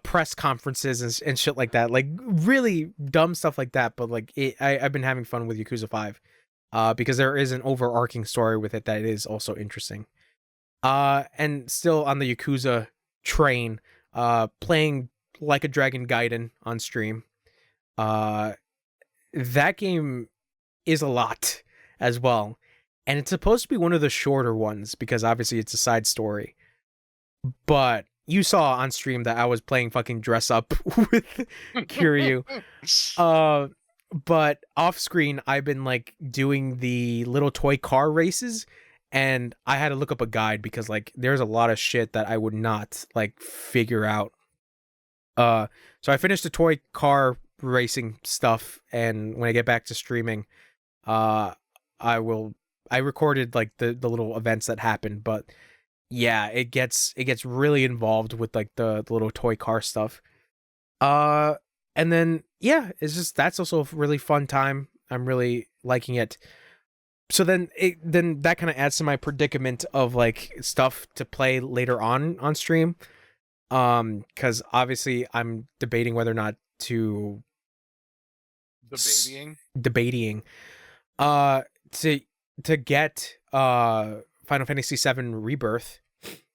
press conferences and shit like that, like really dumb stuff like that. But like I've been having fun with Yakuza 5 because there is an overarching story with it that is also interesting. And still on the Yakuza train, playing Like a Dragon Gaiden on stream. uh that game is a lot as well, and it's supposed to be one of the shorter ones because obviously it's a side story. But you saw on stream that I was playing fucking dress up with Kiryu. Uh, but off screen, I've been like doing the little toy car races, and I had to look up a guide because like there's a lot of shit that I would not like figure out. So I finished the toy car racing stuff, and when I get back to streaming, uh, I will. I recorded like the little events that happened, but yeah, it gets really involved with like the little toy car stuff. Uh and then yeah, it's just that's also a really fun time. I'm really liking it. So then that kind of adds to my predicament of like stuff to play later on stream. Cuz obviously I'm debating whether or not to Debating. debating uh to get Final Fantasy 7 Rebirth,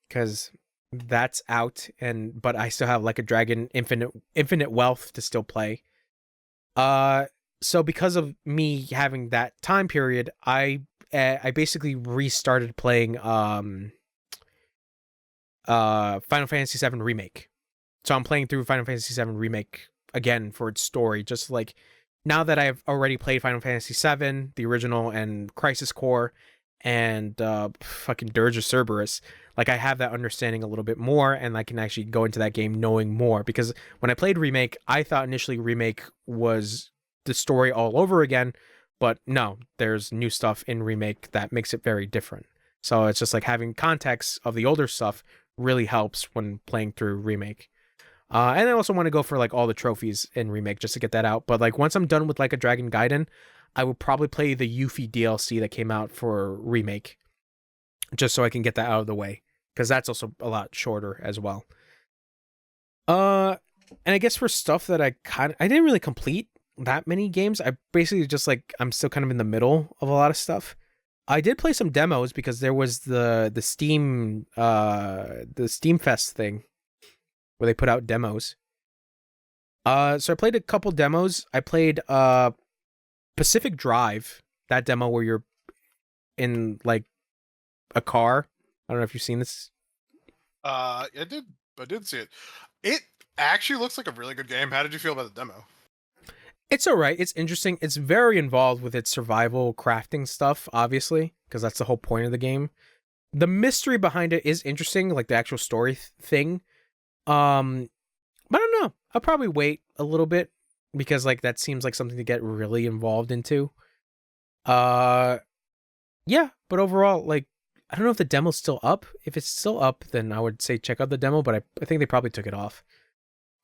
because that's out, and but I still have like a Dragon Infinite Wealth to still play. Uh so because of me having that time period, I basically restarted playing Final Fantasy 7 Remake. So I'm playing through Final Fantasy 7 Remake again for its story, just like now that I've already played Final Fantasy 7, the original, and Crisis Core, and fucking Dirge of Cerberus, like I have that understanding a little bit more, and I can actually go into that game knowing more. Because when I played Remake, I thought initially Remake was the story all over again, but no, there's new stuff in Remake that makes it very different. So it's just like having context of the older stuff really helps when playing through Remake. And I also want to go for like all the trophies in Remake just to get that out. But like once I'm done with Like a Dragon Gaiden, I will probably play the Yuffie DLC that came out for Remake, just so I can get that out of the way, because that's also a lot shorter as well. Uh, and I guess for stuff that I didn't really complete that many games. I basically just like I'm still kind of in the middle of a lot of stuff. I did play some demos because there was the Steam Fest thing where they put out demos. So I played a couple demos. I played Pacific Drive, that demo where you're in like a car. I don't know if you've seen this. I did see it. It actually looks like a really good game. How did you feel about the demo? It's all right. It's interesting. It's very involved with its survival crafting stuff, obviously, because that's the whole point of the game. The mystery behind it is interesting, like the actual story thing. But I don't know. I'll probably wait a little bit because like that seems like something to get really involved into. Uh yeah, but overall, like I don't know if the demo's still up. If it's still up, then I would say check out the demo, but I think they probably took it off.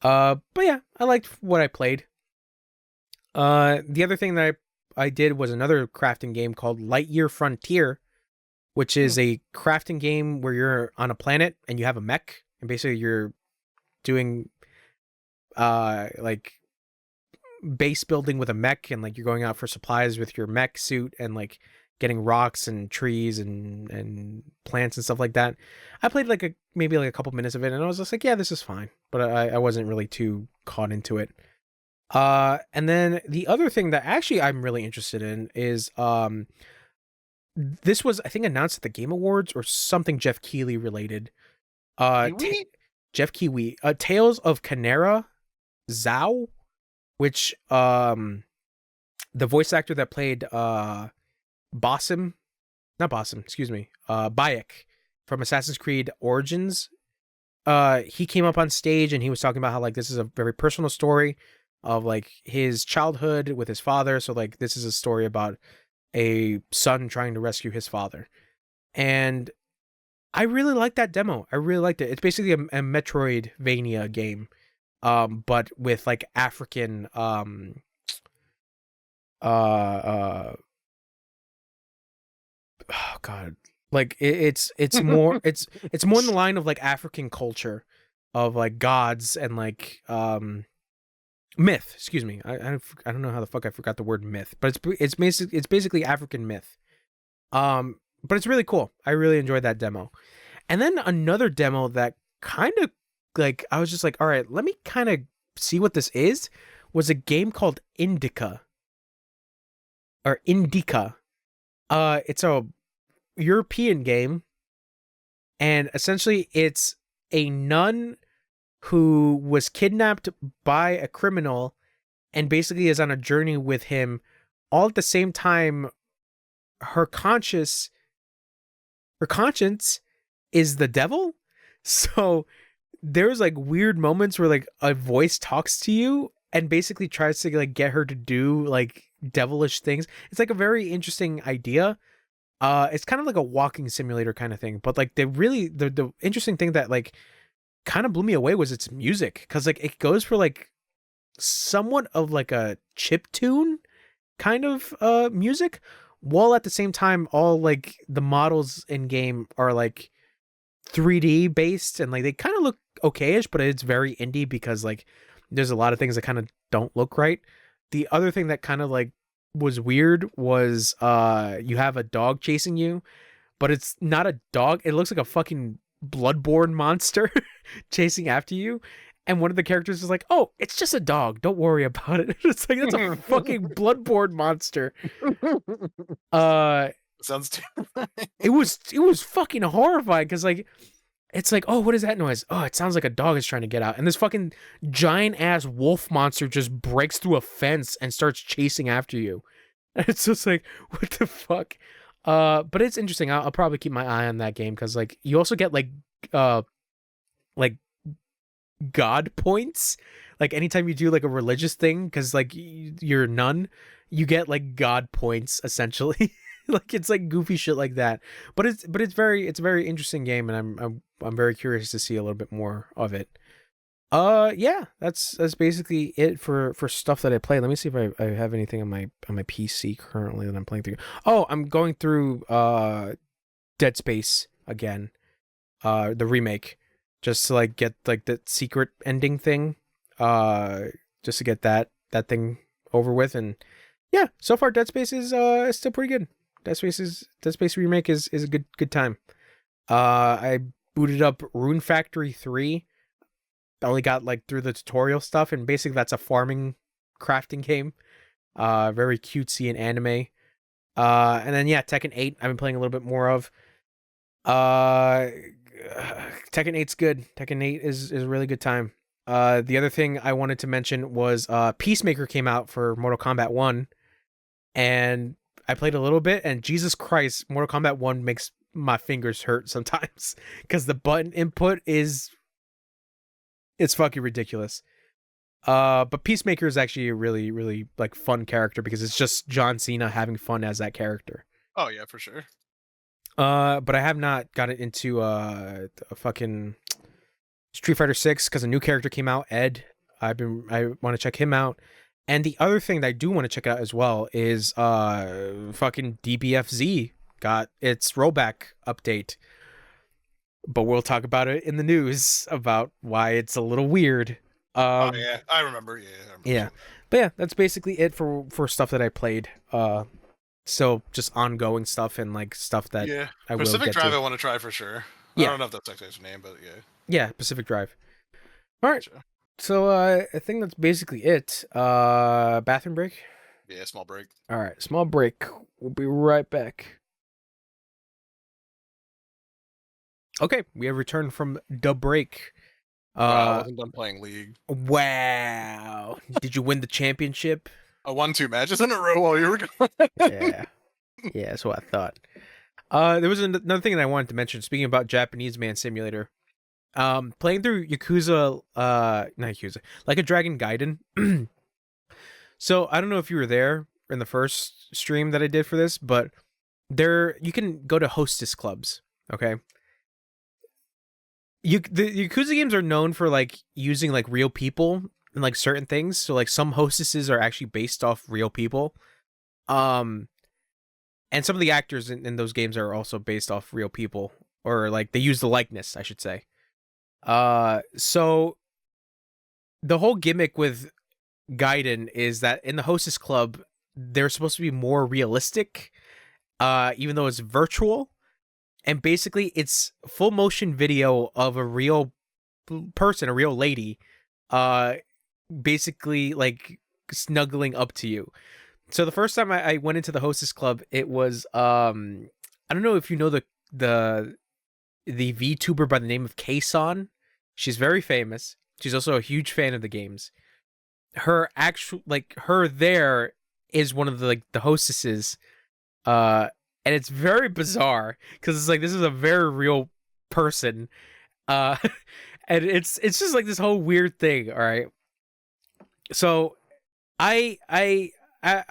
But yeah, I liked what I played. The other thing that I did was another crafting game called Lightyear Frontier, which is a crafting game where you're on a planet and you have a mech, and basically you're doing like base building with a mech, and like you're going out for supplies with your mech suit and like getting rocks and trees and plants and stuff like that. I played like maybe like a couple minutes of it and I was just like, yeah, this is fine, but I wasn't really too caught into it. And then the other thing that actually I'm really interested in is this was I think announced at the Game Awards or something Jeff Keighley related. Jeff Keighley, Tales of Canera Zhao, which the voice actor that played Basim, not Basim, excuse me, Bayek from Assassin's Creed Origins, he came up on stage and he was talking about how like this is a very personal story of like his childhood with his father. So like this is a story about a son trying to rescue his father. And I really liked that demo. I really liked it. It's basically a Metroidvania game, but with like African oh god, like it's more it's more in the line of like African culture of like gods and like myth. Excuse me, I don't know how the fuck I forgot the word myth, but it's basically African myth. But it's really cool. I really enjoyed that demo. And then another demo that kind of like I was just like, all right, let me kind of see what this is, was a game called Indica. It's a European game, and essentially it's a nun who was kidnapped by a criminal and basically is on a journey with him. All at the same time, her conscience is the devil. So there's like weird moments where like a voice talks to you and basically tries to like get her to do like devilish things. It's like a very interesting idea. It's kind of like a walking simulator kind of thing, but like the interesting thing that like kind of blew me away was its music, because like it goes for like somewhat of like a chip tune kind of music, while at the same time all like the models in game are like 3D based and like they kind of look okayish, but it's very indie because like there's a lot of things that kind of don't look right. The other thing that kind of like was weird was you have a dog chasing you, but it's not a dog. It looks like a fucking bloodborne monster chasing after you. And one of the characters is like, "Oh, it's just a dog. Don't worry about it." It's like that's a fucking bloodborne monster. Sounds it was fucking horrifying because like it's like, oh, what is that noise? Oh, it sounds like a dog is trying to get out. And this fucking giant ass wolf monster just breaks through a fence and starts chasing after you. And it's just like, what the fuck? But it's interesting. I'll probably keep my eye on that game because like you also get like god points. Like anytime you do like a religious thing, because like you're a nun, you get like god points essentially. Like it's like goofy shit like that. But it's a very interesting game, and I'm very curious to see a little bit more of it. Yeah, that's basically it for stuff that I play. Let me see if I have anything on my PC currently that I'm playing through. Oh, I'm going through Dead Space again. The remake, just to like get like the secret ending thing. Just to get that thing over with. And yeah, so far Dead Space is still pretty good. Dead Space remake is a good time. I booted up Rune Factory 3. I only got like through the tutorial stuff, and basically that's a farming crafting game. Very cutesy and anime. And then yeah, Tekken 8 I've been playing a little bit more of. Tekken 8's good. Tekken 8 is a really good time. The other thing I wanted to mention was Peacemaker came out for Mortal Kombat 1, and I played a little bit, and Jesus Christ, Mortal Kombat 1 makes my fingers hurt sometimes because the button input it's fucking ridiculous. But Peacemaker is actually a really, really like fun character because it's just John Cena having fun as that character. Oh yeah, for sure. But I have not gotten into a fucking Street Fighter 6 because a new character came out, Ed. I want to check him out. And the other thing that I do want to check out as well is fucking DBFZ got its rollback update. But we'll talk about it in the news about why it's a little weird. Oh yeah, I remember. Yeah, I remember. Yeah. But yeah, that's basically it for stuff that I played. So just ongoing stuff and like stuff that I will Pacific get Drive to. I want to try for sure. Yeah. I don't know if that's actually his name, but yeah. Yeah, Pacific Drive. All right. Gotcha. So I think that's basically it. Bathroom break? Yeah, small break. All right, small break. We'll be right back. Okay, we have returned from the break. I wasn't done playing League. Wow. Did you win the championship? I won 2 matches in a row while you were gone. Yeah. Yeah, that's what I thought. There was another thing that I wanted to mention, speaking about Japanese Man Simulator. Playing through Yakuza, not Yakuza, Like a Dragon Gaiden. So I don't know if you were there in the first stream that I did for this, but you can go to hostess clubs, okay? The Yakuza games are known for like using like real people and like certain things. So like some hostesses are actually based off real people. And some of the actors in those games are also based off real people, or like they use the likeness, I should say. So the whole gimmick with Gaiden is that in the hostess club, they're supposed to be more realistic, even though it's virtual. And basically, it's full motion video of a real person, a real lady, basically like snuggling up to you. So the first time I went into the hostess club, it was I don't know if you know the VTuber by the name of Kson. She's very famous. She's also a huge fan of the games. Her there is one of the hostesses. And it's very bizarre because it's like this is a very real person, and it's just like this whole weird thing. All right, so I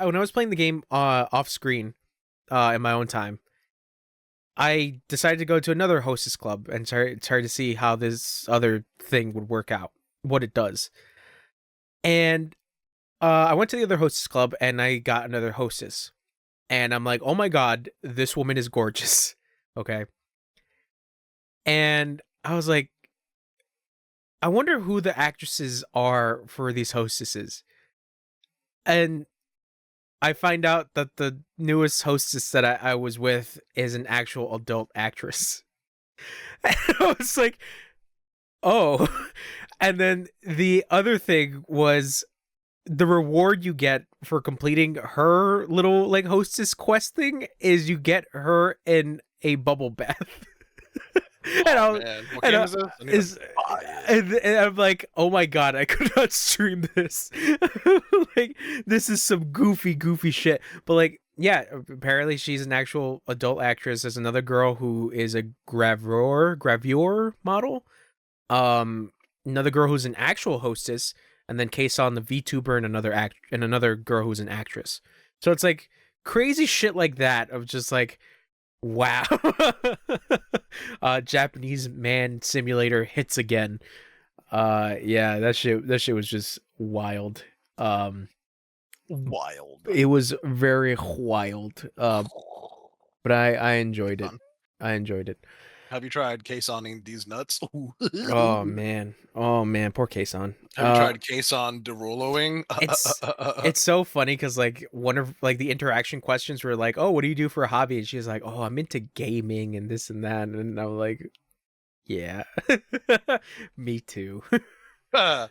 when I was playing the game off screen, in my own time, I decided to go to another hostess club and try to see how this other thing would work out, what it does, and I went to the other hostess club and I got another hostess. And I'm like, oh my God, this woman is gorgeous. Okay. And I was like, I wonder who the actresses are for these hostesses. And I find out that the newest hostess that I was with is an actual adult actress. And I was like, oh. And then the other thing was the reward you get for completing her little like hostess quest thing is you get her in a bubble bath. Man. What game is this? And I'm like, oh my God, I could not stream this. Like, this is some goofy shit. But like, yeah, apparently she's an actual adult actress. There's another girl who is a gravure model. Another girl who's an actual hostess. And then Kson, the VTuber, and another girl who's an actress. So it's like crazy shit like that of just like, wow. Japanese Man Simulator hits again. Yeah, that shit was just wild. Wild. It was very wild. But I enjoyed it. I enjoyed it. Have you tried caissoning these nuts? Oh man, poor Kason. Have you tried caisson deroloing? It's it's so funny because like one of like the interaction questions were like, "Oh, what do you do for a hobby?" And she's like, "Oh, I'm into gaming and this and that." And I'm like, "Yeah, me too." But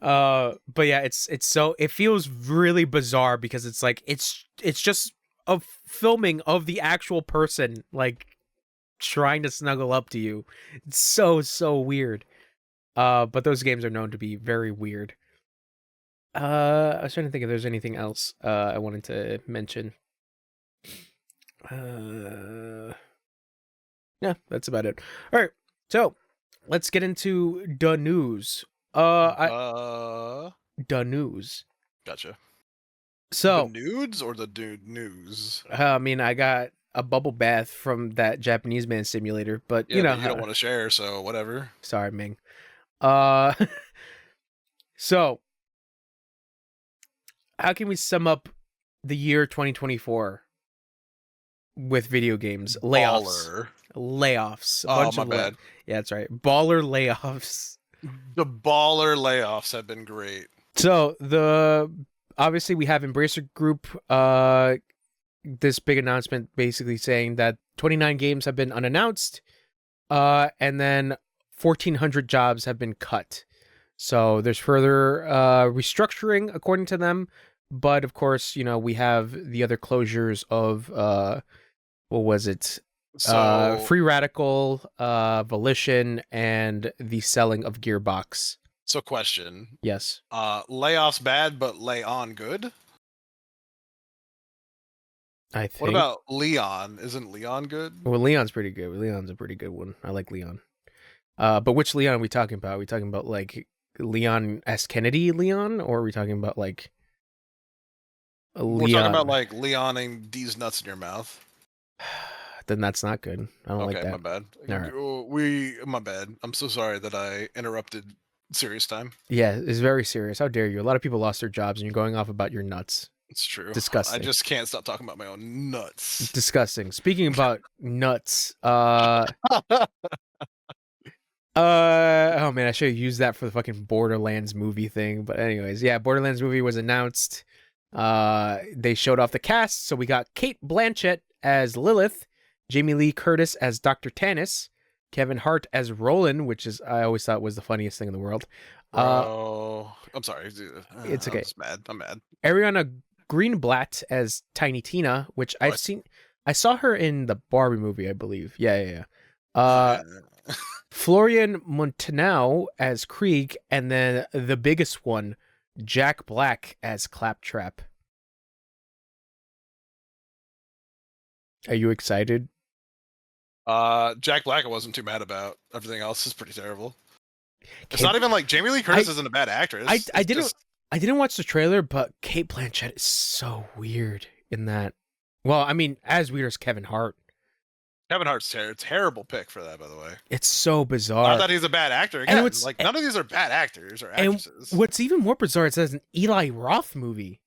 yeah, it's so it feels really bizarre because it's like it's just a filming of the actual person like trying to snuggle up to you. It's so weird. But those games are known to be very weird. I was trying to think if there's anything else I wanted to mention. Yeah, that's about it. All right, so let's get into the news. The news. Gotcha. The So, nudes or the dude news? I mean, I got a bubble bath from that Japanese man simulator, but Yeah, you know, but you don't want to share, so whatever. sorry, Ming. Uh, so how can we sum up the year 2024 with video games? Layoffs. Baller. Layoffs. A Oh, bunch my of bad. yeah, that's right. Baller layoffs. The baller layoffs have been great. So obviously we have Embracer Group this big announcement basically saying that 29 games have been unannounced, and then 1,400 jobs have been cut. So there's further restructuring according to them, but of course, you know, we have the other closures of what was it? So Free Radical, Volition, and the selling of Gearbox. So question. Yes. Layoffs bad, but lay on good? I think. What about Leon? Isn't Leon good? Well, Leon's pretty good. Leon's a pretty good one. I like Leon. But which Leon are we talking about? Are we talking about like Leon S. Kennedy Leon, or are we talking about like Leon? We're talking about like Leoning these nuts in your mouth. Then that's not good. I don't like Okay, that. my bad. All right. My bad. I'm so sorry that I interrupted serious time. Yeah, it's very serious. How dare you? A lot of people lost their jobs, and you're going off about your nuts. It's true. Disgusting. I just can't stop talking about my own nuts. Disgusting. Speaking about nuts, oh man, I should have used that for the fucking Borderlands movie thing. But anyways, yeah, Borderlands movie was announced. They showed off the cast, so we got Cate Blanchett as Lilith, Jamie Lee Curtis as Dr. Tannis, Kevin Hart as Roland, which is I always thought was the funniest thing in the world. Bro, I'm sorry. It's okay. I'm just mad. I'm mad. Ariana Greenblatt as Tiny Tina, which I've seen. I saw her in the Barbie movie, I believe. Yeah. Florian Montanau as Krieg, and then the biggest one, Jack Black as Claptrap. Are you excited? Jack Black I wasn't too mad about. Everything else is pretty terrible. It's not even like Jamie Lee Curtis isn't a bad actress. I didn't watch the trailer, but Cate Blanchett is so weird in that. Well, I mean, as weird as Kevin Hart. Kevin Hart's terrible pick for that, by the way. It's so bizarre. Not that he's a bad actor. Again, like none of these are bad actors or actresses. And what's even more bizarre, it says an Eli Roth movie.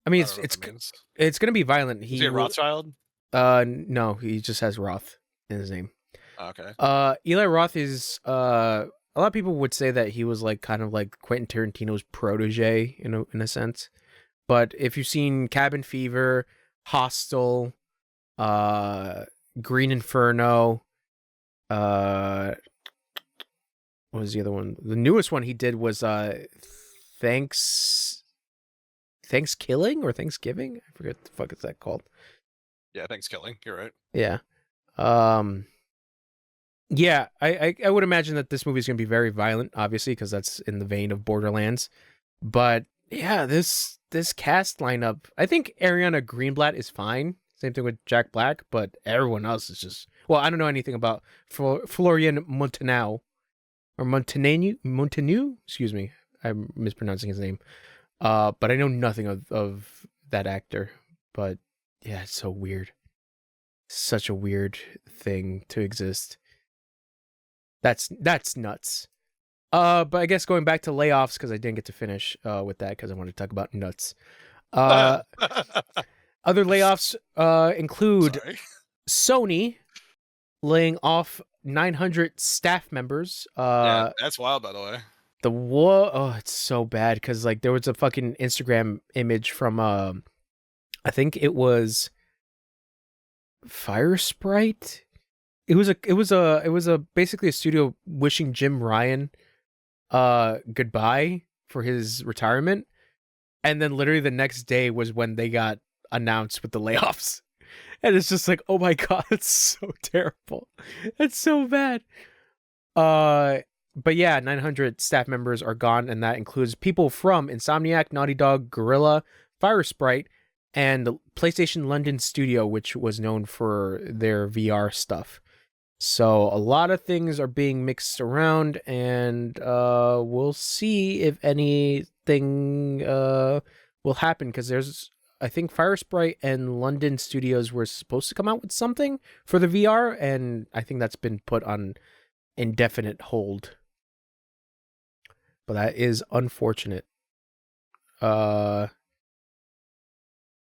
I mean, it's gonna be violent. Is he a Rothschild? No, he just has Roth in his name. Okay. Eli Roth is a lot of people would say that he was like kind of like Quentin Tarantino's protege in a sense. But if you've seen Cabin Fever, Hostel, Green Inferno, what was the other one? The newest one he did was Thanksgiving or Thanksgiving? I forget what the fuck is that called. Yeah, Thanksgiving. You're right. Yeah. Yeah, I would imagine that this movie is going to be very violent, obviously, because that's in the vein of Borderlands. But yeah, this cast lineup, I think Ariana Greenblatt is fine. Same thing with Jack Black, but everyone else is just... Well, I don't know anything about Florian Montanau. Or Montaneu? Excuse me. I'm mispronouncing his name. But I know nothing of that actor. But yeah, it's so weird. Such a weird thing to exist. That's nuts. But I guess going back to layoffs, because I didn't get to finish with that because I wanted to talk about nuts. Other layoffs include Sony, laying off 900 staff members. Yeah, that's wild, by the way. Oh, it's so bad because like there was a fucking Instagram image from I think it was Fire Sprite. It was a basically a studio wishing Jim Ryan goodbye for his retirement, and then literally the next day was when they got announced with the layoffs. And it's just like, oh my god, it's so terrible. It's so bad. But yeah, 900 staff members are gone, and that includes people from Insomniac, Naughty Dog, Gorilla, Fire Sprite, and the PlayStation London studio, which was known for their VR stuff. So a lot of things are being mixed around, and we'll see if anything will happen, because I think Fire Sprite and London Studios were supposed to come out with something for the VR, and I think that's been put on indefinite hold. But that is unfortunate. Well,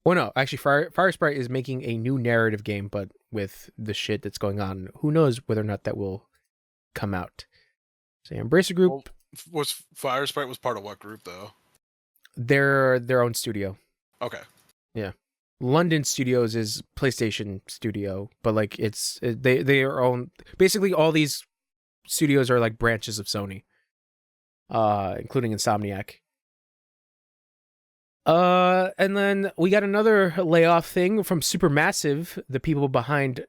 no, actually, Fire Sprite is making a new narrative game, but with the shit that's going on, who knows whether or not that will come out. So Embracer Group. Well, was Fire Sprite was part of what group though? Their own studio. Okay. Yeah. London Studios is PlayStation Studio, but like they are own. Basically, all these studios are like branches of Sony, including Insomniac. And then we got another layoff thing from Supermassive, the people behind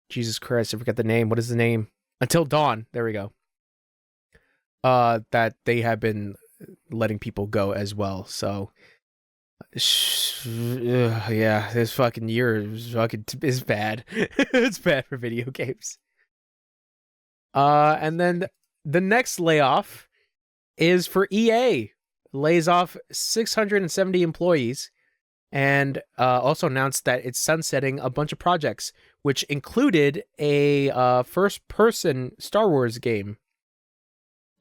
Jesus Christ, I forgot the name. What is the name? Until Dawn. There we go. That they have been letting people go as well. So yeah, this fucking year is bad. It's bad for video games. And then the next layoff is for EA. Lays off 670 employees, and also announced that it's sunsetting a bunch of projects, which included a first-person Star Wars game,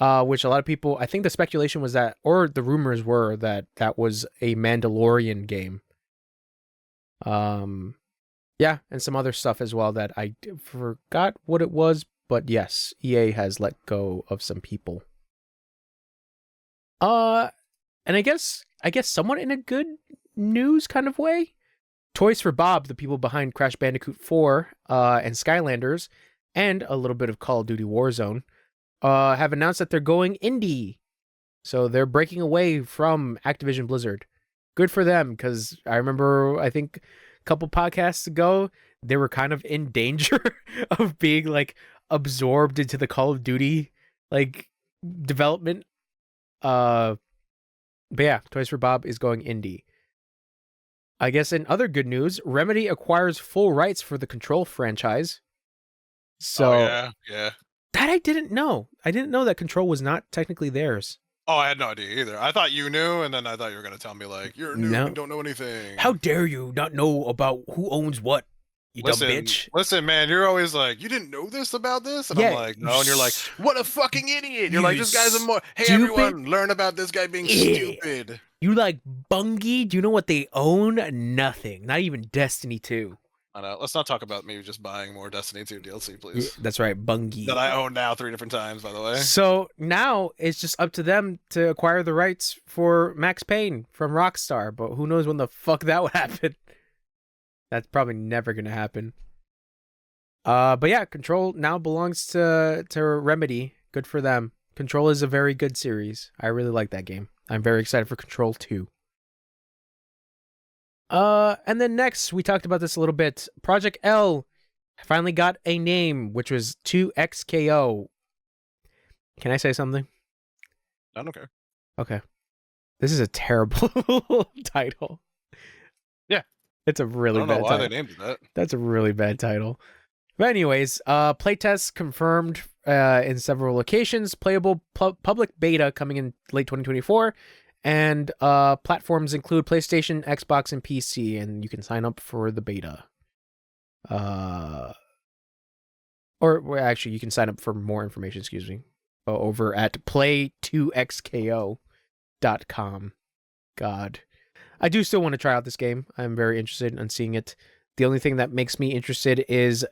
which a lot of people, I think the speculation was that, or the rumors were that that was a Mandalorian game. Yeah, and some other stuff as well that I forgot what it was, but yes, EA has let go of some people. And I guess somewhat in a good news kind of way, Toys for Bob, the people behind Crash Bandicoot 4 and Skylanders, and a little bit of Call of Duty Warzone, have announced that they're going indie. So they're breaking away from Activision Blizzard. Good for them, because I remember, I think a couple podcasts ago, they were kind of in danger of being like absorbed into the Call of Duty like development. But yeah, Toys for Bob is going indie. I guess in other good news, Remedy acquires full rights for the Control franchise. So yeah. That I didn't know. I didn't know that Control was not technically theirs. Oh, I had no idea either. I thought you knew, and then I thought you were gonna tell me like you're new and don't know anything. How dare you not know about who owns what? You dumb bitch. Listen, man, you're always like, you didn't know this about this? And I'm like, no. And you're like, what a fucking idiot. You're like, this guy's a more. Hey, everyone, learn about this guy being stupid. You like Bungie? Do you know what they own? Nothing. Not even Destiny 2. I know. Let's not talk about me just buying more Destiny 2 DLC, please. Yeah, that's right, Bungie. That I own now 3 different times, by the way. So now it's just up to them to acquire the rights for Max Payne from Rockstar. But who knows when the fuck that would happen. That's probably never going to happen. But yeah, Control now belongs to Remedy. Good for them. Control is a very good series. I really like that game. I'm very excited for Control 2. And then next, we talked about this a little bit. Project L finally got a name, which was 2XKO. Can I say something? I don't care. Okay. This is a terrible title. Yeah. It's a really bad title. I don't know why they named it that. That's a really bad title. But anyways, playtests confirmed in several locations. Playable public beta coming in late 2024. And platforms include PlayStation, Xbox, and PC. And you can sign up for the beta. Or actually, you can sign up for more information, excuse me, over at play2xko.com. God. I do still want to try out this game. I'm very interested in seeing it. The only thing that makes me interested is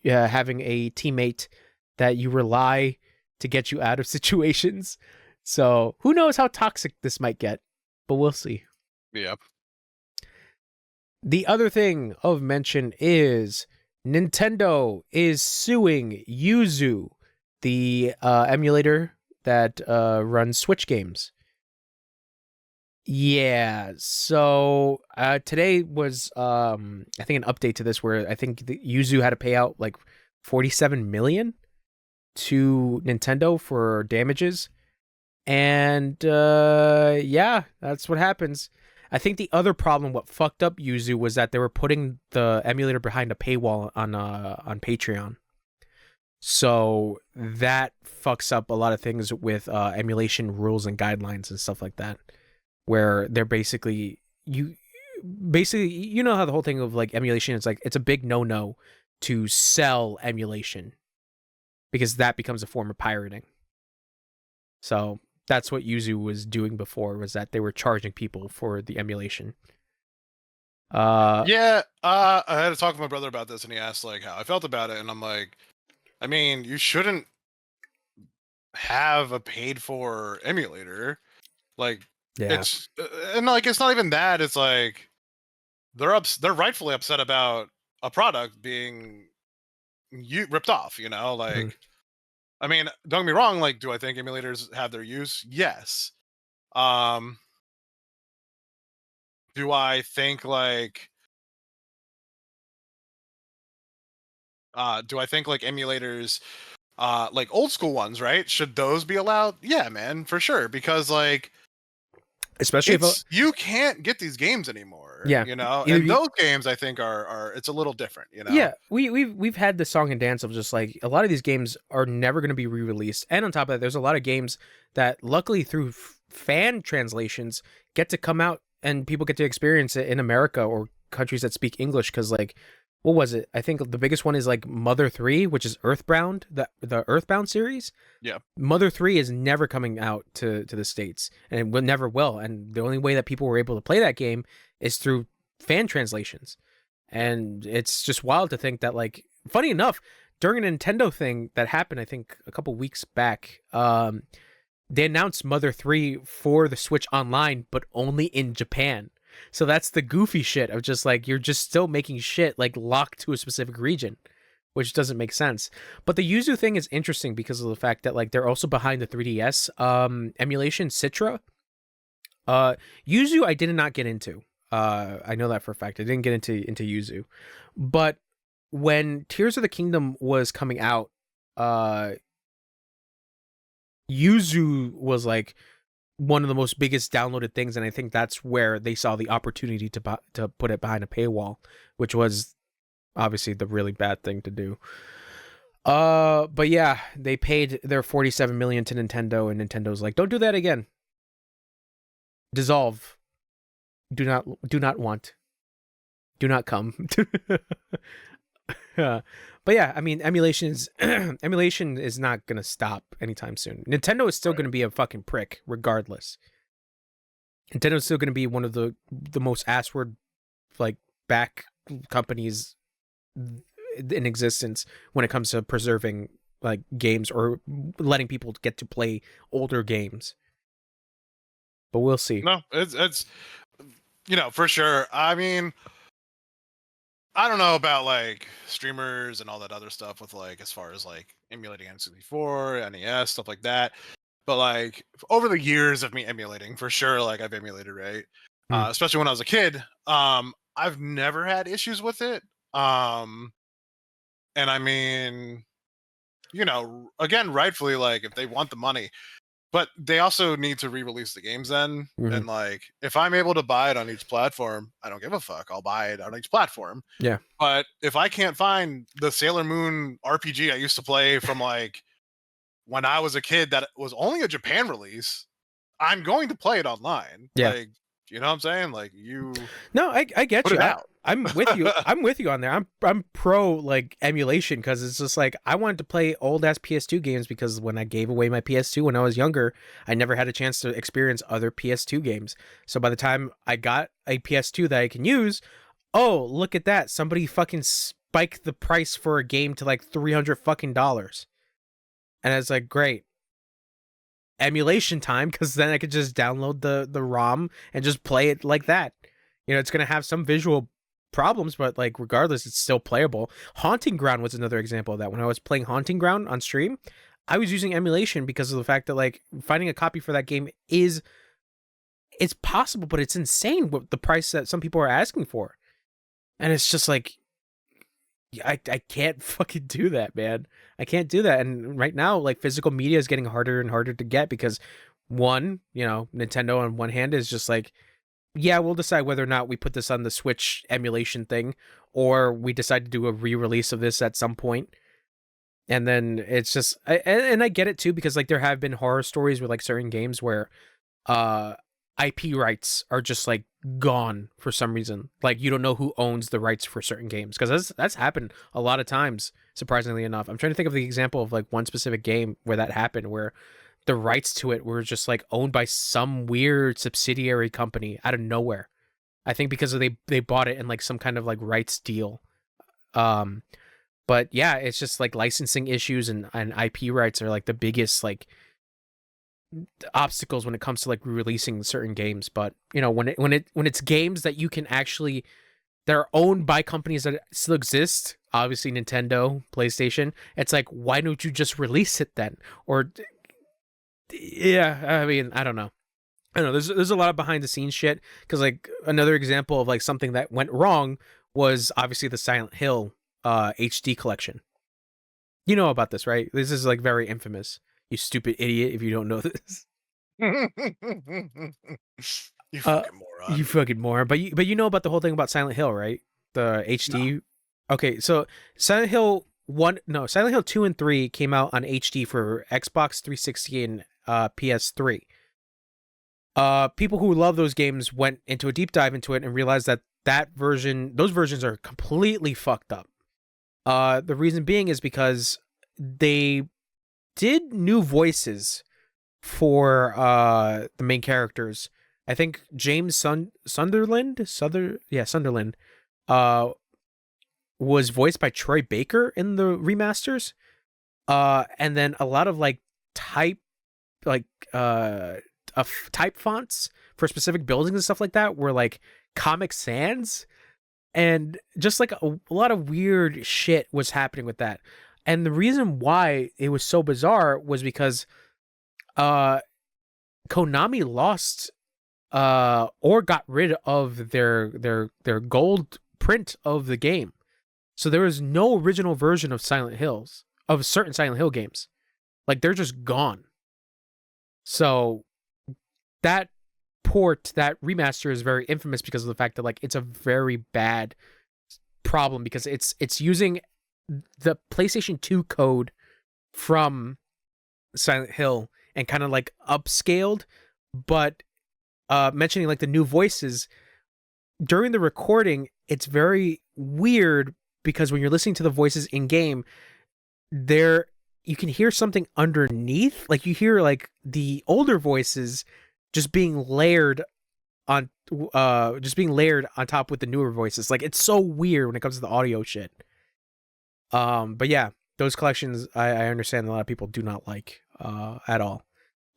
having a teammate that you rely to get you out of situations. So who knows how toxic this might get, but we'll see. Yep. The other thing of mention is Nintendo is suing Yuzu, the emulator that runs Switch games. Yeah, so today was I think an update to this where I think the Yuzu had to pay out like 47 million to Nintendo for damages. And yeah, that's what happens. I think the other problem, what fucked up Yuzu, was that they were putting the emulator behind a paywall on Patreon. So that fucks up a lot of things with emulation rules and guidelines and stuff like that, where they're basically you know how the whole thing of like emulation is like it's a big no to sell emulation because that becomes a form of pirating. So that's what Yuzu was doing before, was that they were charging people for the emulation. I had to talk with my brother about this, and he asked like how I felt about it, and I'm like, I mean, you shouldn't have a paid for emulator. Like, yeah, it's and like it's not even that. It's like they're rightfully upset about a product being ripped off. You know, like. I mean, don't get me wrong. Like, do I think emulators have their use? Yes. Do I think like? Do I think like emulators, like old school ones, right? Should those be allowed? Yeah, man, for sure. Because like, especially if you can't get these games anymore. Yeah, you know, and those games I think are it's a little different. You know. Yeah, we've had the song and dance of just like a lot of these games are never going to be re-released, and on top of that, there's a lot of games that luckily through fan translations get to come out and people get to experience it in America or countries that speak English. Because like, what was it? I think the biggest one is like Mother 3, which is Earthbound, the Earthbound series. Yeah, Mother 3 is never coming out to the States, and it never will. And the only way that people were able to play that game is through fan translations. And it's just wild to think that, like, funny enough, during a Nintendo thing that happened, I think a couple weeks back, they announced Mother 3 for the Switch Online, but only in Japan. So that's the goofy shit of just like, you're just still making shit like locked to a specific region, which doesn't make sense. But the Yuzu thing is interesting because of the fact that like they're also behind the 3DS emulation, Citra. Yuzu I did not get into. I know that for a fact. I didn't get into Yuzu. But when Tears of the Kingdom was coming out, Yuzu was like one of the most biggest downloaded things, and I think that's where they saw the opportunity to put it behind a paywall, which was obviously the really bad thing to do. But yeah, they paid their 47 million to Nintendo, and Nintendo's like, don't do that again. Dissolve. Do not want. Do not come. But yeah, I mean, emulation is not gonna stop anytime soon. Nintendo is still gonna be a fucking prick, regardless. Nintendo's still gonna be one of the most ass-word like back companies in existence when it comes to preserving like games or letting people get to play older games. But we'll see. No, it's you know, for sure. I mean, I don't know about like streamers and all that other stuff with like as far as like emulating N64, NES, stuff like that. But like over the years of me emulating, for sure, like I've emulated, right? Especially when I was a kid. I've never had issues with it. And I mean, you know, again, rightfully, like if they want the money, but they also need to re-release the games then. And like, if I'm able to buy it on each platform, I don't give a fuck. I'll buy it on each platform. Yeah. But if I can't find the Sailor Moon RPG I used to play from like when I was a kid that was only a Japan release, I'm going to play it online. Yeah. Like, you know what I'm saying? Like No, I get put you. it out. I'm with you. I'm with you on there. I'm pro like emulation because it's just like I wanted to play old ass PS2 games because when I gave away my PS2 when I was younger, I never had a chance to experience other PS2 games. So by the time I got a PS2 that I can use, oh, look at that, somebody fucking spiked the price for a game to like $300 fucking dollars. And it's like, great. Emulation time, because then I could just download the ROM and just play it like that. You know, it's gonna have some visual problems, but like regardless, it's still playable. Haunting Ground was another example of that. When I was playing Haunting Ground on stream, I was using emulation because of the fact that like finding a copy for that game is it's possible, but it's insane what the price that some people are asking for. And it's just like I can't fucking do that, man. I can't do that. And right now, like physical media is getting harder and harder to get because one, you know, Nintendo on one hand is just like, yeah, we'll decide whether or not we put this on the Switch emulation thing, or we decide to do a re-release of this at some point. And then it's just, and I get it too, because like there have been horror stories with like certain games where IP rights are just like gone for some reason. Like you don't know who owns the rights for certain games, because that's happened a lot of times, surprisingly enough. I'm trying to think of the example of like one specific game where that happened, where the rights to it were just like owned by some weird subsidiary company out of nowhere. I think because they bought it in like some kind of like rights deal. But yeah, it's just like licensing issues and IP rights are like the biggest like obstacles when it comes to like releasing certain games. But you know, when it's games that you can actually that are owned by companies that still exist, obviously Nintendo, PlayStation, it's like, why don't you just release it then? Or yeah, I mean, I don't know. There's a lot of behind the scenes shit, because like another example of like something that went wrong was obviously the Silent Hill HD collection. You know about this, right? This is like very infamous. You stupid idiot if you don't know this. You fucking moron. You fucking moron. But you know about the whole thing about Silent Hill, right? The HD. No. Okay, so Silent Hill 2 and 3 came out on HD for Xbox 360 and PS3. People who love those games went into a deep dive into it and realized that those versions are completely fucked up. The reason being is because they did new voices for the main characters. I think James Sunderland was voiced by Troy Baker in the remasters. And then a lot of like type fonts for specific buildings and stuff like that were like Comic Sans, and just like a lot of weird shit was happening with that. And the reason why it was so bizarre was because Konami lost or got rid of their gold print of the game. So there was no original version of certain Silent Hill games. Like they're just gone. So that remaster is very infamous because of the fact that like it's a very bad problem, because it's using the PlayStation 2 code from Silent Hill and kind of like upscaled, but mentioning like the new voices during the recording, it's very weird because when you're listening to the voices in game, you can hear something underneath. Like you hear like the older voices just being layered on top with the newer voices. Like it's so weird when it comes to the audio shit. But yeah, those collections I understand a lot of people do not like at all.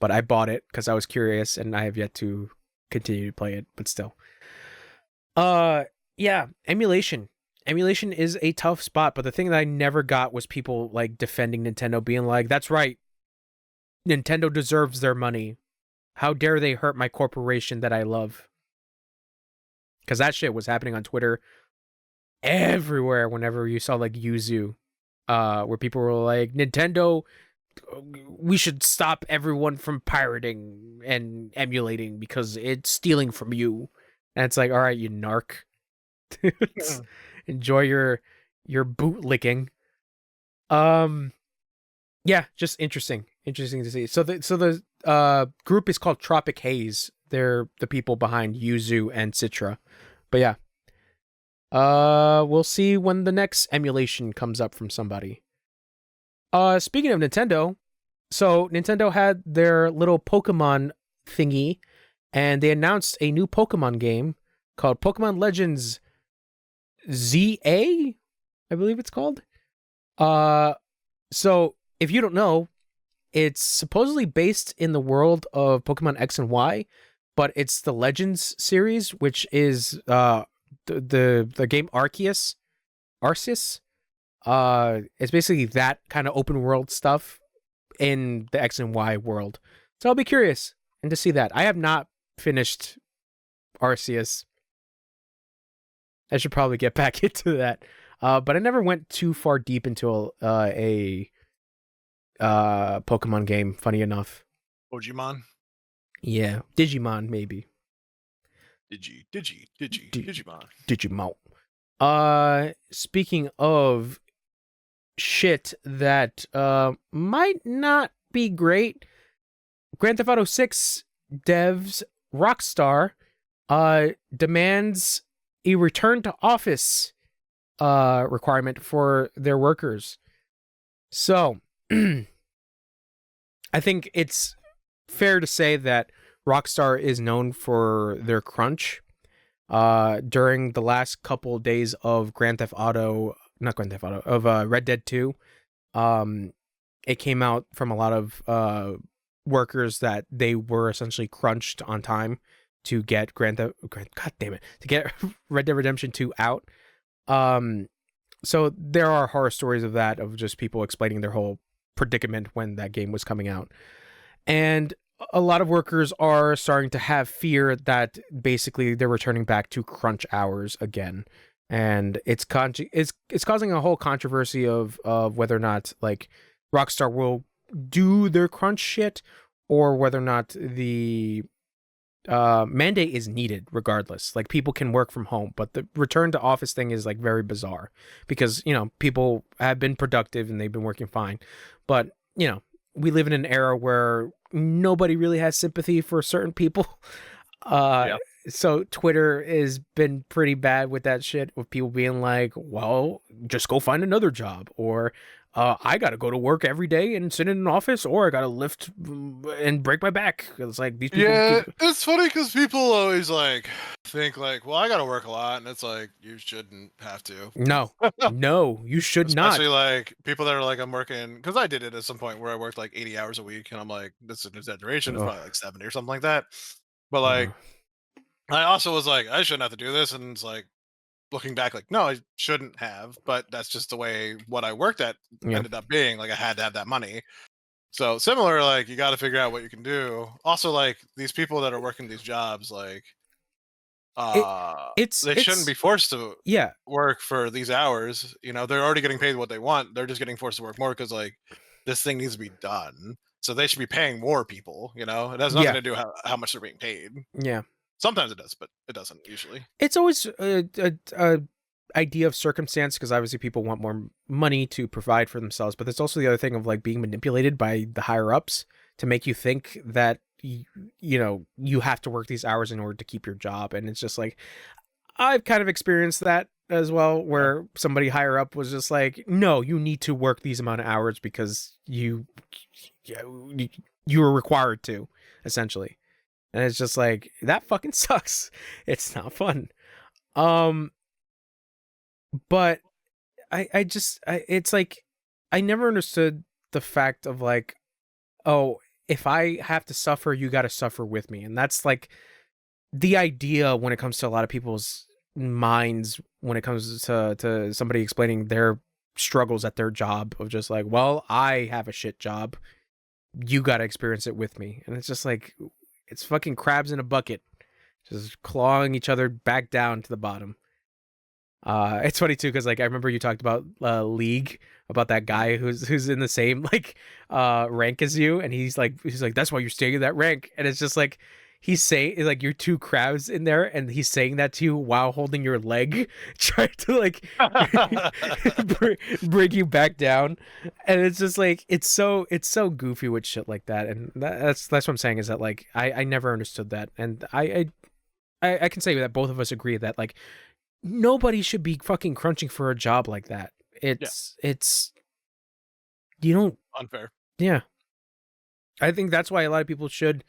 But I bought it because I was curious, and I have yet to continue to play it, but still. Yeah, emulation. Emulation is a tough spot, but the thing that I never got was people like defending Nintendo, being like, that's right, Nintendo deserves their money. How dare they hurt my corporation that I love? Because that shit was happening on Twitter everywhere whenever you saw like Yuzu, where people were like, Nintendo, we should stop everyone from pirating and emulating because it's stealing from you. And it's like, all right, you narc. Enjoy your boot licking. Yeah, just interesting to see. So the group is called Tropic Haze. They're the people behind Yuzu and Citra. But yeah. We'll see when the next emulation comes up from somebody. Speaking of Nintendo, so Nintendo had their little Pokemon thingy, and they announced a new Pokemon game called Pokemon Legends ZA, I believe it's called. So if you don't know, it's supposedly based in the world of Pokemon X and Y, but it's the Legends series, which is the game Arceus. It's basically that kind of open world stuff in the X and Y world. So I'll be curious and to see that. I have not finished Arceus. I should probably get back into that. But I never went too far deep into a Pokemon game, funny enough. Pokemon? Yeah. Digimon, maybe. Digimon. Digimon. Speaking of shit that might not be great, Grand Theft Auto 6 devs Rockstar demands a return to office requirement for their workers. So I think it's fair to say that Rockstar is known for their crunch. During the last couple of days of Red Dead 2, it came out from a lot of workers that they were essentially crunched on time to get to get Red Dead Redemption 2 out. So there are horror stories of that, of just people explaining their whole predicament when that game was coming out. And a lot of workers are starting to have fear that basically they're returning back to crunch hours again. And it's causing a whole controversy of whether or not like Rockstar will do their crunch shit, or whether or not the mandate is needed regardless. Like, people can work from home, but the return to office thing is like very bizarre because, you know, people have been productive and they've been working fine. But, you know, we live in an era where nobody really has sympathy for certain people. So Twitter has been pretty bad with that shit, with people being like, well, just go find another job, or I gotta go to work every day and sit in an office, or I gotta lift and break my back. It's like, these people It's funny because people always like think like, well, I gotta work a lot, and it's like, you shouldn't have to. No, you should Especially not. like people that are like, I'm working, because I did it at some point where I worked like 80 hours a week, and I'm like, this is an exaggeration, it's probably like 70 or something like that. But like, I also was like, I shouldn't have to do this, and it's like, looking back, like, no, I shouldn't have, but that's just the way what I worked at ended up being. Like, I had to have that money. So similar, like, you got to figure out what you can do. Also, like, these people that are working these jobs, like, they shouldn't be forced to work for these hours. You know, they're already getting paid what they want. They're just getting forced to work more because, like, this thing needs to be done. So they should be paying more people. You know, it has nothing to do how much they're being paid. Yeah. Sometimes it does, but it doesn't usually. It's always a idea of circumstance, because obviously people want more money to provide for themselves, but there's also the other thing of like being manipulated by the higher ups to make you think that you know, you have to work these hours in order to keep your job. And it's just like, I've kind of experienced that as well, where somebody higher up was just like, no, you need to work these amount of hours because you were required to, essentially. And it's just like, that fucking sucks. It's not fun. But it's like, I never understood the fact of like, oh, if I have to suffer, you got to suffer with me. And that's like the idea when it comes to a lot of people's minds, when it comes to somebody explaining their struggles at their job, of just like, well, I have a shit job, you got to experience it with me. And it's just like, it's fucking crabs in a bucket, just clawing each other back down to the bottom. It's funny too, because like I remember you talked about League, about that guy who's in the same like rank as you, and he's like that's why you're staying in that rank. And it's just like, he's saying like, you're two crabs in there, and he's saying that to you while holding your leg, trying to like bring you back down. And it's just like, it's so goofy with shit like that. And that's what I'm saying, is that like I never understood that. And I can say that both of us agree that like, nobody should be fucking crunching for a job like that. It's you don't unfair. Yeah. I think that's why a lot of people should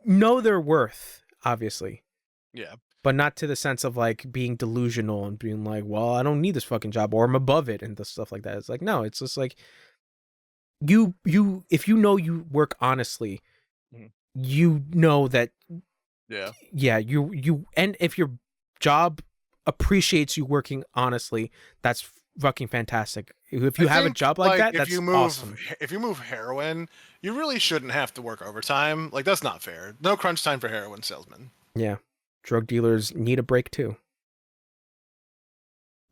know their worth, obviously. Yeah. but not to the sense of like being delusional and being like, well, I don't need this fucking job or I'm above it and the stuff like that. It's like, no, it's just like you if you know you work honestly, you know that you and if your job appreciates you working honestly, that's fucking fantastic. If you have a job like that, that's awesome. If you move heroin, you really shouldn't have to work overtime. Like, that's not fair. No crunch time for heroin salesmen. Yeah. Drug dealers need a break too.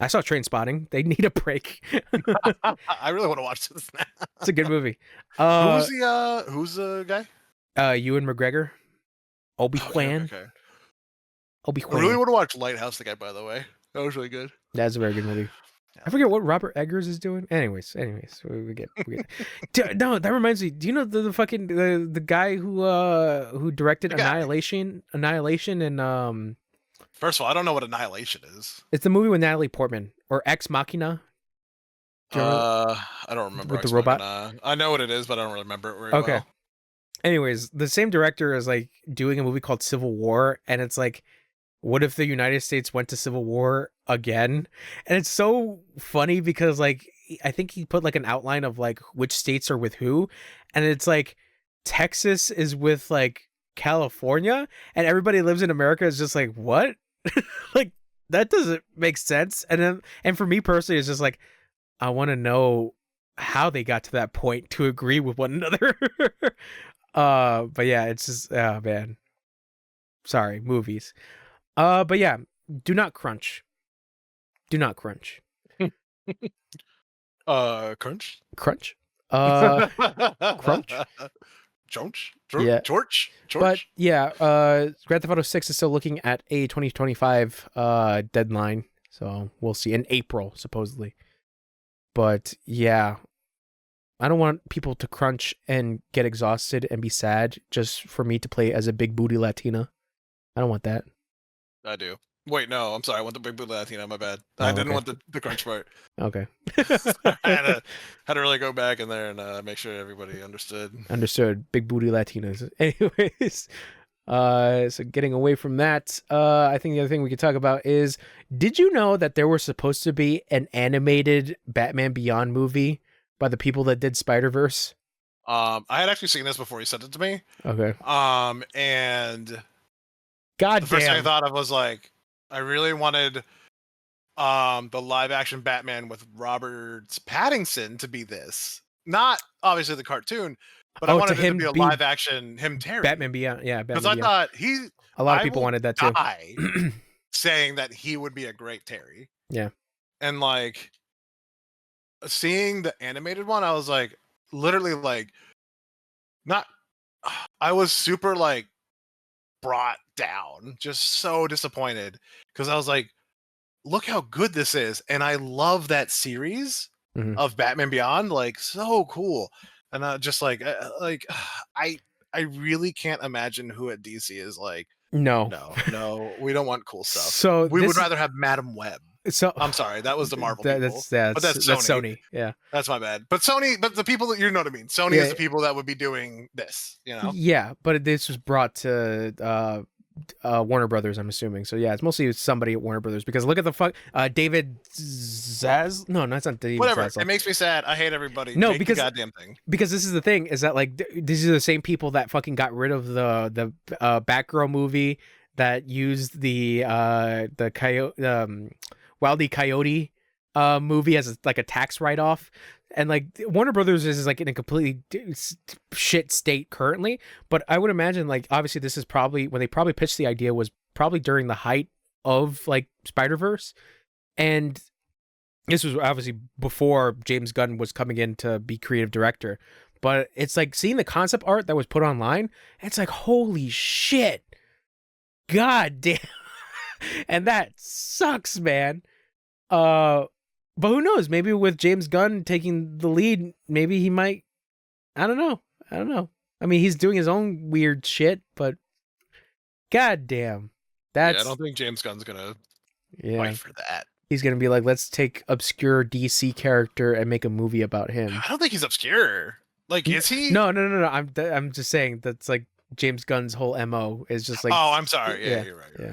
I saw Train Spotting. They need a break. I really want to watch this now. It's a good movie. Who's the guy? Ewan McGregor. Obi-Wan. Okay. Obi-Wan. I really want to watch Lighthouse, the guy, by the way. That was really good. That's a very good movie. I forget what Robert Eggers is doing. Anyways, we get. No, that reminds me. Do you know the fucking the guy who directed Annihilation and First of all, I don't know what Annihilation is. It's the movie with Natalie Portman or Ex Machina. I don't remember with the robot. I know what it is, but I don't really remember it very well. Anyways, the same director is like doing a movie called Civil War, and it's like, what if the United States went to civil war again? And it's so funny because like I think he put like an outline of like which states are with who, and it's like Texas is with like California, and everybody lives in America is just like, what? Like that doesn't make sense. And for me personally, it's just like I want to know how they got to that point to agree with one another. But yeah, it's just man. Sorry, movies. But yeah, do not crunch. Do not crunch. Crunch? Crunch? Crunch? George? Yeah. George? But yeah, Grand Theft Auto 6 is still looking at a 2025 deadline. So we'll see in April, supposedly. But yeah, I don't want people to crunch and get exhausted and be sad just for me to play as a big booty Latina. I don't want that. I do. Wait, no, I'm sorry. I want the big booty Latina. My bad. I didn't want the crunch part. Okay. I had to really go back in there and make sure everybody understood. Understood. Big booty Latinas. Anyways, so getting away from that, I think the other thing we could talk about is, did you know that there was supposed to be an animated Batman Beyond movie by the people that did Spider-Verse? I had actually seen this before he sent it to me. Okay. And God the first damn. thing I thought of was like, I really wanted the live action Batman with Robert Pattinson to be this. Not obviously the cartoon, but I wanted it to be a live action Terry. Batman Beyond, yeah. Because I thought a lot of people wanted that too. Saying that he would be a great Terry. Yeah. And like seeing the animated one, I was like, literally like, I was super like brought down, just so disappointed, because I was like, look how good this is, and I love that series of Batman Beyond, like so cool. And just like I really can't imagine who at DC is like, no, we don't want cool stuff. So we would rather have Madam Web. So I'm sorry, that was the Marvel people. But that's Sony. Yeah, that's my bad. But the people that, you know what I mean. Sony is the people that would be doing this. You know. Yeah, but this was brought to Warner Brothers, I'm assuming. So yeah, it's mostly somebody at Warner Brothers, because look at the David Zaz. No, that's not David. Whatever. Zaslav. It makes me sad. I hate everybody. No, because the goddamn thing. Because this is the thing, is that like these are the same people that fucking got rid of the Batgirl movie, that used the Coyote. Wile E. Coyote movie as like a tax write-off, and like Warner Brothers is like in a completely shit state currently. But I would imagine, like, obviously this is probably when they probably pitched the idea was probably during the height of like Spider-Verse, and this was obviously before James Gunn was coming in to be creative director. But it's like seeing the concept art that was put online, it's like, holy shit, god damn. And that sucks, man. But who knows? Maybe with James Gunn taking the lead, maybe he might. I don't know. I mean, he's doing his own weird shit, but god damn, that's. I don't think James Gunn's gonna fight for that. He's gonna be like, let's take obscure DC character and make a movie about him. I don't think he's obscure. Like, is he? No. I'm just saying that's like James Gunn's whole MO is just like. Oh, I'm sorry. Yeah, you're right. Yeah.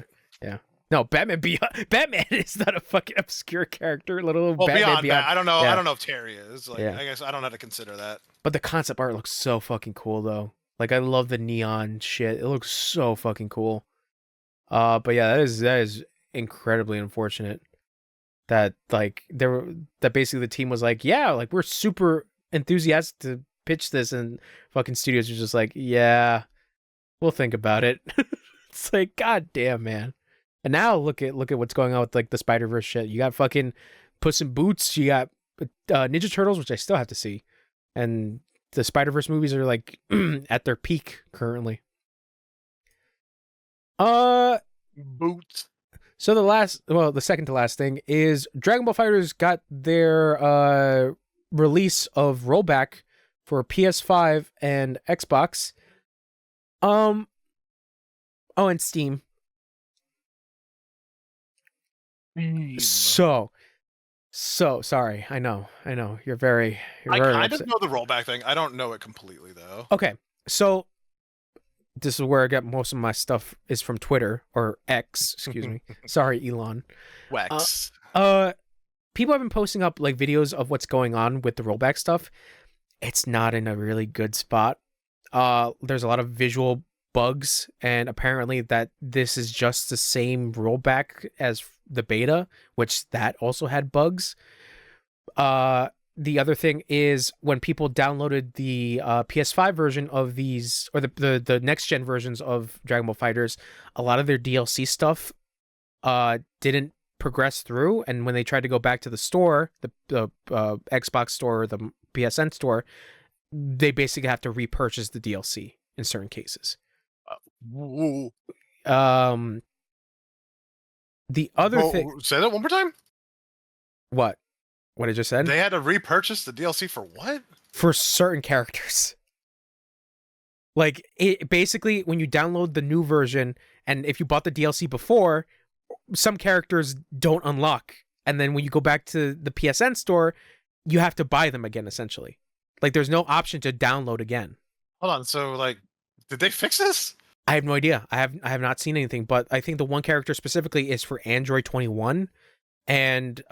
No, Batman Beyond. Batman is not a fucking obscure character. Little Well, Batman Beyond. I don't know. Yeah. I don't know if Terry is. Like, Yeah. I guess I don't have to consider that. But the concept art looks so fucking cool, though. Like, I love the neon shit. It looks so fucking cool. But yeah, that is incredibly unfortunate. That that basically the team was like, yeah, like we're super enthusiastic to pitch this, and fucking studios are just like, yeah, we'll think about it. It's like, god damn, man. And now look at what's going on with like the Spider-Verse shit. You got fucking Puss in Boots, you got Ninja Turtles, which I still have to see, and the Spider-Verse movies are like at their peak currently. Boots. So the second to last thing is Dragon Ball FighterZ got their release of rollback for PS5 and Xbox. Oh, and Steam. So sorry. I know. You're very. I kind upset. of know the rollback thing. I don't know it completely though. Okay, so this is where I get most of my stuff is from Twitter or X. Excuse me. Sorry, Elon. Wax. People have been posting up like videos of what's going on with the rollback stuff. It's not in a really good spot. There's a lot of visual bugs, and apparently that this is just the same rollback as the beta, which that also had bugs. The other thing is when people downloaded the PS5 version of these, or the next gen versions of Dragon Ball FighterZ, a lot of their DLC stuff didn't progress through, and when they tried to go back to the store, the Xbox store or the PSN store, they basically have to repurchase the DLC in certain cases. The other thing. Say that one more time. What I just said? They had to repurchase the DLC for what? For certain characters. Like, it basically, when you download the new version, and if you bought the DLC before, some characters don't unlock. And then when you go back to the PSN store, you have to buy them again, essentially. Like, there's no option to download again. Hold on. So, like, did they fix this? I have no idea. I have not seen anything, but I think the one character specifically is for Android 21. And,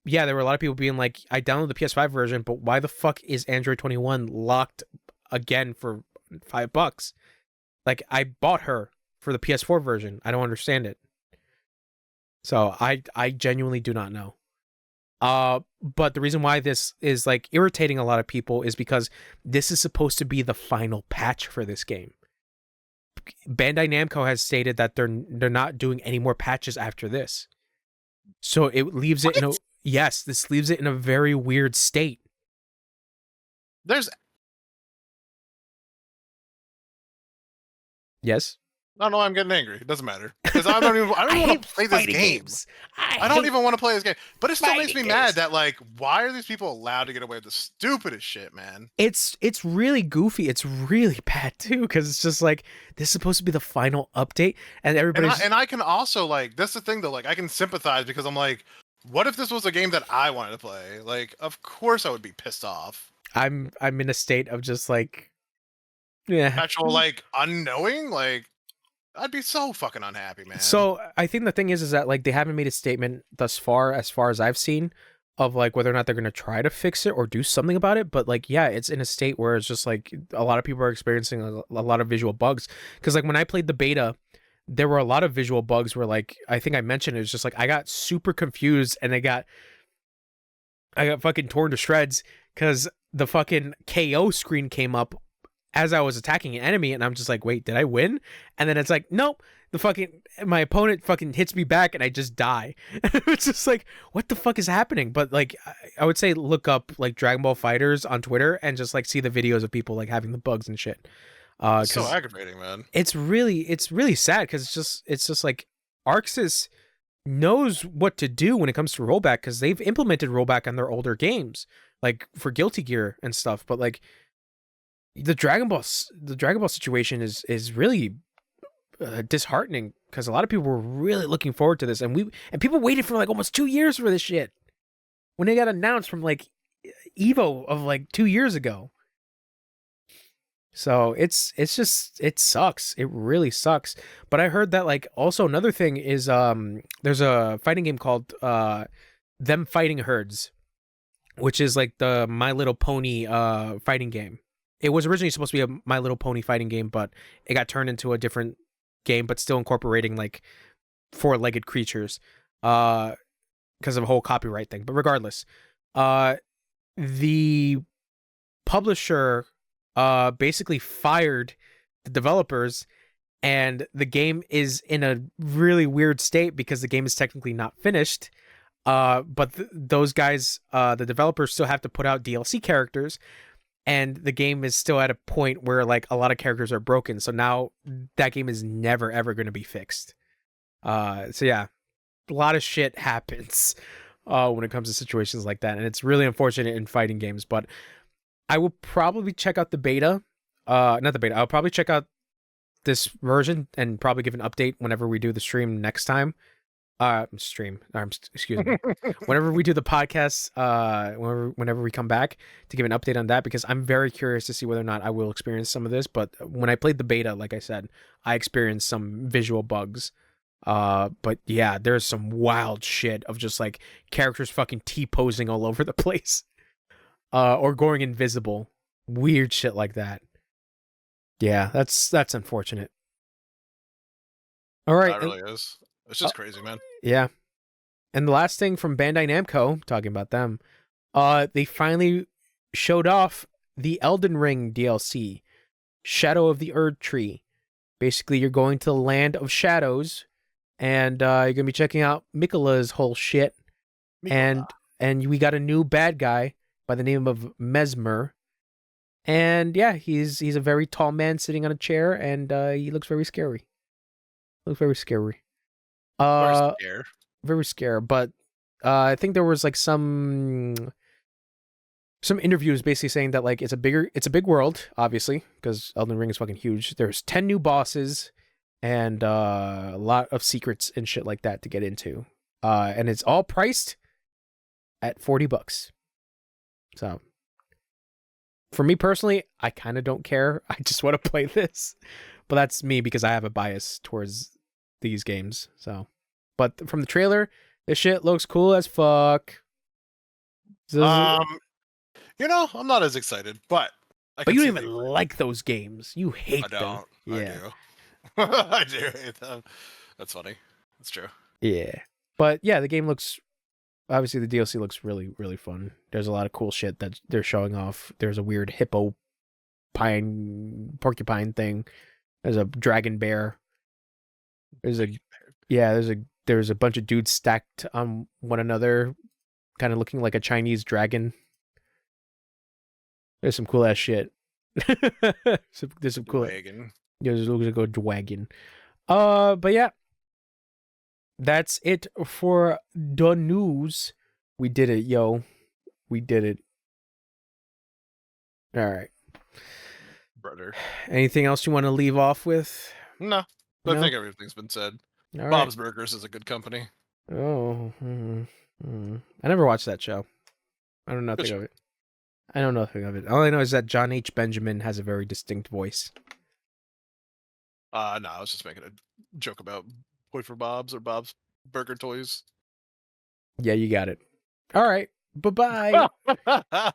yeah, there were a lot of people being like, I downloaded the PS5 version, but why the fuck is Android 21 locked again for $5? Like, I bought her for the PS4 version. I don't understand it. So I genuinely do not know. But the reason why this is like irritating a lot of people is because this is supposed to be the final patch for this game. Bandai Namco has stated that they're not doing any more patches after this. So it leaves it in a this leaves it in a very weird state. Yes. I don't know why I'm getting angry. It doesn't matter. Because I don't even want to play this game. Games. I don't even want to play this game. But it still makes me mad games. that, like, why are these people allowed to get away with the stupidest shit, man? It's really goofy. It's really bad too, because it's just like, this is supposed to be the final update, and everybody's And I can also, like, that's the thing though, like, I can sympathize because I'm like, what if this was a game that I wanted to play? Like, of course I would be pissed off. I'm in a state of just like, yeah, Actual, like, unknowing, like, I'd be so fucking unhappy, man. So I think the thing is that like they haven't made a statement thus far, as I've seen, of like whether or not they're gonna try to fix it or do something about it. But like, yeah, it's in a state where it's just like a lot of people are experiencing a lot of visual bugs. Because like when I played the beta, there were a lot of visual bugs where like I think I mentioned it's just like I got super confused and I got fucking torn to shreds because the fucking KO screen came up as I was attacking an enemy, and I'm just like, wait, did I win? And then it's like, nope, my opponent fucking hits me back and I just die. It's just like, what the fuck is happening? But like, I would say look up like Dragon Ball FighterZ on Twitter and just like see the videos of people like having the bugs and shit. So aggravating, man. It's really sad because it's just like Arxis knows what to do when it comes to rollback, because they've implemented rollback on their older games, like for Guilty Gear and stuff. But like, the Dragon Ball situation is really disheartening, because a lot of people were really looking forward to this, and people waited for like almost 2 years for this shit when it got announced from like Evo of like 2 years ago. So it sucks. It really sucks. But I heard that like also another thing is there's a fighting game called Them Fighting Herds, which is like the My Little Pony fighting game. It was originally supposed to be a My Little Pony fighting game, but it got turned into a different game, but still incorporating like four-legged creatures because of a whole copyright thing. But regardless, the publisher basically fired the developers, and the game is in a really weird state because the game is technically not finished. But those guys, the developers, still have to put out DLC characters, and the game is still at a point where like a lot of characters are broken. So now that game is never ever going to be fixed. So yeah, a lot of shit happens when it comes to situations like that, and it's really unfortunate in fighting games. But I will probably check out the beta. Not the beta. I'll probably check out this version and probably give an update whenever we do the stream next time. Excuse me. Whenever we do the podcast, whenever we come back to give an update on that, because I'm very curious to see whether or not I will experience some of this. But when I played the beta, like I said, I experienced some visual bugs. But yeah, there's some wild shit of just like characters fucking T-posing all over the place. Or going invisible. Weird shit like that. Yeah, that's unfortunate. All right. That really is. It's just crazy, man. Yeah. And the last thing from Bandai Namco, talking about them, they finally showed off the Elden Ring DLC, Shadow of the Erd Tree. Basically, you're going to the land of shadows, and you're gonna be checking out Mikola's whole shit. Mikola. And we got a new bad guy by the name of Mesmer. And yeah, he's a very tall man sitting on a chair, and he looks very scary. Looks very scary. Scare. Very scary. But I think there was like some interviews basically saying that like it's a big world, obviously, because Elden Ring is fucking huge. There's 10 new bosses and a lot of secrets and shit like that to get into. And it's all priced at $40. So for me personally, I kind of don't care. I just want to play this. But that's me because I have a bias towards these games. So, but from the trailer, this shit looks cool as fuck. I'm not as excited, but But you don't even like those games. You hate them. I Yeah. do. I do hate them. That's funny. That's true. Yeah. But yeah, the game looks, obviously the DLC looks really, really fun. There's a lot of cool shit that they're showing off. There's a weird porcupine thing. There's a dragon bear. There's a bunch of dudes stacked on one another, kind of looking like a Chinese dragon. There's some cool ass shit. There's some cool. Dragon. Yeah, there's looks like a dragon. But yeah, that's it for the news. We did it, yo. We did it. All right. Brother. Anything else you want to leave off with? No. I think everything's been said. All Bob's Burgers is a good company. right. Oh. I never watched that show. I don't know nothing of it. I know nothing of it. All I know is that John H. Benjamin has a very distinct voice. No, I was just making a joke about Boy for Bob's or Bob's Burger Toys. Yeah, you got it. All right. Bye-bye. Bye.